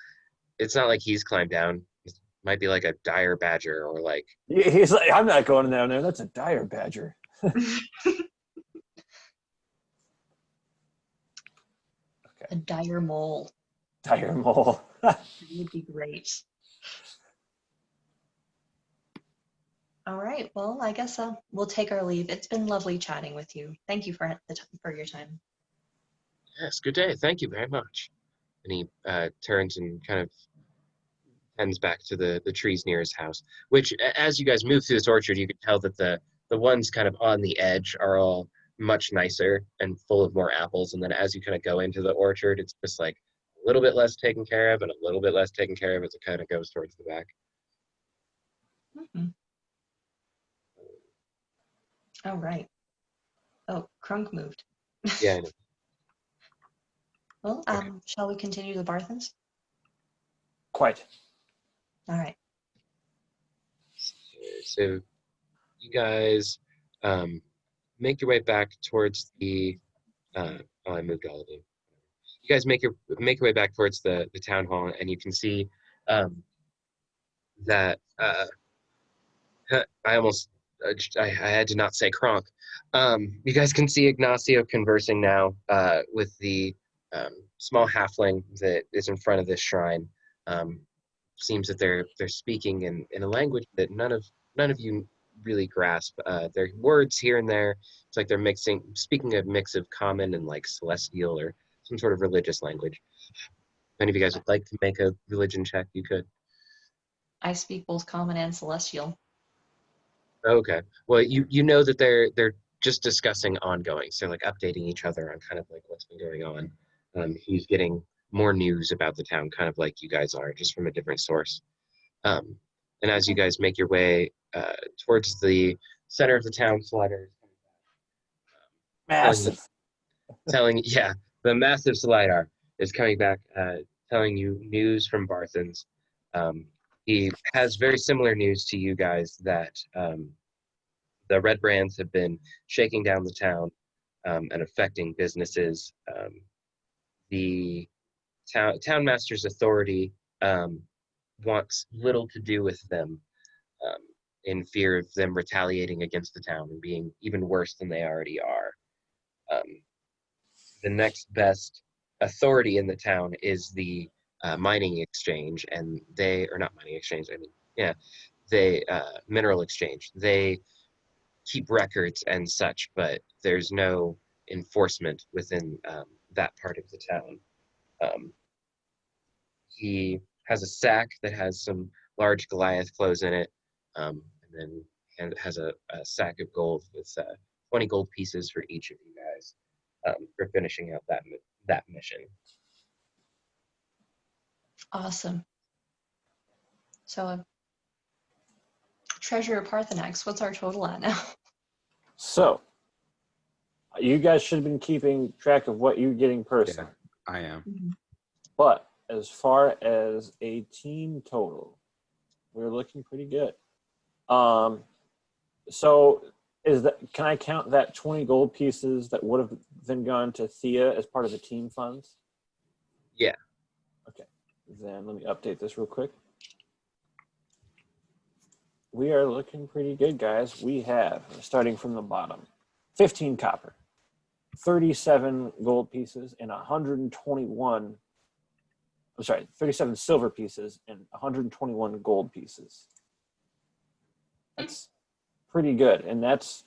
it's not like he's climbed down. It might be like a dire badger or like He's like, I'm not going down there. That's a dire badger. A dire mole. Dire mole. It would be great. All right. Well, I guess we'll take our leave. It's been lovely chatting with you. Thank you for your time. yes, good day. Thank you very much. And he turns and kind of heads back to the trees near his house, which as you guys move through this orchard, you can tell that the ones kind of on the edge are all much nicer and full of more apples. And then as you kind of go into the orchard, it's just like a little bit less taken care of and a little bit less taken care of as it kind of goes towards the back. Mm-hmm. Oh, right. Oh, Crunk moved. Yeah, I know. Well, Okay. shall we continue the Barthens? Quite. All right. So you guys make your way back towards the I moved all of you. You guys make your way back towards the town hall, and you can see that I had to not say Kronk. You guys can see Ignacio conversing now with the small halfling that is in front of this shrine. Seems that they're speaking in a language that none of you really grasp. Their words here and there. It's like they're speaking a mix of common and like celestial or some sort of religious language. If any of you guys would like to make a religion check, you could. I speak both common and celestial. Okay. Well, you know that they're just discussing ongoing, so like updating each other on kind of like what's been going on. He's getting more news about the town, kind of like you guys are, just from a different source. And as you guys make your way towards the center of the town, Slider Massive. yeah, the massive Slidar is coming back, telling you news from Barthens. He has very similar news to you guys that the Red Brands have been shaking down the town and affecting businesses. The townmaster's authority wants little to do with them in fear of them retaliating against the town and being even worse than they already are. The next best authority in the town is the mining exchange, and or not mining exchange, I mean, yeah, mineral exchange. They keep records and such, but there's no enforcement within that part of the town. He has a sack that has some large Goliath clothes in it, and then has a sack of gold with 20 gold pieces for each of you guys for finishing out that mission. Awesome. So, treasure of Parthenax, what's our total at now? So, you guys should have been keeping track of what you're getting personally. I am. But as far as a team total, we're looking pretty good. So can I count that 20 gold pieces that would have then gone to Thia as part of the team funds? Yeah. Okay. Then let me update this real quick. We are looking pretty good, guys. We have, starting from the bottom, 15 copper, 37 gold pieces, and 37 silver pieces and 121 gold pieces. That's pretty good, and that's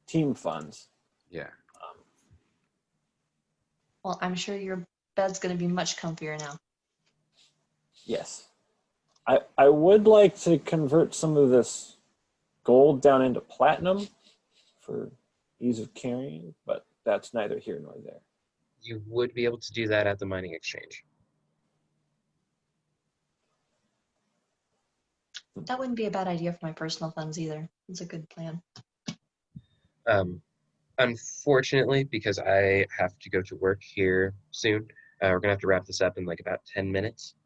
team funds. Yeah. Well, I'm sure your bed's going to be much comfier now. Yes. I would like to convert some of this gold down into platinum for ease of carrying, but that's neither here nor there. You would be able to do that at the mining exchange. That wouldn't be a bad idea for my personal funds either. It's a good plan. Unfortunately, because I have to go to work here soon, we're going to have to wrap this up in like about 10 minutes.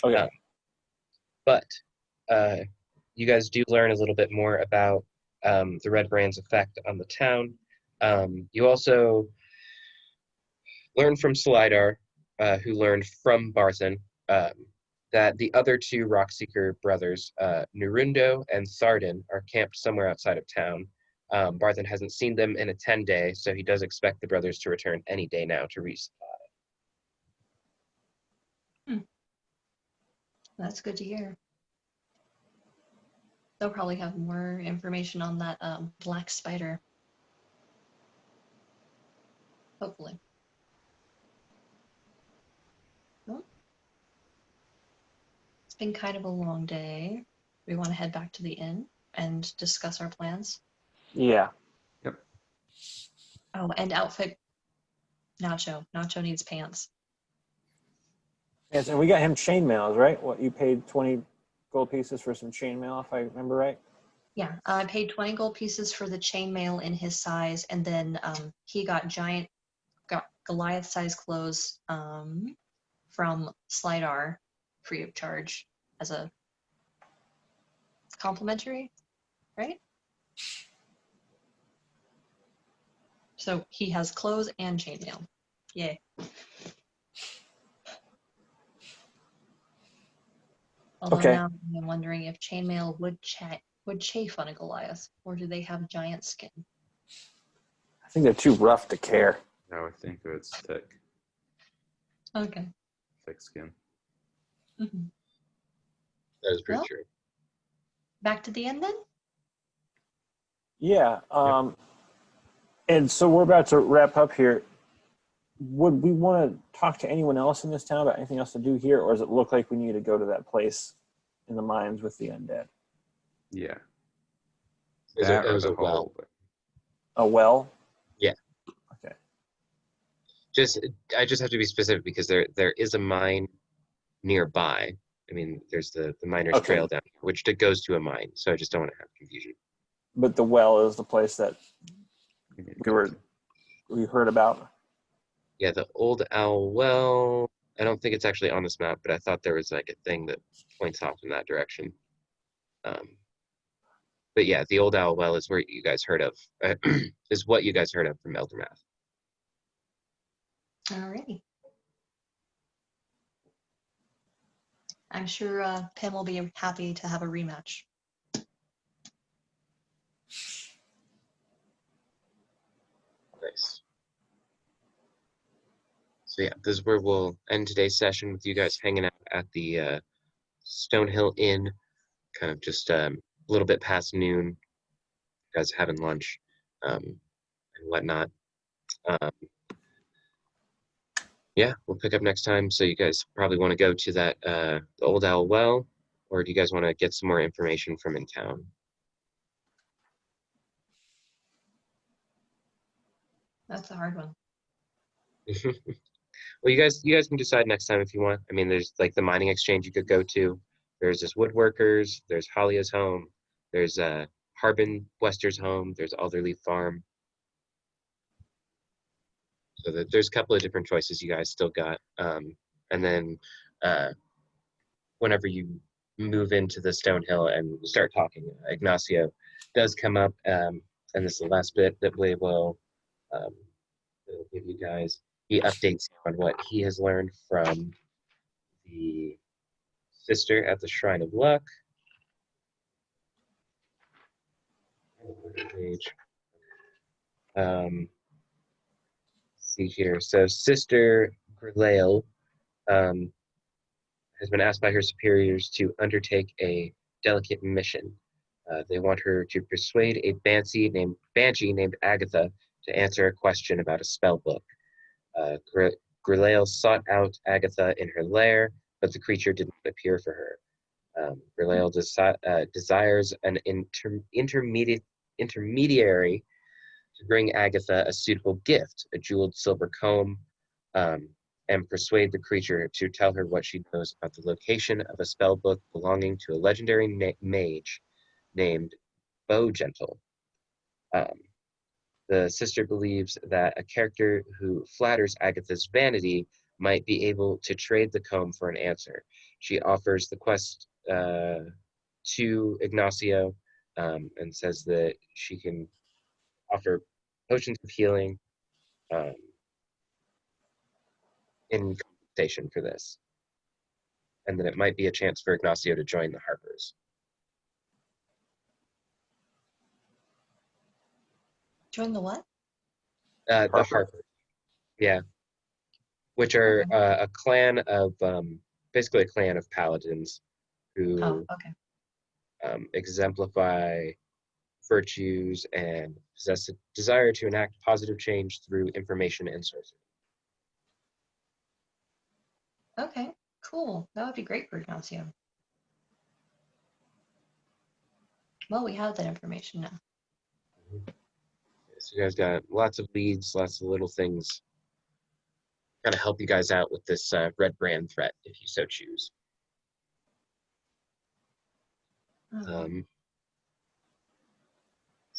Okay. But you guys do learn a little bit more about the Red Brand's effect on the town. You also learn from Slidar, who learned from Barthen, that the other two Rockseeker brothers, Nurundo and Sarden, are camped somewhere outside of town. Barthen hasn't seen them in a 10-day, so he does expect the brothers to return any day now to resupply. That's good to hear. They'll probably have more information on that black spider. Hopefully. Well, it's been kind of a long day. We want to head back to the inn and discuss our plans. Yeah. Yep. Oh, and outfit Nacho. Nacho needs pants. Yes, and we got him chainmails, right? What, you paid 20 gold pieces for some chainmail, if I remember right? Yeah, I paid 20 gold pieces for the chainmail in his size, and then he got Goliath-sized clothes from Slidar, free of charge, as a complimentary, right? So he has clothes and chainmail. Yay. Although Okay. now I'm wondering if chainmail would chafe on a Goliath, or do they have giant skin? I think they're too rough to care. I would think it's thick Okay. skin. Mm-hmm. That is pretty Well, true. back to the end then? Yeah. And so we're about to wrap up here. Would we want to talk to anyone else in this town about anything else to do here, or does it look like we need to go to that place in the mines with the undead? Yeah. It was a well. A well? Yeah. Okay. I just have to be specific because there is a mine nearby. I mean, there's the miner's Okay. trail down here, which goes to a mine. So I just don't want to have confusion. But the well is the place that we heard about. Yeah, the Old Owl Well. I don't think it's actually on this map, but I thought there was like a thing that points off in that direction. But yeah, the Old Owl Well is where you guys heard of, is what you guys heard of from Eldermath. Alrighty. I'm sure Pim will be happy to have a rematch. Nice. So yeah, this is where we'll end today's session with you guys hanging out at the Stonehill Inn, kind of just a little bit past noon. You guys having lunch and whatnot. Yeah, we'll pick up next time. So you guys probably want to go to that the Old Owl Well, or do you guys want to get some more information from in town? That's a hard one. Well, you guys can decide next time if you want. I mean, there's like the mining exchange you could go to. There's this woodworkers. There's Halia's home. There's Harbin Wester's home. There's Alderleaf Farm. So there's a couple of different choices you guys still got. And then whenever you move into the Stonehill and start talking, Ignacio does come up, and this is the last bit that we will give you guys. He updates you on what he has learned from the sister at the Shrine of Luck. Page. See here. So Sister Grilale has been asked by her superiors to undertake a delicate mission. They want her to persuade a banshee named Agatha to answer a question about a spell book. Grilale sought out Agatha in her lair, but the creature did not appear for her. Grilale desires an intermediary to bring Agatha a suitable gift, a jeweled silver comb, and persuade the creature to tell her what she knows about the location of a spell book belonging to a legendary mage named Bowgentle. The sister believes that a character who flatters Agatha's vanity might be able to trade the comb for an answer. She offers the quest to Ignacio and says that she can offer potions of healing in compensation for this. And then it might be a chance for Ignacio to join the Harpers. Join the what? The Harpers, yeah. Which are Okay. a clan of, basically a clan of paladins who Oh, okay. exemplify virtues and possess a desire to enact positive change through information and sorcery. Okay, cool. That would be great for Ignacio. Well, we have that information now. So you guys got lots of leads, lots of little things. Got to help you guys out with this red brand threat if you so choose.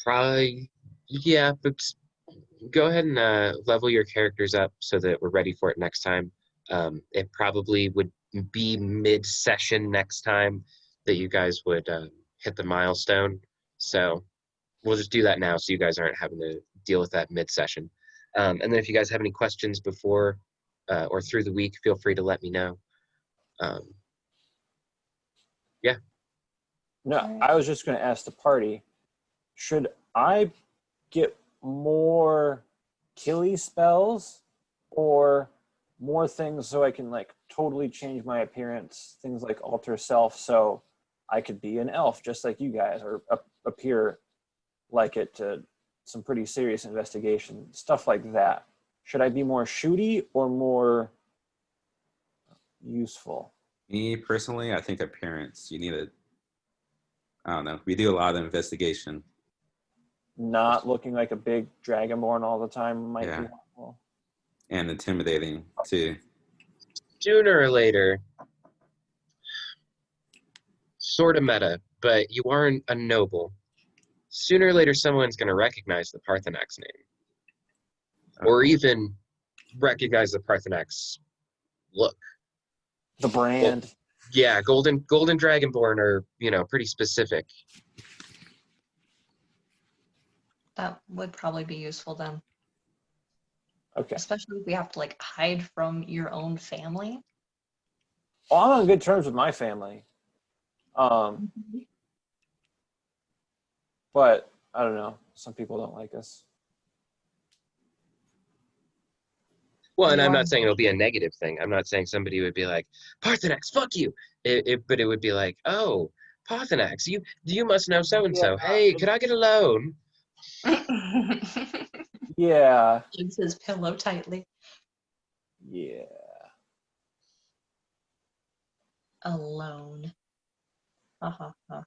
Probably, yeah, but go ahead and level your characters up so that we're ready for it next time. It probably would be mid-session next time that you guys would hit the milestone. So we'll just do that now so you guys aren't having to deal with that mid-session. And then if you guys have any questions before or through the week, feel free to let me know. Yeah. No, I was just going to ask the party, should I get more killy spells or more things so I can like totally change my appearance, things like alter self, so I could be an elf just like you guys, or appear like it to some pretty serious investigation, stuff like that. Should I be more shooty or more useful? Me personally, I think appearance. You need a, I don't know. We do a lot of investigation. not looking like a big dragonborn all the time might Yeah. be helpful. And intimidating too. Sooner or later, sort of meta, but you aren't a noble. Sooner or later, someone's going to recognize the Parthenax name, or even recognize the Parthenax look. The brand. Yeah, golden dragonborn are, pretty specific. That would probably be useful then, Okay. especially if we have to like hide from your own family. Well, I'm on good terms with my family. But I don't know. Some people don't like us. Well, and You I'm are- not saying it'll be a negative thing. I'm not saying somebody would be like, Parthenax, fuck you. But it would be like, oh, Parthenax, you must know so-and-so. Yeah. Hey, could I get a loan? Yeah. Hugs his pillow tightly. Yeah. Alone. Ha ha ha.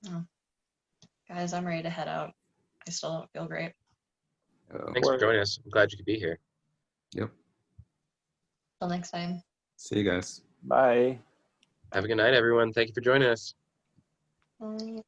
Oh. Guys, I'm ready to head out. I still don't feel great. Thanks for joining us. I'm glad you could be here. Yep. Till next time. See you guys. Bye. Have a good night, everyone. Thank you for joining us. Bye.